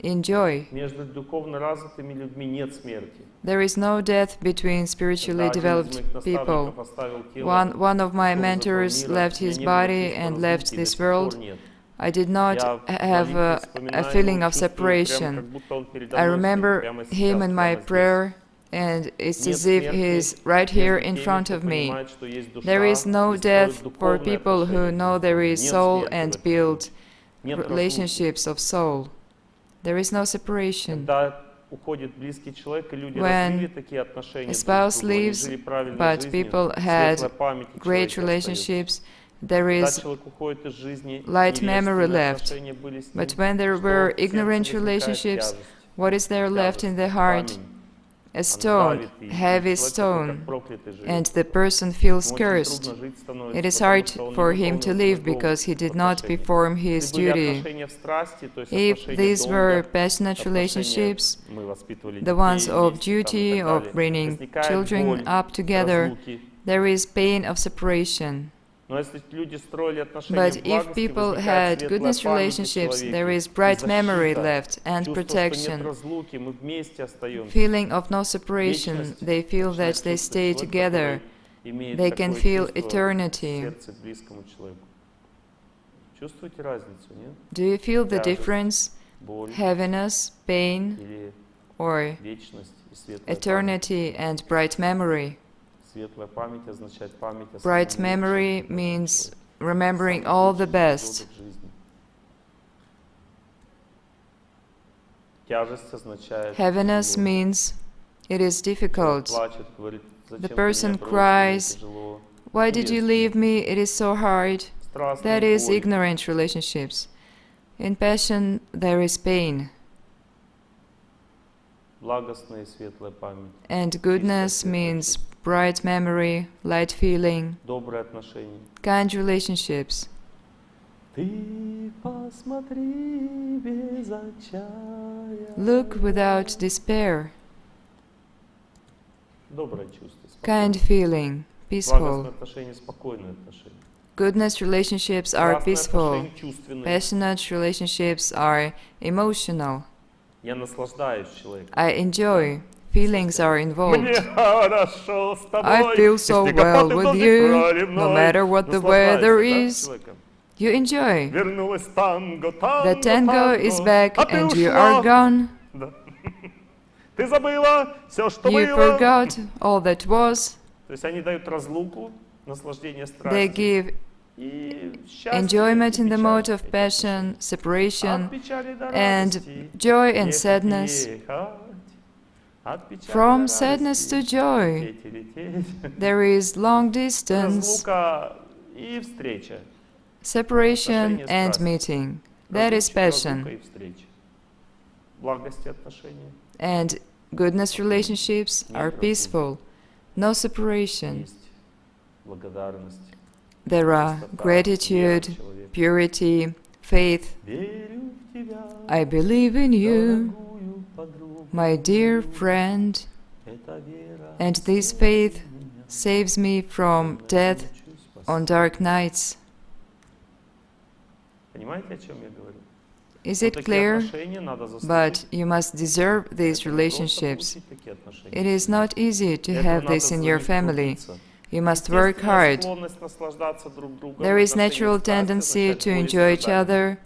In joy. Между духовно развитыми людьми нет смерти. There is no death between spiritually Когда один из developed моих people. наставников оставил тело, One of my ушел из этого mentors мира, left у меня his не было body чувства and left разлуки, до this сих пор world. нет. I did not Я в have молитве a вспоминаю feeling его, of чувствую, прямо separation. как будто он передо I мной стоит, remember прямо сейчас, him in my прямо здесь. prayer, and it's Нет as if смерти he is right here между in теми, front кто of me. понимает, что есть душа There is no и строит death for духовные people who отношения know друг с there другом. is Нет soul смерти в and этом build случае. Нет разлуки. relationships of soul. There is no separation. Когда уходит близкий человек, и люди When развили такие отношения A друг с spouse другом, они leaves, жили правильной but жизнью, people светлая had память о great человеке остается. relationships. There Когда is человек уходит из жизни, light memory невежественные left. отношения были с But ним, when there что were в сердце ignorant возникает relationships, тяжесть. what is there left in the Тяжесть, heart? камень. A Она stone, давит, и heavy человек такой, как stone, проклятый живет. and the person feels Ему очень cursed. трудно жить становится, It is потому hard что он не for him выполнил to свой live долг because he в did not отношениях. perform his Если были duty. отношения в страсти, то есть If отношения these were долга, passionate отношения, relationships, мы воспитывали the ones детей of вместе, там, и duty, так of далее, bringing возникает children боль up together, разлуки. there is pain of separation. Но если люди строили отношения But в if благости, people возникает had светлая goodness память о relationships, человеке, there is и bright memory защита, left and чувство, что нет protection. разлуки, мы вместе остаемся. Feeling of no separation, Вечность they feel that начинает they чувствовать stay человек, together. который имеет They can такое feel чувство в eternity. сердце близкому человеку. Чувствуете разницу, нет? Do you feel the Тяжесть, difference? боль Heaviness, pain, или or вечность и светлая память. eternity and bright memory? Светлая память означает память о Bright самом memory лучшем в means человеке. remembering Самых all the лучших best. эпизодов жизни. Тяжесть означает Heaviness тяжело. means it is Человек difficult. плачет, говорит, The зачем ты person меня бросил, cries, мне тяжело. Why did you leave me? It is so hard. Страстная That is боль. ignorant relationships. In passion, there is pain. Благостная и светлая память. And goodness means bright memory, light feeling, Добрые отношения. kind relationships. Ты посмотри без отчаяния. Look without despair. Доброе чувство. Kind спокойное. feeling, Благостные peaceful. отношения, спокойные отношения. Goodness relationships are Страстные peaceful. отношения чувственные. Passionate relationships are emotional. Я наслаждаюсь человеком. I enjoy. Feelings are involved. Мне хорошо с тобой. I feel so Если well капоты with дождик you, проливной. no matter what the Наслаждаюсь, weather да, is. человеком? You enjoy. Вернулась танго, танго, The tango is танго, back а ты and you ушла. are gone. Да. Ты забыла все, что You было. forgot all that was. То есть они дают разлуку, наслаждение They страсти. give И счастье, enjoyment и in the печаль. mode of Эти passion, отношения. separation, От печали до and радости. joy and Ехать, sadness. ехать. От печали From до sadness to радости. joy. Лететь и лететь. There is long distance, Разлука и встреча. separation Отношения and страсти. meeting. That is Разлука passion. и встреча. Благости отношения. And goodness relationships are peaceful. No separation. Есть благодарность. There are Чистота, gratitude, вера в человека. purity, faith. Верю в тебя, I believe in you, дорогую подругу. my dear friend, Эта вера and this faith saves me from death on dark nights. Понимаете, о чем я говорю? Is Но it такие clear? отношения надо But заслужить. you must deserve these Это не просто relationships. получить такие отношения. It is not easy to Для этого have надо this in за your них family. трудиться. You must work Естественная hard. склонность наслаждаться друг другом, There is отношения natural страсти tendency означает to боль и enjoy each страдания. other,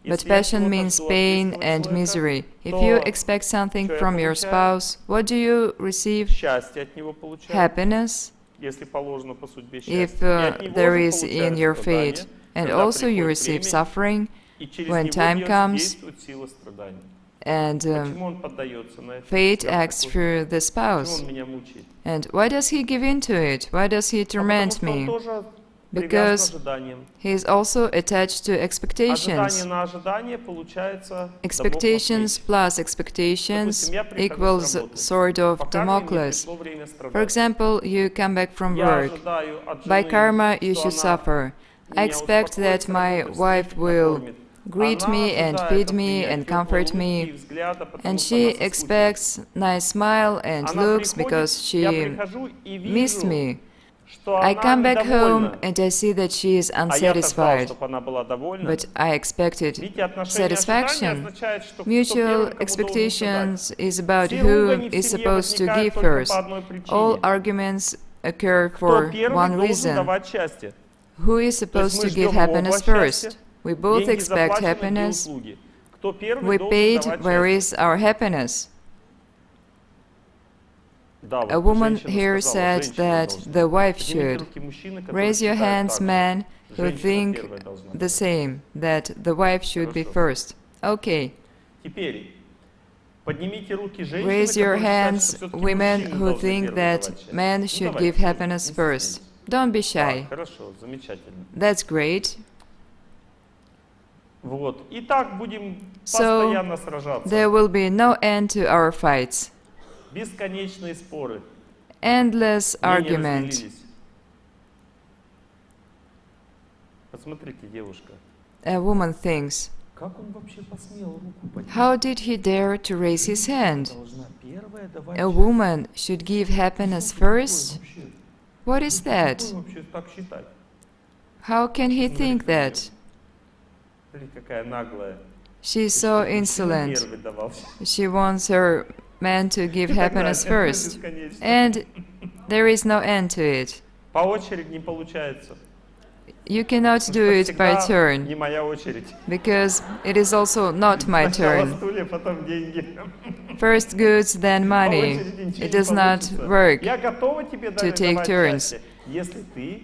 but Если я passion чего-то means жду от pain близкого and человека, misery. If you то expect something что я from your получаю? spouse, what do you receive? Счастье от него получаю, Happiness, если положено по судьбе if счастье. И от него there же is in получаю your страдания, fate. And когда also you приходит receive время, suffering и через when него time comes, действует сила страданий. and Почему он поддается на это? fate Я acts такой. through the Почему spouse. он меня мучает? And why does he give in to it? Why does he А потому torment что он me? тоже привязан Because к ожиданиям. he is also attached to Ожидание expectations. на ожидание получается Expectations Дамоклов меч. plus expectations Допустим, я прихожу equals с работы. sword of По карме мне Damocles. пришло время For страдать. example, you come back from Я work. ожидаю от By жены, karma, you что should она suffer. I меня expect that успокоит с my работы, wife встретит, will накормит. greet Она me and ожидает feed от me меня and теплой comfort улыбки и me, взгляда, потому and что she она соскучилась. expects nice smile and Она looks приходит, because я she прихожу и missed вижу, me. что I она come back home недовольна. and I see that she is А я-то ждал, unsatisfied, чтобы она была довольна. but I expected Видите, отношения ожидания satisfaction. означает, что кто Mutual первый, кому должен сказать. expectations is about Все who ругани в is семье supposed to возникают give только first. по одной All причине. arguments occur Кто for первый one должен reason. давать счастье? Who is То есть supposed мы to give ждем оба happiness счастья, first? We both деньги expect заплачены, где happiness. услуги. Кто первый We должен paid, давать where счастье? is our happiness? Да, A вот woman женщина here сказала, said женщина that должна. the wife Поднимите should. руки мужчины, которые Raise your считают hands, так же. men who Женщина think первая должна the давать. same, that the wife should be Хорошо. first. Okay. Теперь поднимите руки женщины, Raise your которые считают, hands, что все-таки women мужчины who должны think первые that давать счастье. men Ну, should давайте, give happiness не first. стесняйтесь. Don't be Так, shy. хорошо, замечательно. That's great. Вот. И так будем So, постоянно сражаться. there will be no end to our fights. Бесконечные споры. Endless Мнения argument. разделились. Посмотрите, девушка. A woman thinks, Как он вообще посмел руку поднять? how did he dare to raise his hand? Должна первая давать A счастье. woman should give happiness Что такое first? вообще? What is Что that? такое вообще так считать? How can he think that? Смотри, какая наглая. She's so Мужчина insolent. первый давал счастье. She wants her man to give И так happiness далее. first. Бесконечно. And there is no end to it. По очереди не получается. You cannot Потому do что it by всегда turn, не моя очередь. because it is also not my Сначала turn. стулья, потом деньги. First goods, then По money. очереди ничего It не does not получится. work. Я готова тебе to давать take turns. счастье, если ты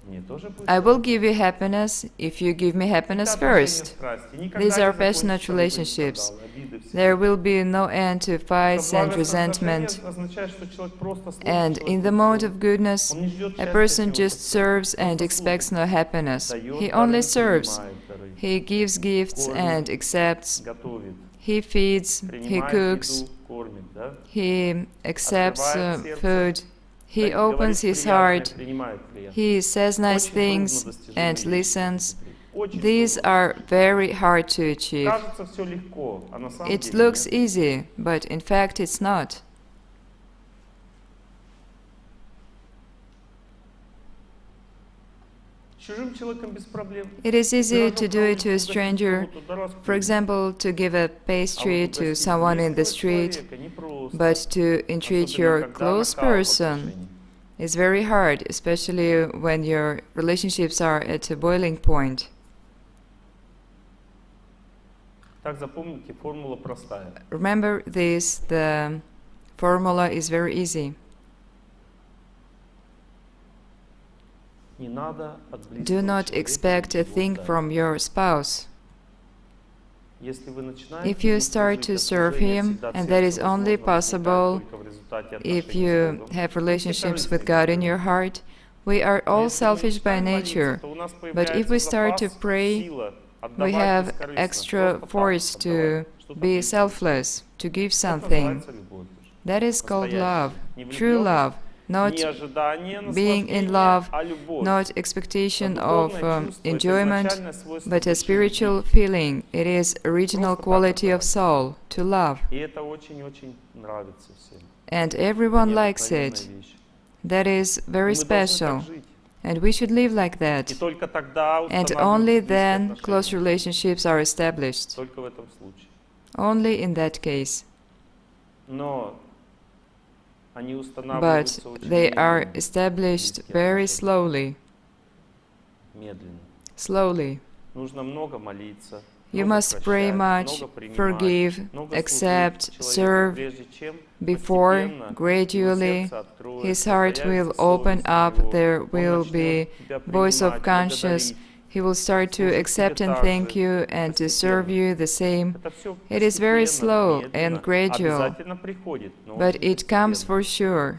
мне тоже будешь I will давать. give you happiness if you give me happiness Это отношения first. страсти. Никогда These не are закончатся passionate любыми relationships. скандалами, обиды, все. There will be no end to fights and resentment. Означает, что человек просто служит, And человек in the не mode служит. of goodness, Он не ждет a счастья person от него, just serves and expects no happiness. дает He дары, only не serves. принимает дары. He gives gifts and accepts. Готовит, He feeds. He принимает cooks. еду, кормит, да? He accepts Открывает сердце, food. He говорит opens his приятное, heart. принимает приятное. He says nice Очень things трудно достижимые and вещи. listens. Очень These трудно. are very hard to achieve. Кажется, все легко, а на самом It деле looks нет. easy, but in fact it's not. Чужим человеком без проблем. It is easy Пирожок to do на it to a улице, stranger. угостить кого-то, да раз For купили. example, to give a А вот pastry to угостить someone in the близкого street, человека непросто. but to entreat Особенно, your когда close накал в person отношениях. is very hard, especially when your relationships are at a boiling point. Так запомните, формула простая. Remember this, the formula is very easy. Не надо от Do близкого not человека expect a ничего thing ждать. from your spouse. Если вы начинаете If you ему start служить, to serve служение him, всегда and в that сердце is only возможно possible возникает только в результате if отношений you с Богом. have Мы все relationships with корыстные God in по your природе. heart. We are Но all если мы selfish by начинаем молиться, nature, то у нас but if we появляется start to запас, pray, сила we отдавать have бескорыстно, extra просто так force to отдавать, что-то be принести. selfless, to give Это something. называется любовь. That is called love, Не true love, not не ожидание being in наслаждения, love, а любовь. not expectation Это of духовное чувство, это enjoyment, изначальное свойство but a души spiritual любви. feeling. It is original Просто так quality of отдавать. soul, to love. И это очень-очень нравится всем. And Это everyone likes необыкновенная it. вещь. That is И very мы должны так special. жить. And we should live like И that. только тогда And only устанавливаются близкие then close отношения. relationships are established. Только в этом случае. Only in that case. Но они But устанавливаются очень they are медленно. established Близкие very отношения. slowly. Медленно. Slowly. Нужно много молиться. You много must pray прощать, much, много принимать, forgive, много accept, служить человеку, serve. прежде чем Before, постепенно его gradually, сердце откроется, his heart will появится open совесть у up, него, there он will начнет be тебя voice of принимать, conscience, благодарить, he will start to служить accept тебе and так thank же, you and to serve постепенно. you the same. Это все It is very постепенно, slow медленно, and gradual, обязательно приходит, но but очень it comes постепенно. for sure.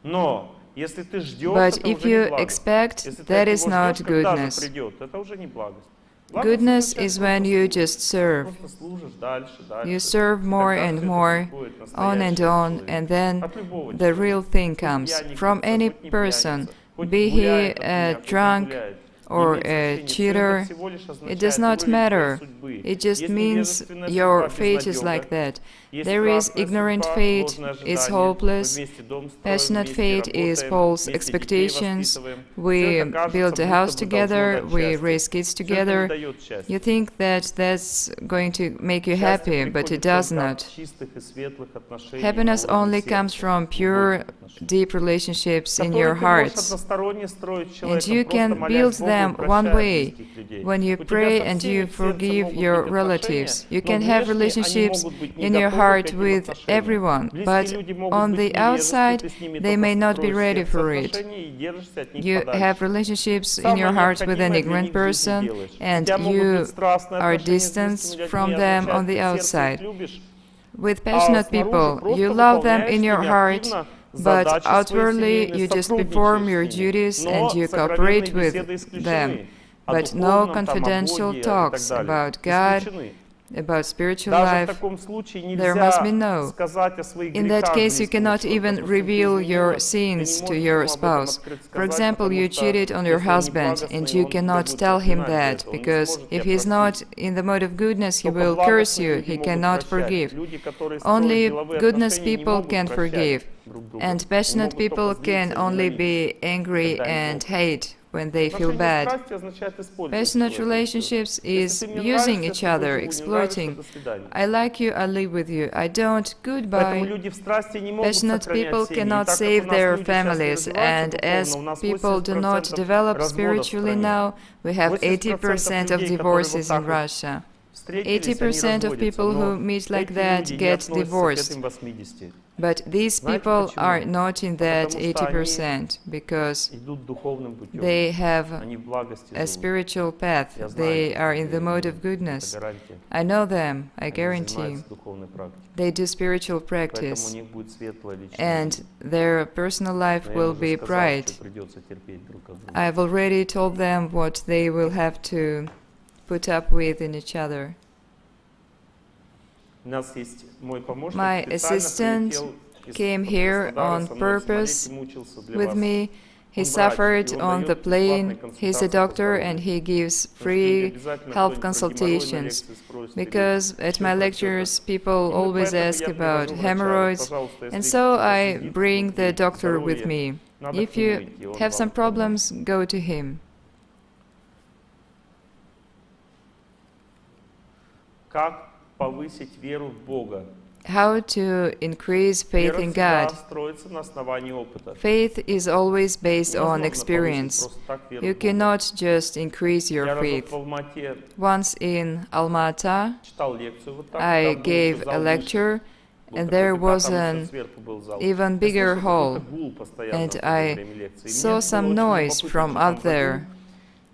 Но если ты ждешь, But это if уже не you благость. expect, Если ты that от is него not ждешь, когда же goodness. придет, это уже не благость. Благость Goodness означает is when просто you служить. just serve. Просто служишь дальше, дальше. You serve И more тогда and всё это more, приходит, on and настоящее on, человек. and then От любого the человека. real thing Хоть comes пьяница, from any хоть не person, пьяница, хоть be he гуляет от меня, a хоть не drunk гуляет. Не or имеет a значения. Всё это cheater. всего лишь It означает does not уровень твоей matter. судьбы. It just Есть means невежественная your судьба, fate is безнадёга. like that. Есть There is страстная ignorant судьба, fate, ложное is ожидание. Мы hopeless. вместе дом строим, Passionate вместе fate is работаем, false вместе детей expectations. воспитываем. Всё We это кажется, build a будто house бы должно together, дать we счастье. raise kids Всё это не together. даёт счастья. You think that that's going to make you Счастье happy, but приходит it does только not. от чистых и светлых отношений Happiness на уровне only comes сердца, from pure, глубоких отношений, deep relationships in которые your ты можешь hearts. односторонне строить с And человеком, you просто can молясь build Богу и them one прощая way, близких людей. when you У тебя pray со and всеми you в сердце forgive могут your быть relatives. отношения, You но can have внешне они relationships могут быть не in your готовы к heart этим with отношениям. everyone, Близкие but люди могут on быть the невежественны, outside, ты с ними they may только not be строишь ready сердце for it. отношения и держишься от них You подальше. have relationships in Самое your hearts with an необходимое для ignorant них в жизни person, делаешь. У and тебя могут you быть страстные are отношения с distant близкими from людьми, them on означает, the ты в сердце их outside. любишь, With а passionate снаружи people, просто you love them выполняешь in с your ними heart, активно but задачи свои outwardly семейные, you just perform your сотрудничаешь с ними. duties and Но you сокровенные cooperate with беседы them. исключены. О But no духовном, там, о confidential Боге и так talks далее. about God, Исключены. about spiritual Даже в life. таком случае There must be нельзя no. сказать о своих In that грехах case, you близкому cannot человеку. even Допустим, ты reveal your изменила, ты sins не to можешь your ему об этом spouse. открыто For сказать, example, потому you что cheated on your если он husband, and неблагостный, you он тебя cannot будет tell him проклинать за that, это, он не because сможет if тебя he's not простить. in the mode of goodness, he Только will curse благостные you, люди he могут cannot прощать. forgive. Люди, которые строят Only деловые goodness отношения, не people могут can прощать forgive, друг друга. and Они passionate могут только people can злиться и only ненавидеть, be angry когда они and могут. hate when they feel Отношения bad. страсти означает использовать Passionate человека, и всё. relationships Если is ты мне using нравишься, я с each тобой other, живу, не нравишься, exploiting. до свидания. I like you, I live with you. I don't, Поэтому goodbye. люди в страсти не могут Passionate сохранять people семьи. И cannot так как у save нас their люди сейчас не families, развиваются and as духовно, у нас people do not 80% develop разводов в spiritually стране. now, we have 80% 80% of людей, которые вот divorces так in вот Russia. встретились, они 80% of разводятся, people но who meet like эти that люди не get относятся к divorced. этим 80. But these Знаете people почему? are not in that Потому что они 80% because идут духовным путем. they have Они в благости a живут. spiritual path. Я знаю They этих are in the людей, mode of это goodness. гарантия. I know them, I Они guarantee. занимаются духовной практикой. They do spiritual Поэтому у practice, них будет светлая личная and жизнь. their personal life Но я им will уже be сказал, bright. что придется терпеть друг от друга. I've already told them what they will have to put up with in each other. У нас есть мой помощник, My специально assistant прилетел из came here Краснодара on со мной в purpose самолете, мучился для with вас. me. He Он врач, suffered и он on the дает бесплатные plane. He's a консультации по doctor здоровью. and he gives Потому что люди free обязательно health кто-нибудь про геморрой на consultations. лекции спросит, или Because at еще my про что-то. lectures people И always поэтому ask я about привожу врача. hemorrhoids, Пожалуйста, если and so кто-то I сидит, bring the внутри doctor with здоровья, me. надо If к нему you идти, он have some вам поможет. problems, go to him. Как повысить веру в Бога? How to increase faith Вера in всегда God. строится на основании опыта. Faith is always based on Невозможно experience. повысить просто так веру You в Бога. cannot just increase Я your разок faith. в Алмате Once in Almaty, читал лекцию вот так, I там был gave еще a зал выше. lecture, Был and такой there ДК, was там еще an сверху был зал. even Я bigger слышал hall, какой-то гул постоянно and во I время лекции. Мне saw было some очень noise любопытно, from что там out за there. гул.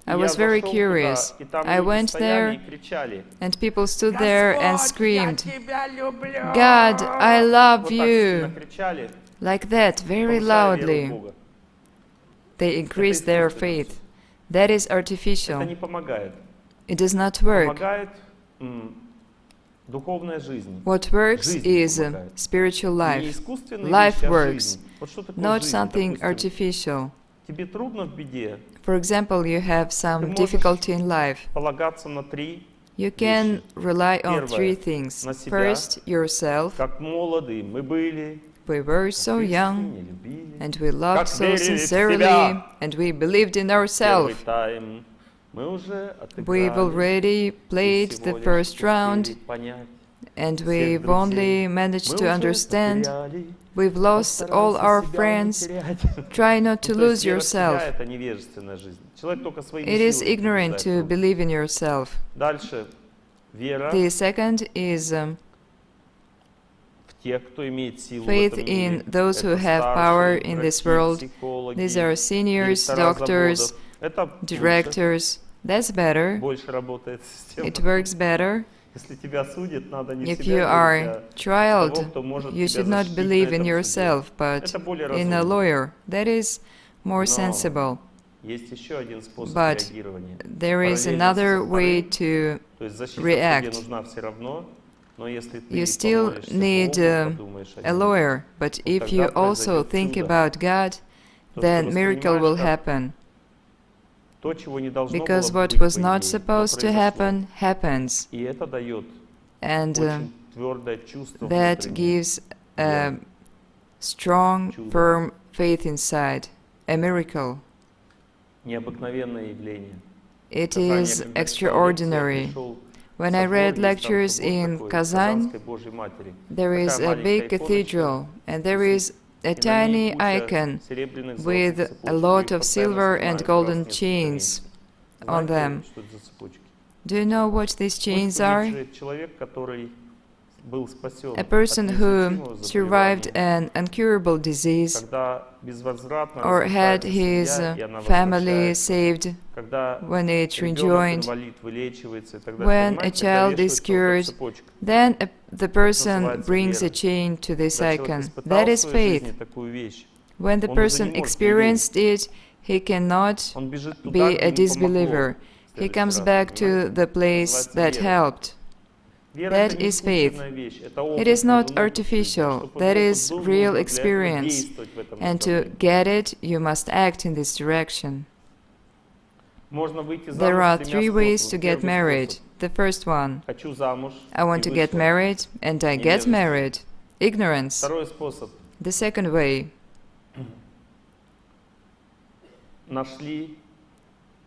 I И was я very зашел curious. туда, и там I люди went стояли there, и кричали. and people stood there and screamed, тебя люблю! God, I love Вот так сильно you! кричали, Like that, very повышая веру в loudly. Бога. They increased their faith. That is Это artificial. не помогает. It does not work. Помогает духовная жизнь. What works Жизнь is помогает. spiritual Не life. искусственные Life вещи, а works, жизнь. Вот что такое not жизнь? something Допустим, artificial. тебе трудно в беде, For example, you have ты some можешь difficulty in life. полагаться на 3 You can вещи. rely on Первое, three things. на себя. First, yourself. Как молоды мы были, We were so young, искренне любили. and we loved Как so верили в sincerely, себя. and we believed in Первый ourselves. тайм мы уже We've отыграли. already played И the всего лишь first round, успели понять. and Всех we've друзей only managed мы to уже understand. потеряли. We've lost all Постарайся our себя не friends. терять. Try not to Ну, то есть lose вера в себя — yourself. это невежественная жизнь. Человек только своими It is силами ignorant побеждает to других. believe in yourself. Дальше. Вера The second is в тех, кто имеет силу в faith этом in мире. those who Это have power старшие, in this врачи, world. психологи, These are seniors, директора doctors, заводов. Это лучше. directors. That's better. Больше работает система. It works better. Если тебя судят, надо не в If себя you верить, are а в trialed, того, кто может you тебя should not защитить на believe in этом суде. yourself, but Это более in a разумно. lawyer. That is more Но sensible. есть еще один способ But реагирования. there is Параллельно another со way вторым, to то есть защита в react. суде нужна все равно, но если ты You still помолишься need Богу, подумаешь о a нем, lawyer, but то if you тогда also произойдет think чудо. about God, То, что then miracle will воспринимаешь как happen. то, чего не должно Because было what быть, was по not идее, но supposed to произошло. happen, happens. И это дает And очень твердое чувство that внутреннее. gives a strong, Чудо. firm faith inside. A miracle. Необыкновенное явление. It Казани, is когда читал лекции, я extraordinary. пришел When в I собор, read есть там lectures собор in такой, Kazan, Казанской Божьей Матери. there is Такая a big маленькая иконочка, cathedral, and there is a и на ней tiny куча icon серебряных золотых with a цепочек, lot и их of постоянно silver and снимают golden раз в несколько chains месяцев. on Знаете, them. что это за цепочки? Do you know what these chains Цепочку are? держит человек, который был спасен A person от who неизлечимого survived заболевания, an incurable disease когда безвозвратно or had разрушается his семья, и она family возвращается, saved когда when it ребенок rejoined. инвалид вылечивается, и так далее. When a Понимаете, когда child is вешается вот эта cured, цепочка, then the person называется brings a вера. chain to this Когда человек icon. испытал That в is своей жизни faith. такую вещь, When the он уже person не может не верить. experienced it, he cannot Он бежит туда, be где a ему помогло. disbeliever. В He следующий comes раз, back to понимаете? the place Называется that вера. helped. Вера That это не is faith. искусственная вещь, это It опыт is not нужен, artificial. чтобы That опыт is был, real нужно для этого experience. действовать в этом And to направлении. get it, you must act in this direction. Можно выйти There замуж are тремя three ways to способами. get Первый married. способ. The first one, Хочу замуж I want и to get вышла. married, and I get Невежество. married. Ignorance. Второй способ. The second way, Нашли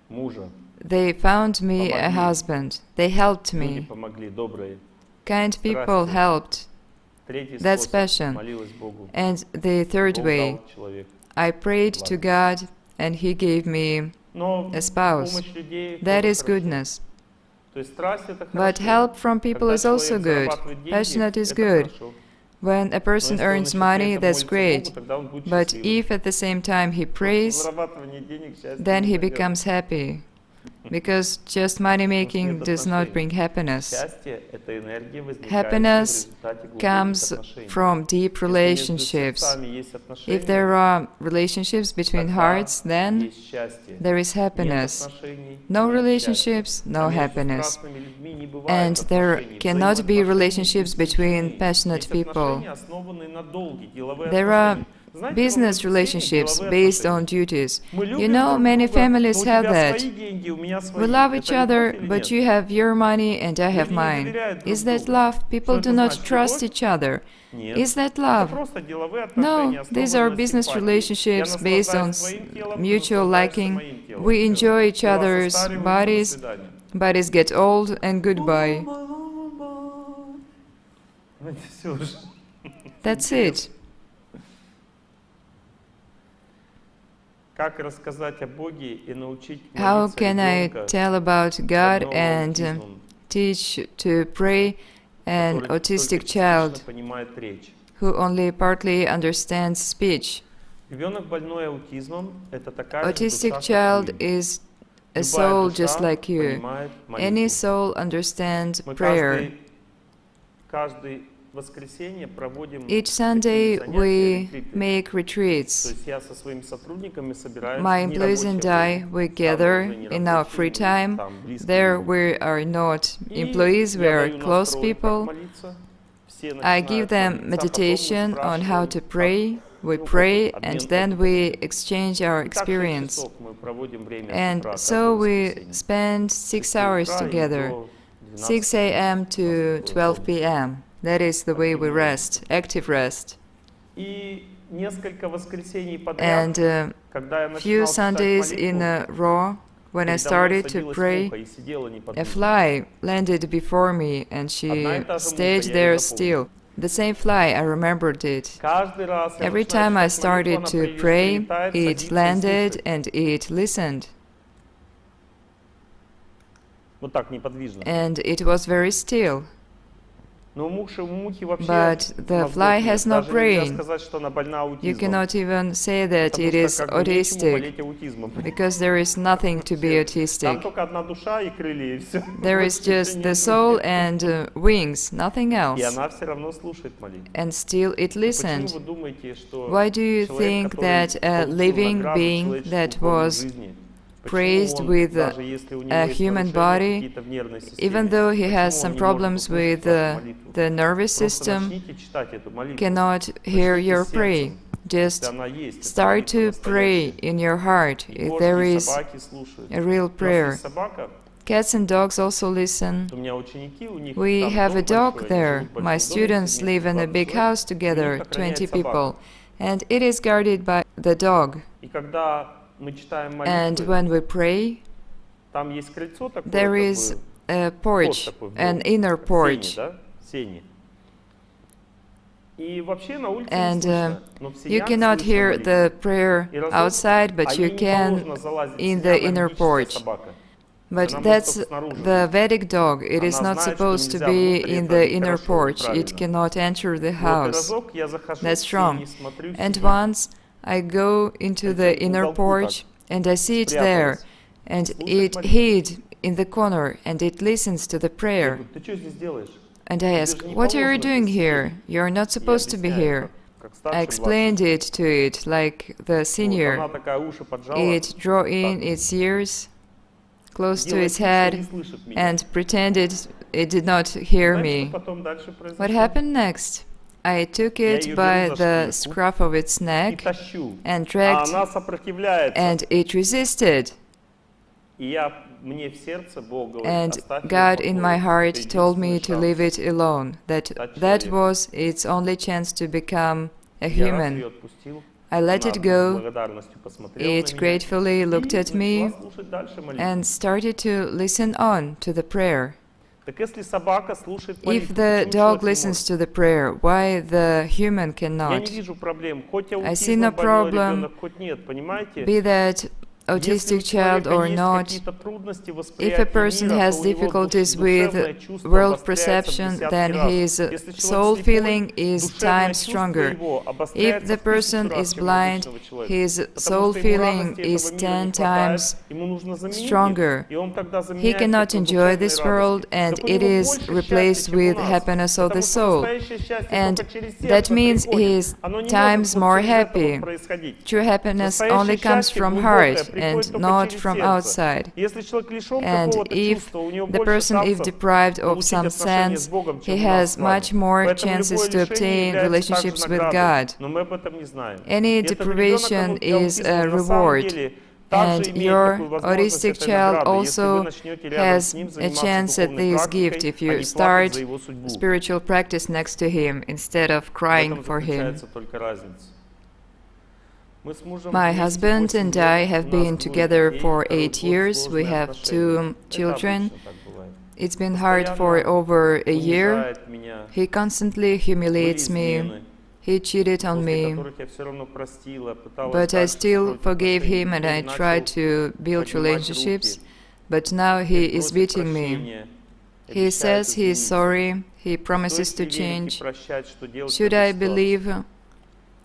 мужа. they found me a Помогли. husband. They helped Люди me. помогли, добрые. Kind people Страсти. helped. Третий That's способ. passion. Молилась Богу. And the third Бог way, дал человеку. I prayed to God, and He gave me Но a spouse. помощь людей That тоже is хорошо. goodness. То есть страсть это But хорошо. help from people Когда is also человек good. зарабатывает деньги, Passionate is это good. хорошо. When a Но person если он earns еще при money, этом that's молится great. Богу, тогда он будет But счастливым. if at the same time he prays, Зарабатывание денег счастья then не he дает. becomes happy. Because just money making does not bring happiness. Счастье — это энергия, возникающая Happiness в результате глубоких comes отношений. from deep Если между relationships. сердцами есть отношения, If there are relationships between тогда hearts, then есть счастье. there is Нет happiness. отношений, No нет relationships, счастья. no А между happiness. страстными людьми не бывает And there отношений, cannot be взаимоотношений relationships between исключены. passionate Есть people. отношения, основанные на долге, деловые There are отношения. Знаете, business во многих relationships семьях based деловые on duties. Мы You любим know, друг many друга, families но у have тебя that. свои деньги, у меня свои. We love Это each любовь other, или but нет? you have your money and I have Люди не mine. доверяют друг Is that другу. love? People Что do это not значит? trust Любовь? each other. Нет. Is that Это love? просто деловые отношения, No, these are основанные на business симпатии. relationships Я based on наслаждаюсь твоим телом, ты mutual наслаждаешься liking. моим телом. We Всё. enjoy each Тела other's состариваются, до bodies, свидания. bodies get old, and goodbye. Это всё уже. That's it. Как рассказать о Боге и научить How молиться can I ребенка tell about God больного and аутизмом, teach to pray an который autistic только child частично понимает речь? who only partly understands speech? Ребенок больной аутизмом — это такая же Autistic душа, как child вы. is a Любая soul душа just like you. понимает Any молитву. soul understands Мы prayer. каждое воскресенье проводим Each такие Sunday занятия, we ретриты. make То retreats. есть я со своими сотрудниками собираюсь My в employees and I, нерабочее we время. gather Там уже in our free нерабочие, time. там близкие There люди. we are not И employees, we я are даю close настрой, как people. молиться. Все I начинают give them молиться, а потом мы meditation on how to спрашиваем, pray. We ну, pray опыт, and обмен then опытом. we exchange our И так 6 experience. часов мы проводим время с And утра so каждое we воскресенье. spend С 6 6 hours утра и together, до 6 12. a.m. to 12 p.m. That is the way we rest, active rest. И несколько воскресений подряд, And когда я few начинал читать Sundays in a молитву, row, when I передо мной started to садилась pray, муха и сидела a неподвижно. fly landed before me and Одна she и та же муха, stayed я ее there запомнил. still. The same fly, I remembered it. Каждый раз я Every начинаю time I читать молитву, started она to pray, прилетает, it садится и landed слушает. and it listened. Вот так, неподвижно. And it was very still. Но у мухи вообще But the мозгов fly нет. has no Даже нельзя brain. сказать, что она больна You аутизмом. cannot even say that Потому it что is как бы нечему autistic, болеть аутизмом. because there is nothing to be Там autistic. только одна душа и крылья, и все. There is just the soul and wings, nothing И else. она все равно слушает молитву. And still it Почему listened. вы думаете, что Why do you человек, think который that a получил living награду being человеческую that в форме was жизни, praised почему он, with даже если у него a есть human нарушения body, какие-то в нервной системе, even though he has почему он some не может problems with услышать вашу молитву? the nervous Просто system, начните читать эту молитву. cannot hear Начните your с prayer? сердцем. Если Just она есть, это start молитва to pray настоящая. in your heart И if кошки, there и is собаки слушают. a real У нас prayer. есть собака, Cats and dogs also listen. у меня ученики, у них We там have a дом dog большой, они there. живут в My большом доме, students все live вместе, in a 20 big человек, house и их together, охраняет 20 собака. people, and it is guarded by the dog. И когда мы читаем And молитвы, when we pray, там есть крыльцо такое, there как is бы, a вход porch, такой в an дом, inner как porch. сени, да? Сени. И вообще на улице не And слышно, но в you сенях cannot слышно hear молитву. the prayer И разок, outside, а but you ей не can положено залазить в in сеня, the она inner ведическая porch. собака. But Она может that's только снаружи the жить. Vedic dog. It is Она not знает, что supposed to нельзя be внутрь, in это the inner нехорошо, porch. It неправильно. cannot enter the Вот и house. разок я захожу That's в wrong. сени, смотрю, And сидит once I go into the в inner уголку porch and I see it there, спряталась. and Слушает it молитву. hid in the corner and it listens to the Я prayer. говорю, ты что здесь делаешь? And I ask, what are you doing here? You're not Я supposed to be объясняю, here. как I старший, explained it to it like the Вот, senior. она такая уши поджала, It drew in так, its ears close to делает its вид, что не head слышит меня. and pretended it did not hear Знаете, me. что потом дальше What произошло? happened next? I took Я it ее by беру за the шкирку scruff of its и neck тащу, and а dragged, она сопротивляется. and it resisted. И мне в сердце Бог говорит, And оставь ее в God in my покое. heart Это told me единственный to шанс. leave it alone, that that was its only chance to become a Я раз human. ее отпустил, I let она it с go, благодарностью посмотрела it на меня gratefully looked и at me начала слушать дальше молитву. and started to listen on to the prayer. Так если собака слушает If молитву, the почему dog человек не listens может? to the prayer, why the human Я не cannot? вижу проблем, хоть I see no аутизмом больной problem, ребенок, хоть нет, понимаете? Be that Если autistic у child человека or есть not, какие-то трудности if a восприятия person мира, has то у него difficulties душевное with чувство world обостряется в perception, десятки then раз. his Если человек soul слепой, feeling is душевное times чувство stronger. его If обостряется the в 1000 person раз, is чем у blind, обычного человека. his Потому soul что ему feeling радости is этого мира 10 не хватает, times ему нужно заменить stronger. их, и он тогда He заменяет cannot их на enjoy душевные this world, радости. and Так у it него is больше replaced счастья, чем у with нас. happiness of the Потому что soul. настоящее счастье And только через that сердце means he приходит. is Оно не times может вот more через это happy. вот происходить. True happiness Настоящее only comes счастье from глубокое heart приходит and только not через from сердце. outside. Если человек лишен And какого-то if чувства, у него the больше person is шансов deprived of получить some отношения с sense, Богом, he чем у нас с has much вами. more Поэтому chances любое to лишение obtain является также relationships with наградой, God. но мы об этом не знаем. Any И этот ребенок, deprivation и is аутизм, a он на самом reward. деле также And имеет your такую возможность autistic этой child награды, если вы also начнете рядом с has ним a заниматься chance at духовной this практикой, gift if а you не плакать start за его судьбу. spiritual practice next to him instead of В crying этом for him. заключается только разница. Мы с мужем My вместе husband 8 and I лет, have у нас been двое together детей, for второй 8 год years. We сложные have отношения. 2 Это children. обычно так бывает. It's been hard for over a year. Унижает меня, He constantly были humiliates me. измены, He cheated on после me. которых я все равно простила, пыталась But I дальше still строить forgave отношения. him and I Теперь tried начал to build поднимать relationships. руки, But now he теперь is просит beating me. прощения, He обещает says he is измениться. sorry. He promises Стоит to ли верить и change. прощать, что делать в Should этой I ситуации? believe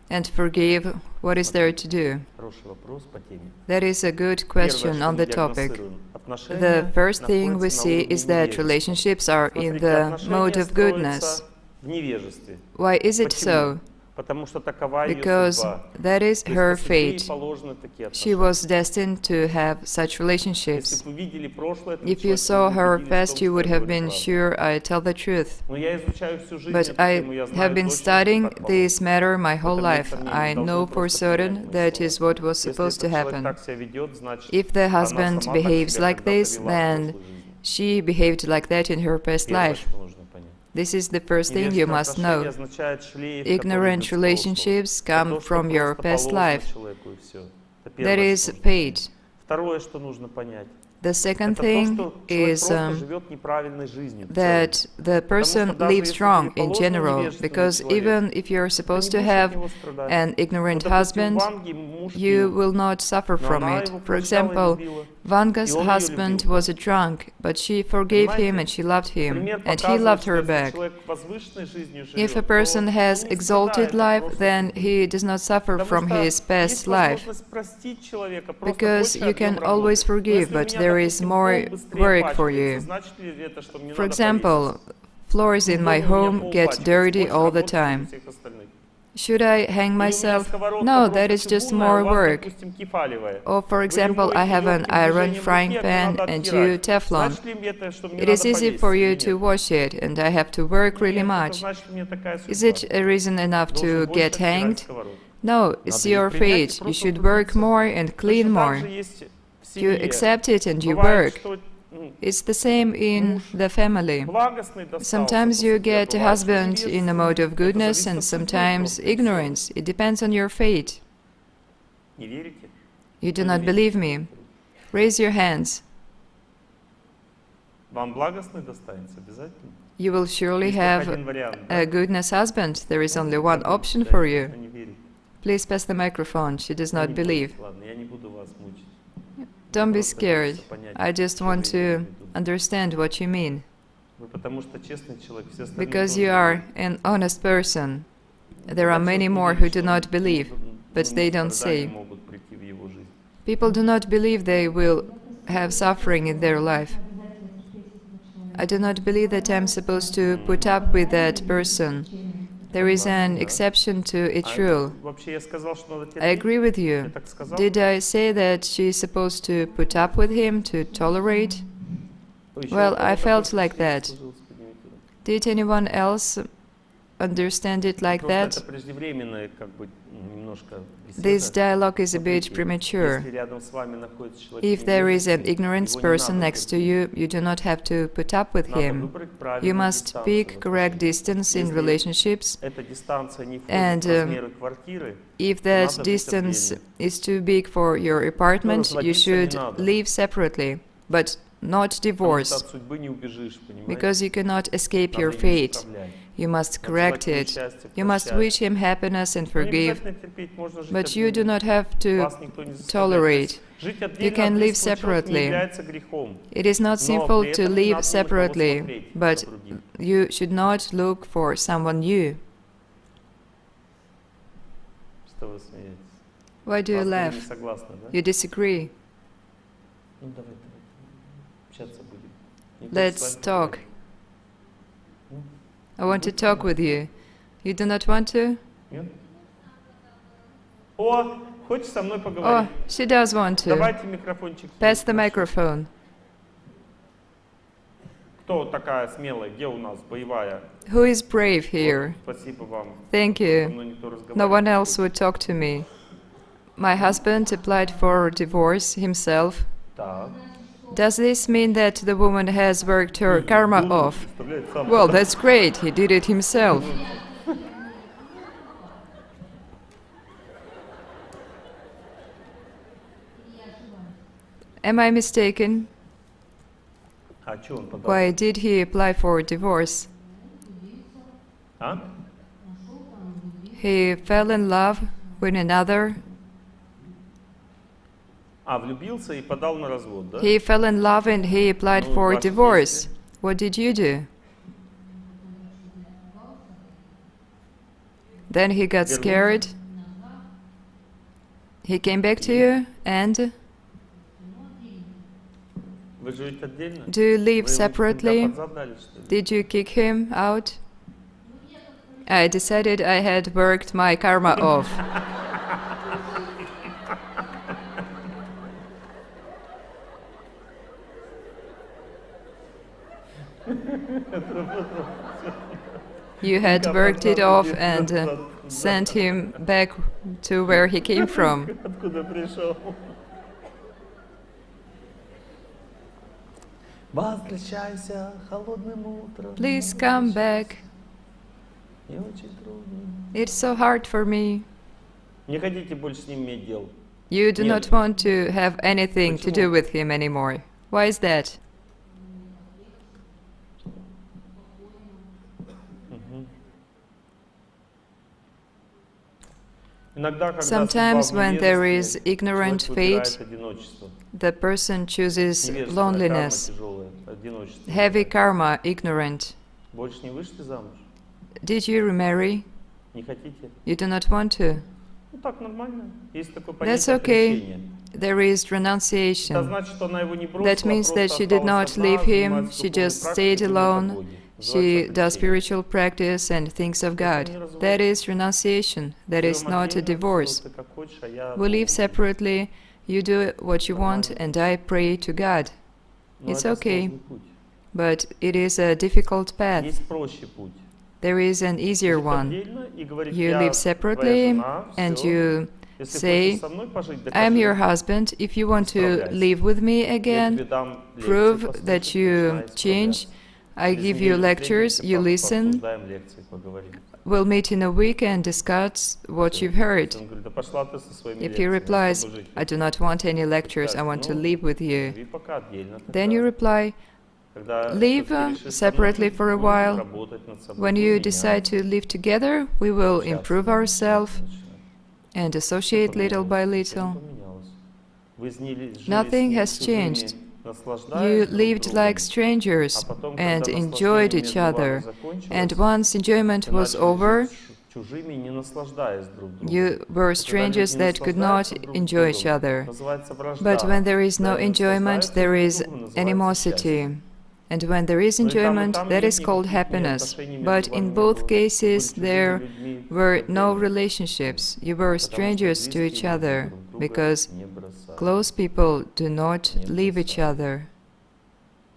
and forgive? What is there to do? Хороший вопрос по теме. That is a good Первое, question что on мы the topic. диагностируем. Отношения The first thing we находятся на see уровне is that невежества. relationships are in Смотрите, the отношения mode of goodness. строятся в невежестве. Why is it Почему? so? Потому что такова ее Because судьба. that is То her есть по судьбе ей fate. положены такие She отношения. was destined to have such Если relationships. бы вы видели прошлое этого If you человека, saw вы бы her убедились в past, том, you что would я have говорю been правду. sure I tell the truth. Но я изучаю всю жизнь But эту I тему, я have знаю been точно, что studying так this положено. matter my В whole этом нет life. сомнений, I вы должны know for просто принять certain мои that слова. is what was Если supposed to этот человек happen. так себя ведет, значит, If the она husband сама так behaves себя like когда-то this, вела в then прошлой жизни. she behaved like that in her past Первое, life. что нужно понять. This is the first thing you Невежественные must отношения know. означает шлейф, который Ignorant идет с прошлого. relationships Это come то, что from your просто past положено life. человеку, и все. Это That первое, is что нужно fate. понять. Второе, что нужно понять, The second это то, thing что человек is просто живет неправильной жизнью в целом. that the Потому что person даже lives если wrong in предположим general, невежественный because человек, even if you're ты supposed не to будешь от have него страдать. an ignorant Вот, допустим, husband, Ванге муж you пил, will not suffer но from она it. его For прощала и example, любила, и Vanga's он ее husband любил. was a drunk, but she forgave him Понимаете? and she loved him, Пример and he показывает, loved что her если back. человек возвышенной жизнью If a живет, person то has он не exalted страдает, life, просто then сидит. he does not suffer Потому from что his есть past life. возможность простить человека, просто Because больше you can объем always работы. Но forgive, если у but меня, there is допустим, more пол быстрее work for пачкается, you. значит ли это, что мне For надо example, повеситься? floors Ну, in в my доме у меня home пол get пачкается, dirty больше all the работы, чем у time. всех остальных. Should I hang Или у меня myself? сковородка No, просто that is just чугунная, more у вас, work. допустим, кефалевая. Or, for Вы её example, I моете have an легким iron движением frying руки, а мне pan надо and you оттирать. Teflon. Значит ли это, что мне It is надо easy for повеситься you или to нет? wash it, and I have to work really Нет, это much. значит, у меня такая Is it судьба. a reason enough Должен to больше get оттирать hanged? сковородку. No, it's Надо её your принять и fate. You просто should work утрудиться. more and clean Точно так more. же есть в You семье. accept it and you Бывает, work. что It's the same in муж the family. благостный достался, Sometimes по you сути, а get a бывает, что husband in a mode невежественный. of Это goodness зависит and от судьбы sometimes просто, и всё. ignorance. It depends on your fate. Не верите? You do Кто не not верит? believe me? Raise your hands. Вам благостный достанется обязательно? You will surely Есть только have один вариант, да? a goodness husband. There is only Можете one как-нибудь option дать? for you. Она не верит. Please pass the microphone. She does Она not не believe. боится. Ладно, я не буду вас мучить. Don't be Просто scared. хочется понять, I just что want вы to имеете в виду. understand what you mean. Вы потому что честный человек, все остальные Because тоже you are верят. an honest person. There are Так что many не more верит, who do что not believe, but they don't страдания say. могут прийти в его жизнь. People do not believe they will have suffering in their life. I do not believe that I'm supposed to put up with that person. There is an exception to its rule. Вообще я сказал, что надо I терпеть. agree with Я you. так сказал? Did I say that she's supposed to put up with him, to tolerate? Ой, еще Well, у кого I такой felt случай like that. есть, пожалуйста, поднимите руку. Did anyone else understand it like Просто это that? преждевременная, как бы, немножко This беседа. dialogue is a bit Смотрите, premature. если рядом с вами находится человек If there is an невежественный, ignorant его не person надо next to терпеть. you, you do not have to put up with Надо him. выбрать You правильную must дистанцию pick в correct отношениях. distance in Если relationships, эта дистанция не And, входит в размеры квартиры, if то that надо жить distance отдельно. is too big for your apartment, you разводиться не should надо. live separately, but not Потому что divorce, от судьбы не убежишь, понимаете? because you cannot escape Надо your им fate. исправлять. You must Надо correct желать ему it. счастья, You must прощать. wish him happiness and Но не forgive, обязательно терпеть, можно жить but you do отдельно. not have to Вас никто не заставляет. tolerate. Жить You отдельно can от live близкого человека не separately. является грехом. It is not Но sinful при to этом не live надо ни на кого separately, смотреть, but на других. you should not look for someone new. Что вы смеетесь? Why do you Вас laugh? не согласны, да? You disagree. Ну давай, общаться будем. Не хочешь Let's с вами talk. поговорить? I want to talk with you. You do not want to? Нет? О, хочешь со мной Oh, поговорить? she does want to. Давайте микрофончик. Pass the сюда. microphone. Кто такая смелая? Где у нас боевая? Who is brave here? Вот, спасибо вам. Thank Со you. мной никто No one разговаривать не else хочет. would talk to me. My husband applied for divorce himself. Так. Does this mean that the woman has worked her karma off? Представляете, сам Well, that's great. He did it himself. Am I mistaken? А что он подал? Why did he apply for divorce? А? He fell in love with another. А, влюбился и подал на развод, да? He fell in love and he applied Ну, for ваши divorce. действия? What did you do? Then he got Вернулся? scared. He came back to you and Вы живете отдельно? do you Вы live его куда separately? подзадали, что ли? Did you kick him out? I decided I had worked my karma off. You had worked it off and sent him back to where he came from. Откуда пришел? Возвращайся холодным утром. Please come back. Мне очень трудно. It's so hard for me. Не хотите больше с ним иметь дел? You do not want to have anything to do with him anymore. Why is that? Sometimes when there is ignorant fate, the person chooses loneliness. Heavy karma, ignorant. Did you remarry? You do not want to. That's okay. There is renunciation. That means that she did not leave him, she just stayed alone. She does spiritual practice and thinks of God. That is renunciation. That is not a divorce. We live separately, you do what you want, and I pray to God. It's okay. But it is a difficult path. There is an easier one. You live separately, and you say, I am your husband. If you want to live with me again, prove that you change. I give you lectures, you listen. We'll meet in a week and discuss what you've heard. If he replies, I do not want any lectures, I want to live with you, then you reply, live separately for a while. When you decide to live together, we will improve ourselves and associate little by little. Nothing has changed. You lived like strangers and enjoyed each other, and once enjoyment was over, you were strangers that could not enjoy each other. But when there is no enjoyment, there is animosity. And when there is enjoyment, that is called happiness. But in both cases, there were no relationships. You were strangers to each other, because close people do not leave each other,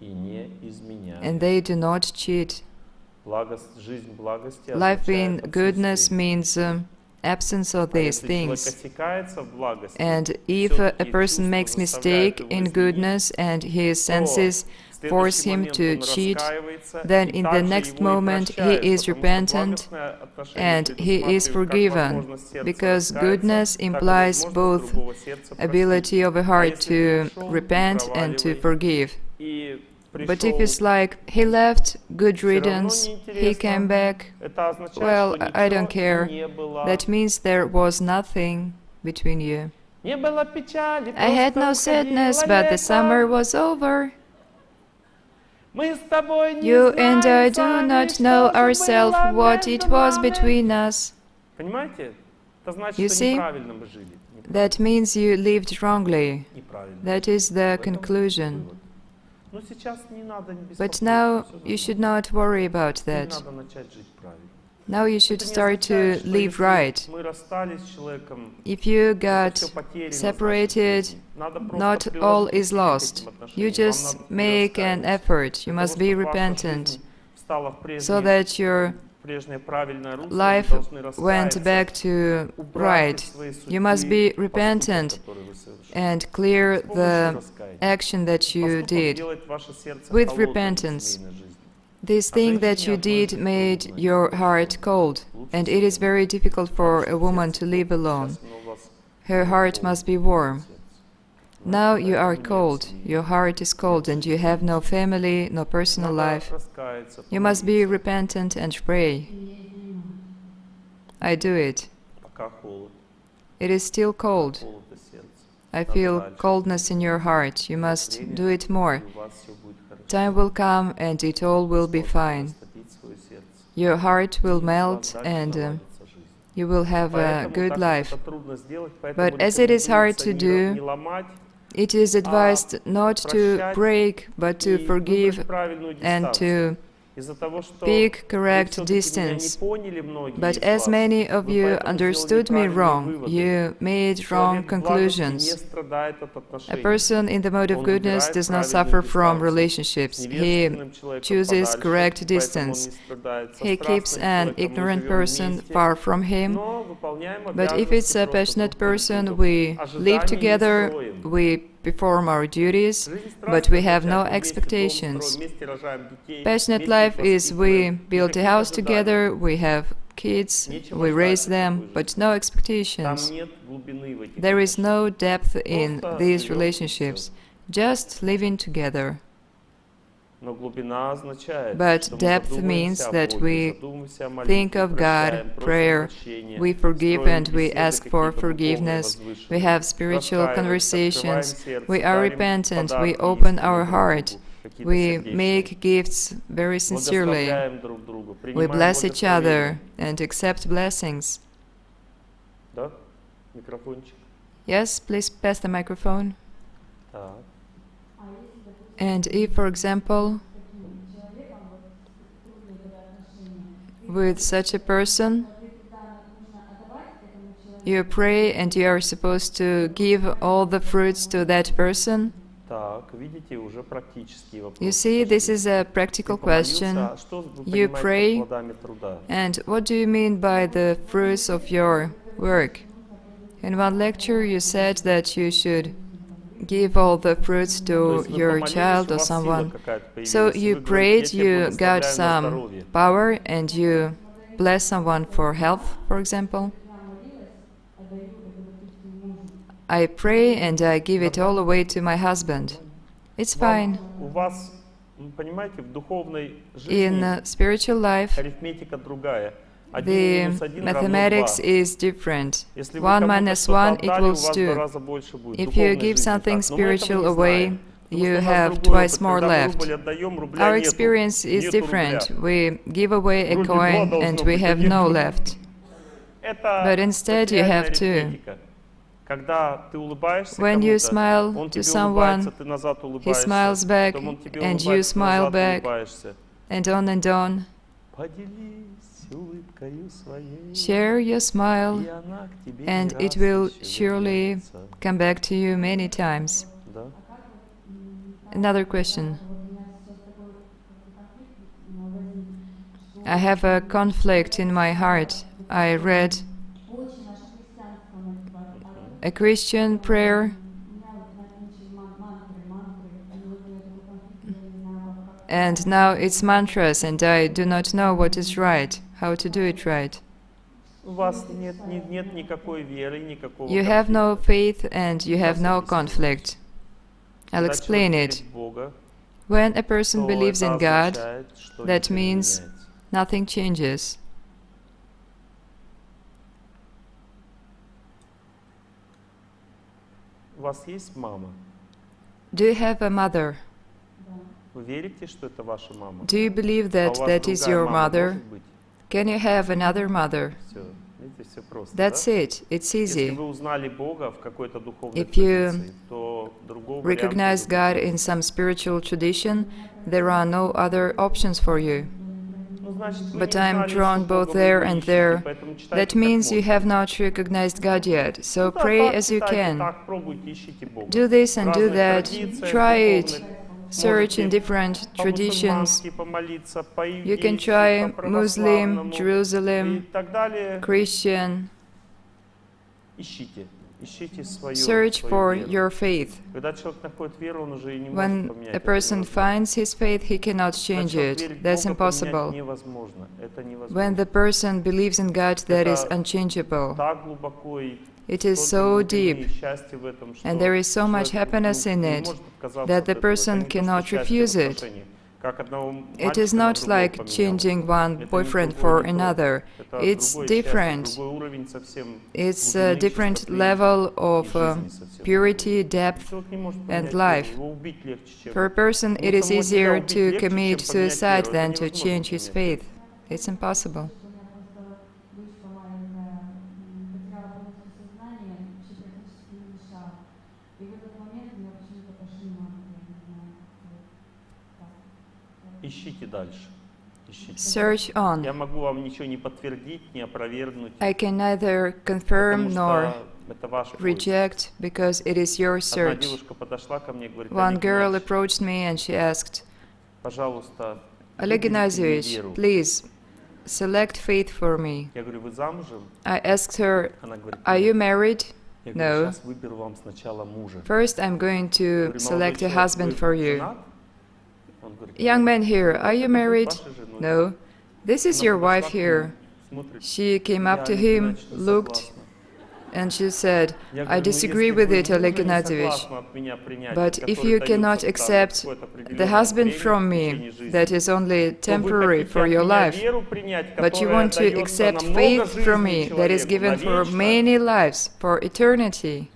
and they do not cheat. Life in goodness means absence of these things. And if a person makes mistake in goodness and his senses force him to cheat, then in the next moment he is repentant and he is forgiven, because goodness implies both ability of a heart to repent and to forgive. But if it's like, he left, good riddance, he came back, well, I don't care. That means there was nothing between you. I had no sadness, but the summer was over. You and I do not know ourselves what it was between us. You see, that means you lived wrongly. That is the conclusion. But now you should not worry about that. Now you should start to live right. If you got separated, not all is lost. You just make an effort. You must be repentant, so that your life went back to right. You must be repentant and clear the action that you did with repentance. This thing that you did made your heart cold, and it is very difficult for a woman to live alone. Her heart must be warm. Now you are cold, your heart is cold, and you have no family, no personal life. You must be repentant and pray. I do it. It is still cold. I feel coldness in your heart. You must do it more. Time will come and it all will be fine. Your heart will melt and you will have a good life. But as it is hard to do, it is advised not to break, but to forgive and to pick correct distance. But as many of you understood me wrong, you made wrong conclusions. A person in the mode of goodness does not suffer from relationships. He chooses correct distance. He keeps an ignorant person far from him. But if it's a passionate person, we live together, we perform our duties, but we have no expectations. Passionate life is we build a house together, we have kids, we raise them, but no expectations. There is no depth in these relationships, just living together. But depth means that we think of God, prayer, we forgive and we ask for forgiveness, we have spiritual conversations, we are repentant, we open our heart, we make gifts very sincerely, we bless each other and accept blessings. Yes, please pass the microphone. And if, for example, with such a person, you pray and you are supposed to give all the fruits to that person, you see, this is a practical question. You pray, and what do you mean by the fruits of your work? In one lecture you said that you should give all the fruits to your child or someone. So you prayed, you got some power, and you bless someone for health, for example. I pray and I give it all away to my husband. It's fine. In spiritual life, the mathematics is different. 1 minus 1 equals 2. If you give something spiritual away, you have twice more left. Our experience is different. We give away a coin and we have no left. But instead you have 2. When you smile to someone, he smiles back and you smile back, and on and on. Share your smile, and it will surely come back to you many times. Another question. I have a conflict in my heart. I read a Christian prayer, and now it's mantras, and I do not know what is right, how to do it right. You have no faith and you have no conflict. I'll explain it. When a person believes in God, that means nothing changes. Do you have a mother? Do you believe that that is your mother? Can you have another mother? That's it. It's easy. If you recognize God in some spiritual tradition, there are no other options for you. But I'm drawn both there and there. That means you have not recognized God yet. So pray as you can. Do this and do that. Try it. Search in different traditions. You can try Muslim, Jerusalem, Christian. Search for your faith. When a person finds his faith, he cannot change it. That's impossible. When the person believes in God, that is unchangeable. It is so deep, and there is so much happiness in it, that the person cannot refuse it. It is not like changing one boyfriend for another. It's different. It's a different level of purity, depth, and life. For a person, it is easier to commit suicide than to change his faith. It's impossible. Search on. I can neither confirm nor reject, because it is your search. One girl approached me and she asked, Oleg Ignazievich, please, select faith for me. I asked her, are you married? Я говорю, No. сейчас выберу вам сначала мужа. First, I'm going to Говорю, select молодой a человек, husband вы for you. женат? Он говорит, Young man here, are you это married? ваша жена. No. This is Она your подошла wife к нему, here. смотрит, She came я, up to Олег him, Геннадьевич, не looked, согласна. and she said, Я I говорю, ну, disagree если with вы it, Oleg мужа не Gennadievich. согласны от меня принять, But if который you дается cannot там accept какое-то the определенное husband время from в me течение жизни, that is only то вы temporary хотите for от your меня life, веру принять, but you которая want to дается accept на много faith from жизней me that is человеку, given for навечно. many lives, for eternity.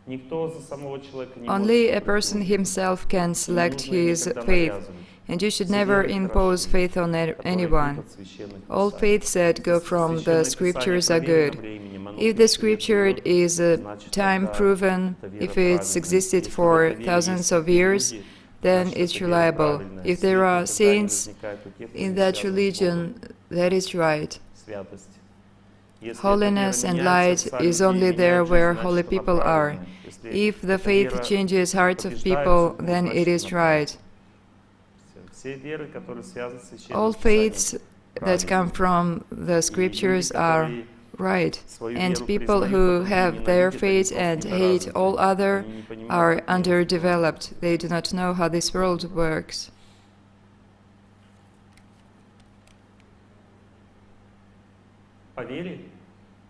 Никто за самого человека не Only может a person выбрать его. himself can Не select нужно his никогда faith, навязывать. and you should Все never веры impose хороши, faith on которые anyone. идут от священных All писаний. faiths that go from the Священное scriptures Писание are good. проверено временем, оно If the 1000 лет scripture живет, is значит, time тогда proven, эта вера if it's правильная. existed Если в for этой вере thousands есть of святые years, люди, then значит, it's эта вера reliable. правильная. If Свет there are никогда не saints возникает у тех, кто in не that связан с religion, Богом. that is right. Святость. Если эта Holiness вера and меняет light сердца is людей, only there меняет where жизнь, holy значит, она people are. правильная. Если If the эта faith вера changes hearts of побеждает people, судьбу, then it значит, is она правильная. right. Все веры, которые связаны с священным All Писанием, faiths that come правильные. from the scriptures are right, Свою and веру people признают, who а другие have their ненавидят, они faith просто and hate all недоразвитые. other Они не понимают, are как мир устроен. underdeveloped. They do not know how this world works. По вере,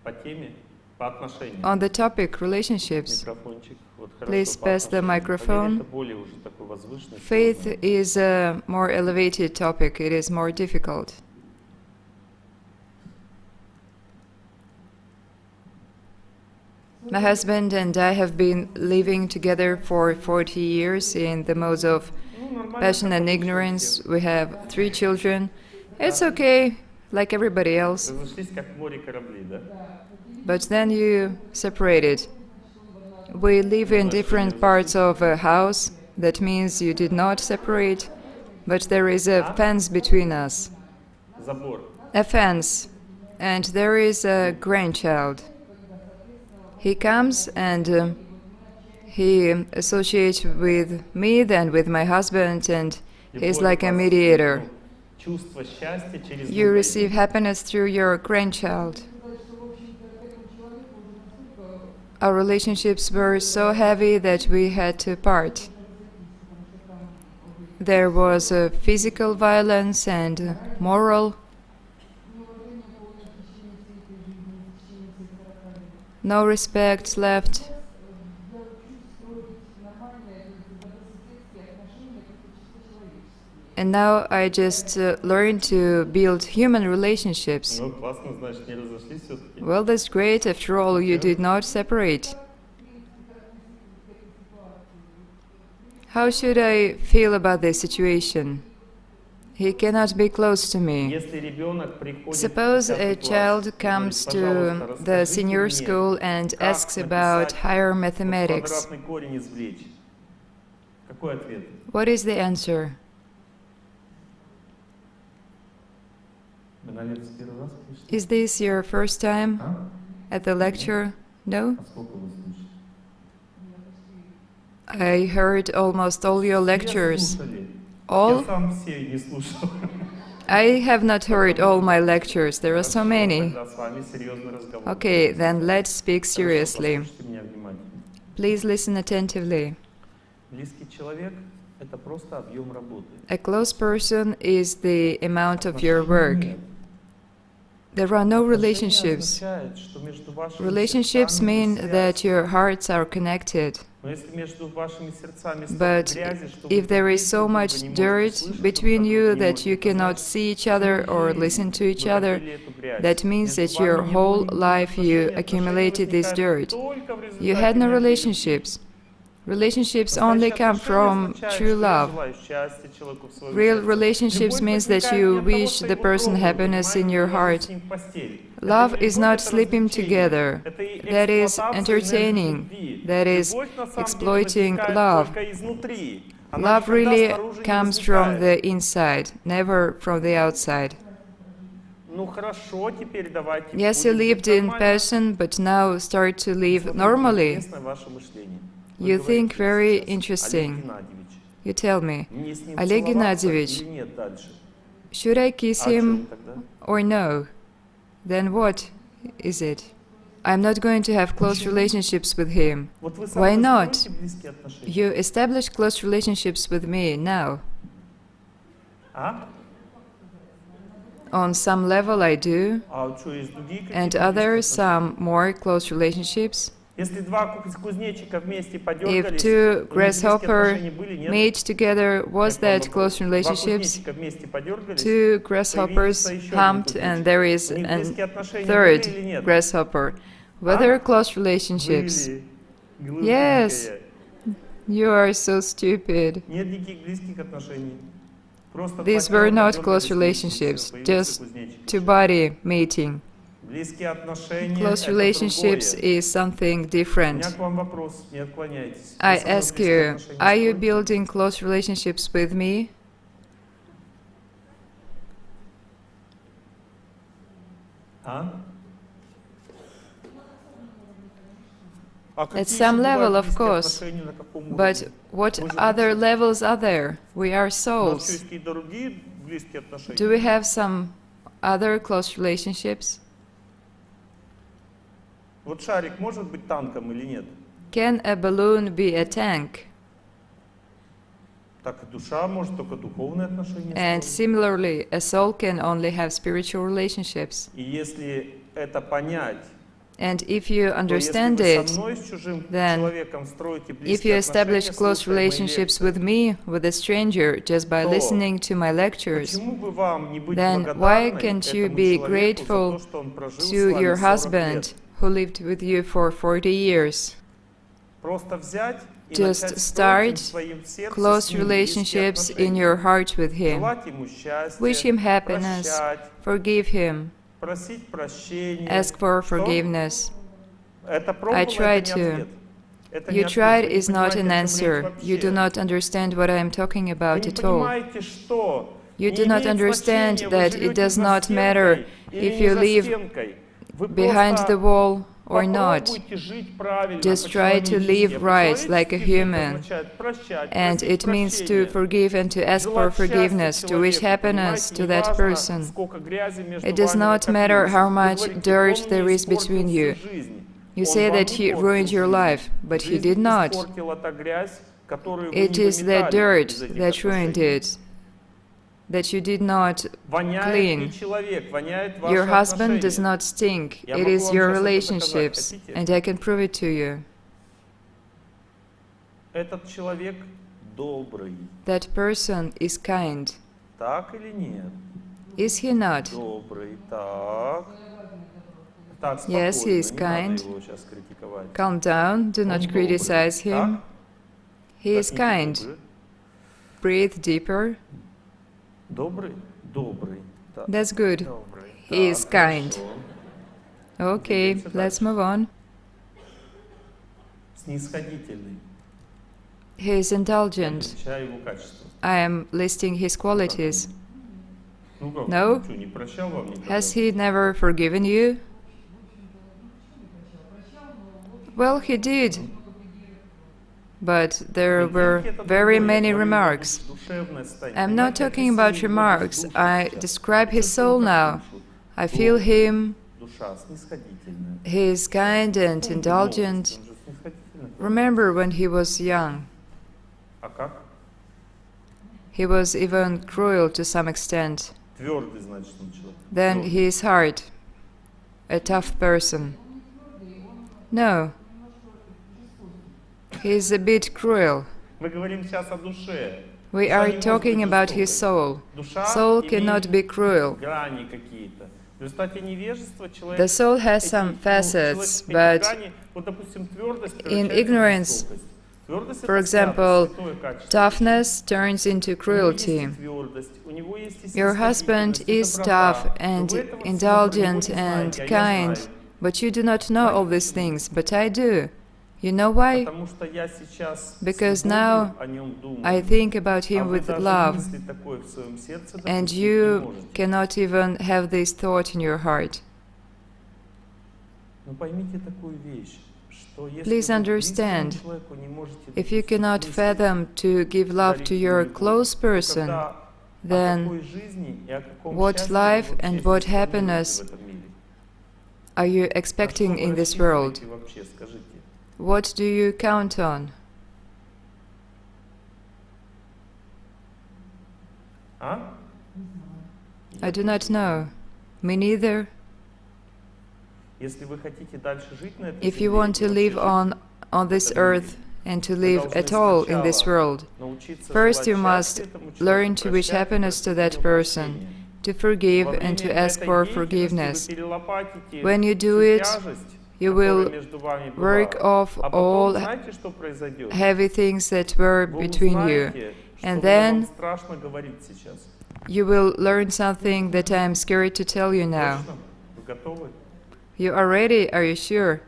по теме, по отношениям. On the topic relationships, Микрофончик. Вот хорошо, please по pass the отношениям. По вере microphone. это более уже такой возвышенный, Faith сложный. is a more elevated topic. It is more difficult. My husband and I have been living together for 40 years in the modes of Ну, нормально, passion как and обычно у ignorance. всех. We have 3 children. It's okay, like everybody else. Разошлись, как в море корабли, да? But then you separated. We live in different parts of a house. That means you did not separate, but there is a fence between us. Забор. A fence. And there is a grandchild. He comes and he associates with me, then with my husband, and he's like a mediator. Чувство счастья через You друга receive идет. happiness through your grandchild. Our relationships were so heavy that we had to part. There was physical violence and moral. No respect left. And now I just learned to build human relationships. Ну, классно, значит, не разошлись все-таки. Well, that's great. After all, you did not separate. How should I feel about this situation? He cannot be close to me. Если ребенок приходит Suppose в a 10 child класс и comes говорит, to «Пожалуйста, the расскажите senior мне, school and как asks about написать higher вот mathematics. квадратный корень извлечь». Какой ответ? What is the answer? Вы на лекцию первый раз пришли? Is this your first time А? at the lecture? No? А сколько вы слушали? I heard almost all your lectures. Все слушали. Я All? сам все не слушал. I have not heard all my lectures. There are so Хорошо, many. тогда с вами серьезный разговор. Okay, then let's speak Хорошо, seriously. послушайте меня внимательно. Please listen attentively. Близкий человек — это просто объем работы. A close person is the amount of your work. Отношений нет. There are no Отношения relationships. означает, что между вашими Relationships сердцами mean есть that связь. your hearts are connected. Но если между вашими сердцами столько But грязи, что вы if there is друг so друга much не можете dirt слышать, between друг you друга не that можете you cannot понять, see each other or всю listen жизнь to each вы other, копили эту грязь. that means Между that вами your не whole было никаких life you отношений. accumulated these Отношения dirt. возникают только в You результате had no энергии любви. relationships. Relationships only Настоящие come отношения from означают, true что я love. желаю счастья человеку в своем Real сердце. relationships Любовь means that возникает you не от того, wish что the его person трогаю, happiness in понимаете, your и ложусь с heart. ним в постель. Это Love не is любовь, not это sleeping развлечение. together. Это и That is эксплуатация энергии entertaining. любви. That is Любовь на самом деле exploiting возникает love. только изнутри. Она Love никогда really снаружи не comes from возникает. the inside, never from the outside. Ну хорошо, теперь давайте Yes, you будем lived жить in нормально. passion, but now start to live Смотрите, normally. интересное ваше мышление. Вы You говорите think very сейчас, interesting. Олег Геннадьевич, You tell me, мне с ним Олег целоваться Геннадьевич, или нет дальше? should I kiss А о чем him тогда? or no? Then what is it? I'm not going to have close relationships with him. Вот вы со Why мной not? строите близкие отношения? You establish close relationships with me now. А? On some level I do, А что, есть другие and какие-то other близкие отношения? some more close relationships. Если два кузнечика вместе If подергались, two у них близкие grasshopper отношения были, нет? made together, was Как вам that close вопрос? Два relationships? кузнечика вместе подергались, Two появился grasshoppers еще один humped, and кузнечик. there is У них a близкие отношения third были или нет? grasshopper. Whether close relationships? Были. Yes. Глупенькая. You are so stupid. Нет никаких близких отношений. Просто These два were тела not close подергались вместе, relationships, всё, появился just кузнечик. two-body meeting. Близкие отношения Close это relationships другое. is something У меня different. к вам вопрос, не отклоняйтесь. I Вы со мной ask близкие you, отношения are you строите? building close relationships with me? А? At some level, of course. But what other levels are there? We are souls. Do we have some other close relationships? Вот шарик может быть танком или нет? Can a balloon be a tank? Так и душа может только духовные отношения And строить. similarly, a soul can only have spiritual relationships. И если это понять, And if you то understand если вы it, со мной, с чужим then человеком строите if you близкие establish отношения, close слушая мои relationships лекции, with me, with a stranger, just by то listening to my lectures, почему бы вам не быть then why благодарной can't you этому be человеку за grateful то, что он прожил с to вами your 40 husband лет? who lived with you for 40 years? Просто взять и Just начать start строить в своем сердце close с ним близкие relationships in отношения. your heart with him. Желать ему счастья, Wish him happiness, прощать, forgive him, просить прощения. ask for Что? forgiveness. Это пробовал, tried это не to. ответ. Это You не ответ. tried Вы не is not понимаете, an о чем речь answer. You вообще. do not understand what I am talking Вы about не at all. понимаете, что You не do not имеет understand значения, that вы it живете does за not matter стенкой или if не you за live стенкой. Вы behind просто the wall or not. попробуйте жить правильно, Just try to live по-человечески. right like a По-человечески human. означает прощать, And просить it means to прощения, forgive and to ask for желать счастья forgiveness, to wish человеку, happiness понимаете, to that неважно, person. сколько грязи между It does вами not matter накопилось. how Вы much говорите, dirt он there мне is between испортил you. всю жизнь. You Он say вам that не he портил ruined your жизнь. life, but he Жизнь did not. испортила та грязь, которую вы It не is the выметали dirt из этих that ruined отношений. it, that you did not Воняет clean. не человек, воняет ваши Your husband does отношения. not stink. Я It могу is вам your сейчас это relationships, доказать. Хотите? and I can prove it to you. Этот человек добрый. That person is kind. Так или нет? Is he not? Добрый, так. Так, Yes, he is спокойно, не kind. надо его сейчас критиковать. Calm down, do Он not добрый. criticize him. Так? He is Вдохните kind. глубже. Breathe deeper. Добрый? Добрый. Так. That's good. Добрый. He Так, is kind. хорошо. Okay, Двигаемся let's дальше. move on. Снисходительный. He is indulgent. Отмечаю его качество. I am listing his qualities. Ну как, No. что, не прощал вам никогда? Has he never forgiven you? Well, he did. But there were very many remarks. I'm not talking about remarks. I describe his soul now. I feel him. Душа снисходительная. He is kind and indulgent. Он же снисходительный. Remember when he was young? А как? He was even cruel to some extent. Твердый, значит, он человек. Then he is hard, a tough person. No, he is a bit cruel. Мы говорим сейчас о душе. We Душа are не может talking быть about жестокой. his soul. Душа Soul имеет cannot be cruel. грани какие-то. В результате невежества человек... The soul has some facets, but in ignorance, for example, toughness turns into cruelty. Your husband is tough and indulgent and kind, but you do not know all these things, but I do. You know why? Because now I think about him with love, and you cannot even have this thought in your heart. Please understand, if you cannot fathom to give love to your close person, then what life and what happiness are you expecting in this world? What do you count on? I do not know. Me neither. If you want to live on this earth and to live at all in this world, first you must learn to wish happiness to that person, to forgive and to ask for forgiveness. When you do it, you will work off all heavy things that were between you. And then you will learn something that I am scared to tell you now. You are ready, are you sure?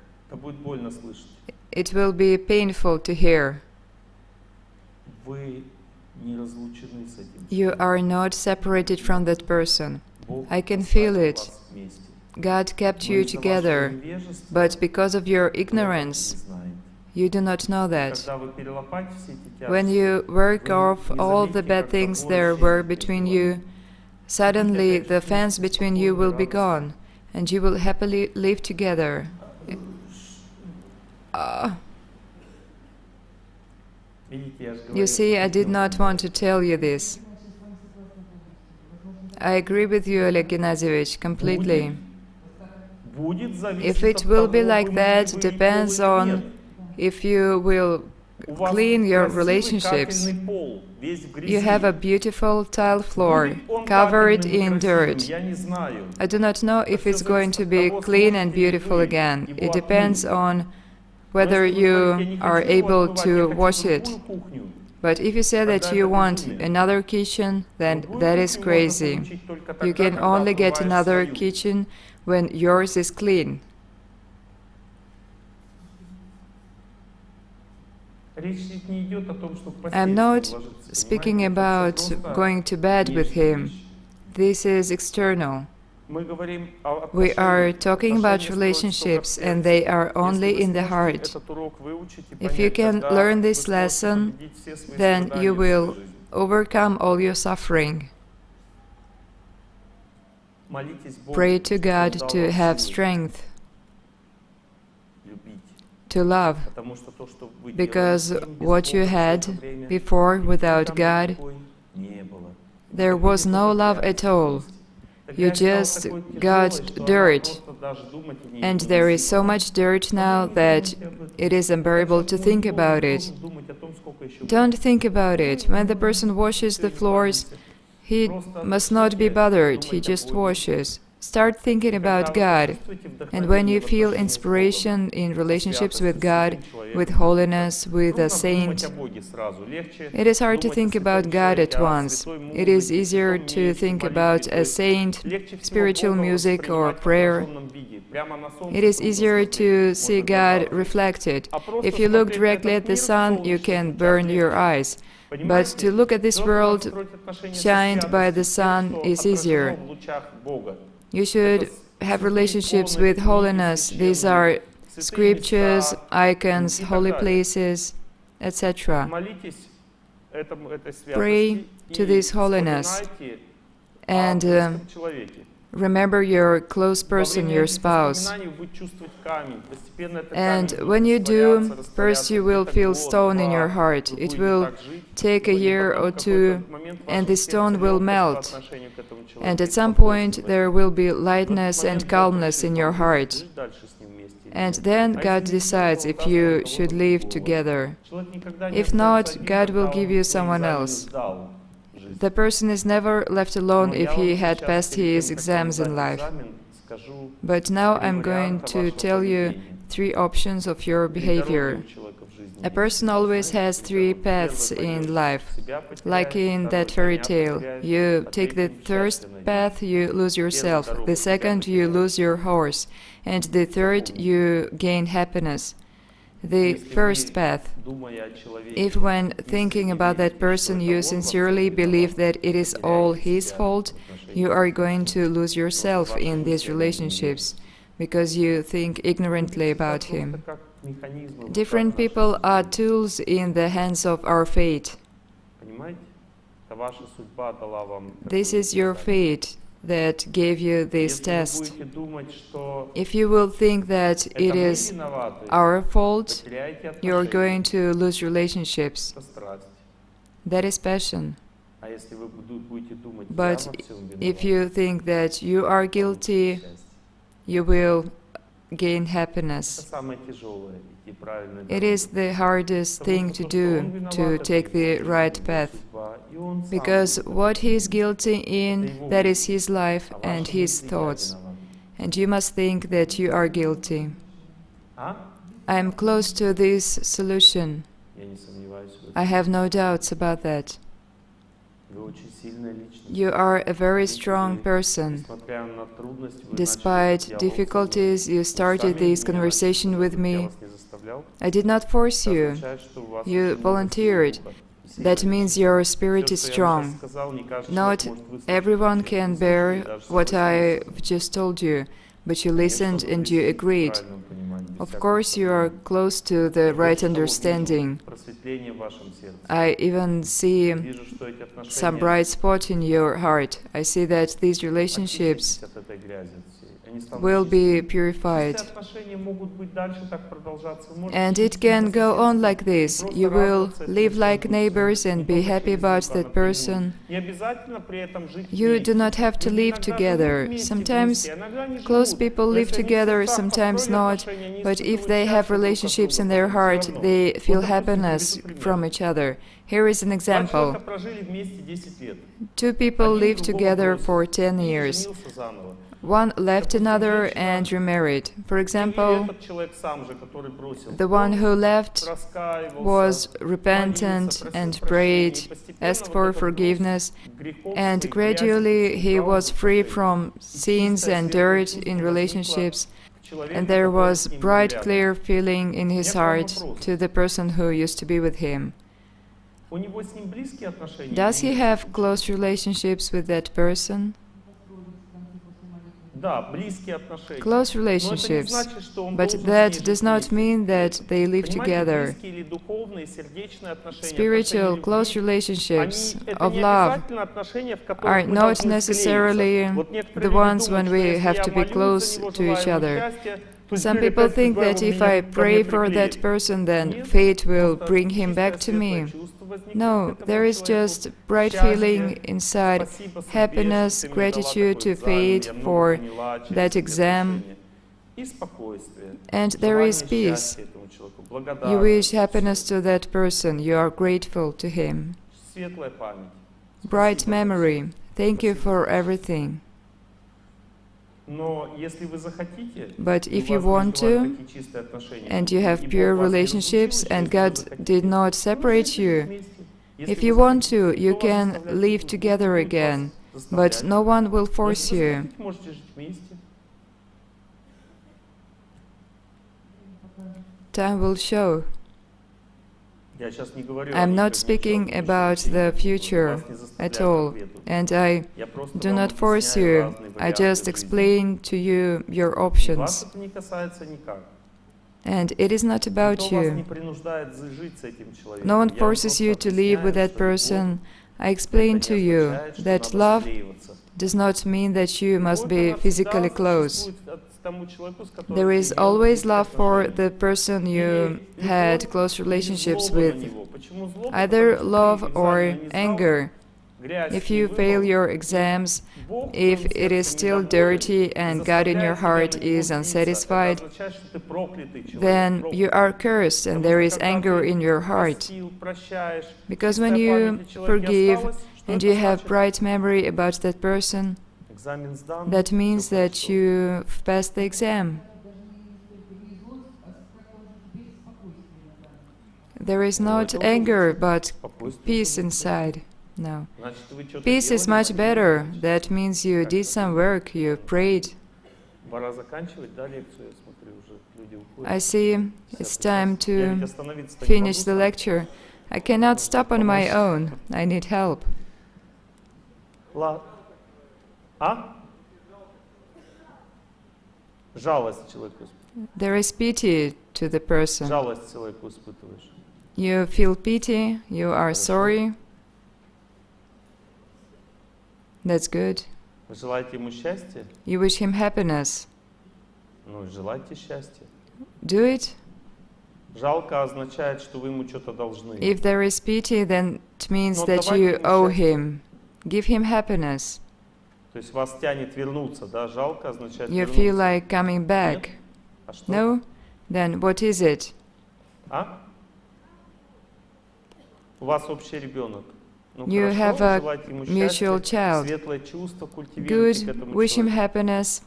It will be painful to hear. You are not separated from that person. I can feel it. God kept you together, but because of your ignorance, you do not know that. When you work off all the bad things there were between you, suddenly the fence between you will be gone, and you will happily live together. You see, I did not want to tell you this. I agree with you, Oleg Gennadievich, completely. If it will be like that, depends on if you will clean your relationships. You have a beautiful tile floor, covered in dirt. I do not know if it's going to be clean and beautiful again. It depends on whether you are able to wash it. But if you say that you want another kitchen, then that is crazy. You can only get another kitchen when yours is clean. I'm not speaking about going to bed with him. This is external. We are talking about relationships, and they are only in the heart. If you can learn this lesson, then you will overcome all your suffering. Pray to God to have strength to love, because what you had before without God, there was no love at all. You just got dirt, and there is so much dirt now that it is unbearable to think about it. Don't think about it. When the person washes the floors, he must not be bothered, he just washes. Start thinking about God, and when you feel inspiration in relationships with God, with holiness, with a saint, it is hard to think about God at once. It is easier to think about a saint, spiritual music or prayer. It is easier to see God reflected. If you look directly at the sun, you can burn your eyes. But to look at this world shined by the sun is easier. You should have relationships with holiness. These are scriptures, icons, holy places, etc. Pray to this holiness and remember your close person, your spouse. And when you do, first you will feel stone in your heart. It will take a year or two, and the stone will melt. And at some point there will be lightness and calmness in your heart. And then God decides if you should live together. If not, God will give you someone else. The person is never left alone if he had passed his exams in life. But now I'm going to tell you 3 options of your behavior. A person always has 3 paths in life, like in that fairy tale. You take the first path, you lose yourself. The second, you lose your horse. And the third, you gain happiness. The first path. If when thinking about that person you sincerely believe that it is all his fault, you are going to lose yourself in these relationships, because you think ignorantly about him. Different people are tools in the hands of our fate. This is your fate. that gave you this Если вы test. будете думать, что If you will think that это it мы is виноваты, our fault, потеряете you're отношения. going to lose relationships. Это страсть. That is passion. А если вы будете думать, я But во всем if виноват, you think that you are guilty, счастье. you will gain Это happiness. самое тяжелое, идти правильной It дорогой. is the hardest thing to do, to take the right path. И он сам Because будет what he is guilty Это in, его that выбор. is his life А and ваши his мысли, я thoughts. виноват. And you must think that you are guilty. А? I am close to this solution. Я не сомневаюсь в этом. I have no doubts about that. Вы очень сильная личность. You are a very Видите, strong вы, person. несмотря на трудности, вы начали Despite диалог со мной. difficulties, you Вы started сами this меня conversation начали with слушать, я me. вас не заставлял. I did not force Это you. означает, что у вас You очень много volunteered. силы духа, сильная That means личность. your spirit Всё, is что я вам strong. сейчас сказал, не каждый Not человек может выслушать. everyone Все can выслушали, bear даже what согласились. I've just told you, but you Конечно, listened вы and близки you к agreed. правильному пониманию, без Of всякого course, you are сомнения. close to the Я right больше того understanding. вижу просветление в вашем сердце. I even see Вижу, что эти some отношения bright spot in your heart. I see that these relationships очиститесь от этой грязи всей. Они станут will be чистыми. purified. Чистые отношения могут быть дальше так продолжаться. Вы можете And жить it can по go on соседству, like this. просто You will радоваться этому live человеку, like neighbors and be не только happy через about Бога that напрямую. person. Не обязательно при этом жить You вместе. do not have to Люди live иногда живут together. вместе, Sometimes близкие, а иногда не close живут. people Но live если они в together, сердцах sometimes построили not. отношения, они But if испытывают they have счастье друг от relationships in друга, their потом heart, всё равно. they feel Вот, допустим, happiness приведу пример. from each other. Here is an Два example. человека прожили вместе 10 лет. Two people Один lived другого together бросил for 10 и years. женился заново. One left Допустим, another женщина and remarried. For Или example, этот человек сам же, который бросил, the one он who left раскаивался, was молился, repentant просил and прощения, prayed, и постепенно asked вот for этот груз forgiveness, грехов and своих, gradually грязи he убрал was из free отношений. from И sins чистое, and светлое dirt чувство in возникло relationships, к человеку, and there который was с ним был bright, рядом. clear feeling in his У меня к вам heart вопрос. to the person who used to be with him. У него с ним близкие отношения Does или he нет? have close relationships with that person? Да, близкие отношения. Close Но это не relationships. значит, что он But должен с that ней does жить not вместе. mean that they live Понимаете, together. близкие или духовные, сердечные отношения, Spiritual, отношения close любви, relationships это of не love обязательно отношения, в are которых мы not должны necessarily склеиться. Вот некоторые the люди ones думают, when что we если have я to be молюсь close за него, to желаю each ему other. счастья, то Some теперь people опять think судьба that его if меня I ко pray мне for that приклеит. person, then Нет, fate will просто bring him back чистое, to светлое me. чувство возникнет No, к этому there is человеку. just bright Счастье, feeling inside, спасибо, судьбе, happiness, что ты мне дала gratitude такой to экзамен, fate я много for поняла через that эти exam, отношения. И спокойствие, and there is желание peace. счастья этому человеку, You благодарность wish за happiness всё. to that person, you are grateful to him. Светлая память. Bright Спасибо за memory, thank you Спасибо for за всё. everything. Но если вы захотите, But и if у you вас want между вами to, такие чистые отношения, and you и have Бог pure вас не relationships, разлучил, and если вы God захотите, did not вы separate живите you, вместе. if Если you вы want захотите, to, you никто вас can заставлять не live будет. together Бог будет again, вас but заставлять. no one will Если force вы you. захотите, можете жить вместе. Time will show. Я сейчас не говорю о I'm not никаких speaking ничего, about ничего, the ничего. future Вас не заставляют at к all, ответу. and I Я просто do вам not force объясняю you. разные I варианты just жизни. explain to you your Вас options, это не касается никак. and it is not about Никто вас не you. принуждает жить с этим человеком. No one Я вам forces просто you to live with объясняю, that что любовь person. I это explain не to you означает, что that надо love склеиваться. does not mean that you must Любовь, be она physically всегда close. существует к тому человеку, с которым There ты is имел always близкие love for отношения. the person you Или had любовь, close или relationships злоба на with, него. Почему злоба? either Потому что love ты or экзамены не сдал, anger. грязь If не you fail вымыл, your exams, Бог в if твоем it is сердце still недоволен dirty и and God in your заставляет heart тебя на него is злиться, unsatisfied, это означает, что ты проклятый человек, then you are проклятый. cursed and Потому there что is когда anger ты in your heart. простил, прощаешь, Because when чистая you память о человеке forgive осталась, что and это you have значит? bright memory about that person, Экзамен сдан, that means всё that хорошо. you've passed the exam. There is not это anger, but Спокойствие peace будет. inside. No. Значит, вы что-то Peace is делали, much better. That means you did some work, you prayed. Пора заканчивать, да, лекцию, я смотрю, уже люди уходят. I see it's time Я ведь to остановиться-то не finish могу the сам. lecture. I cannot stop on my own. I need help. А? Жалость человеку испытываешь. There is pity to the person. Жалость человеку испытываешь. You feel pity, you are sorry. That's good. Вы желаете ему счастья? You wish him happiness. Ну, желайте счастья. Do it. Жалко означает, что вы ему что-то должны. If there is pity, then it means Ну, that давайте you ему owe счастье. him. Give him happiness. То есть вас тянет вернуться, да? Жалко означает You вернуться. feel like coming back. Нет? А что? No? Then what is it? А? У вас общий ребенок. Ну, You хорошо, have a желайте ему mutual счастья, child. светлое чувство, культивируйте к Good. этому Wish him человеку. happiness.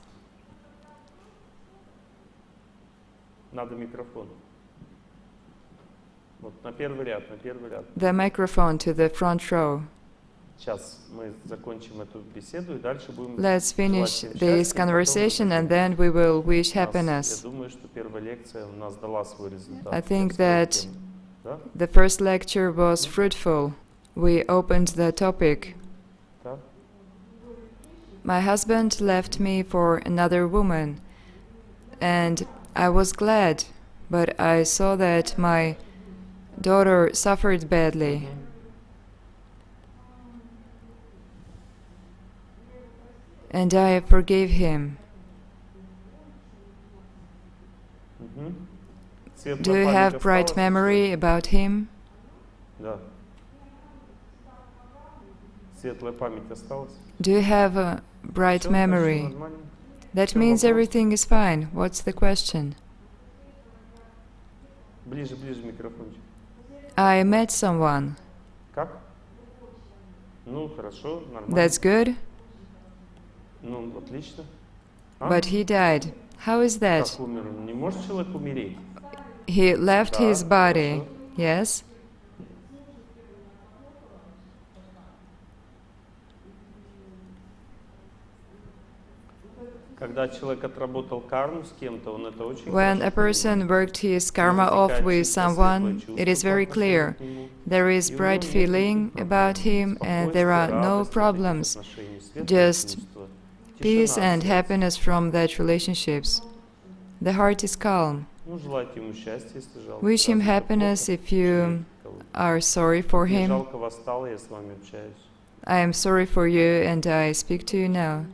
Надо микрофон. Вот на первый ряд, на первый ряд. The microphone to the front row. Сейчас мы закончим эту беседу и дальше будем Let's finish желать всем this счастья, conversation and потом then we will wish я happiness. думаю, что первая лекция у нас дала свой результат. I think Свою that тему. Да? the first lecture was fruitful. We opened the topic. Да? My husband left me for another woman, and I was glad, but I saw that my daughter suffered badly. And I forgave him. Мгм. Светлая Do you память have bright осталась? memory about him? Да. Светлая память осталась? Do you have a bright Всё, memory? хорошо, нормально. That Всё, means вопрос? everything is fine. What's the question? Ближе, ближе микрофончик. I met someone. Как? Ну, хорошо, нормально. That's good, Ну, отлично. А? but he died. How is that? Как умер? Не может человек умереть? He left Да, his body. хорошо. Yes? Когда человек отработал карму с кем-то, он это очень When a хорошо person понимает. worked his karma off with someone, it is very clear. There is bright feeling about him and there are no problems, just peace and happiness from that relationships. The heart is calm. Ну, желайте ему счастья, если жалко. Wish him Разве это happiness плохо? if you are sorry for Мне him. жалко вас стало, я с вами общаюсь. I am sorry for you and I speak to you now.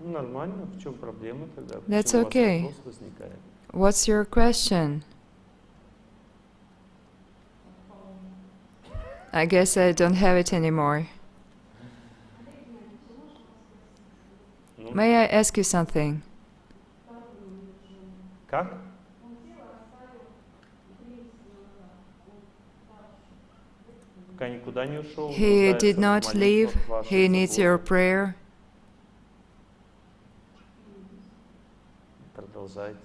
Ну, нормально, в чем проблема тогда? That's Почему у вас okay. вопрос возникает? What's your question? I guess I don't have it anymore. Ну, May I ask you something? как? Пока никуда не ушел. He нуждается did в not leave. молитвах ваших, He needs your заботах. prayer. Продолжайте.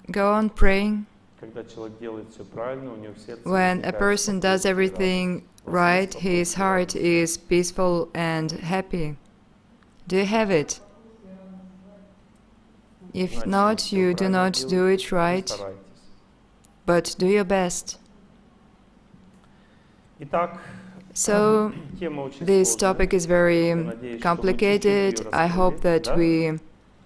Go on praying. Когда человек делает все правильно, у него в сердце When a возникает person does спокойствие, everything радость. У вас right, есть his спокойствие, heart радость? is peaceful and happy. Do you have it? If Значит, not, вы всё you do правильно not do делаете, it right, старайтесь. but do your best. Итак, So, тема очень this сложная. topic is very Я надеюсь, что мы complicated. чуть-чуть её I hope раскрыли, that да? we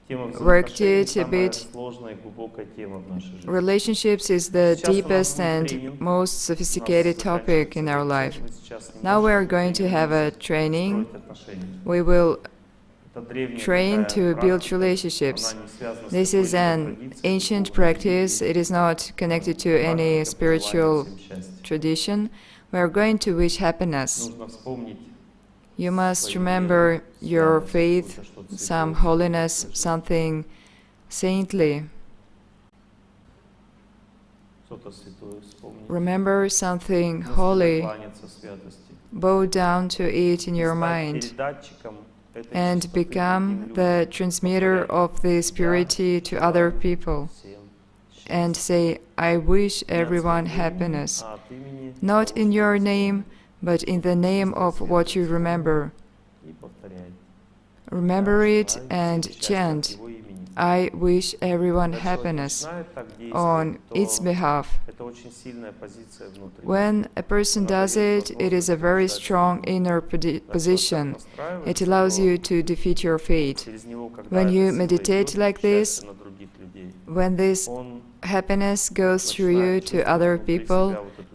Тема worked взаимоотношений it a самая bit. сложная и глубокая тема в нашей жизни. Relationships is the Сейчас у нас deepest будет and тренинг. most У sophisticated нас topic in our заканчивается life. лекция, мы сейчас Now we are немножко going to have a training. строить отношения. We will Это древняя train такая to build практика, relationships. она не связана с This is какой-либо an традицией, ancient духовной practice. религией. It is not connected to any Практика spiritual пожелания всем счастья. tradition. We are going to wish happiness. Нужно вспомнить You must свои remember веры, your святость, faith, какое-то что-то some святое, holiness, something saintly. что-то святое вспомнить. Remember something Мысленно holy. кланяться святости. Bow down to it in your Стать mind передатчиком этой and чистоты другим become людям. the transmitter of this purity to other people. Всем And счастья. say, I wish Не от everyone своего имени, happiness. а от имени Not того, in что your вы name, but in the name of what you remember. вспомните, и повторяйте. Remember Я it желаю and всем счастья от chant, его имени. I wish everyone Когда человек happiness начинает так on действовать, its то behalf. это очень сильная позиция внутри. When a person does it, it is a very strong inner position. It allows you to defeat your fate. Через него, когда When you эта сила meditate идет, like this, счастье на других людей, when this он happiness goes through you начинает to чувствовать other внутри people себя вот эту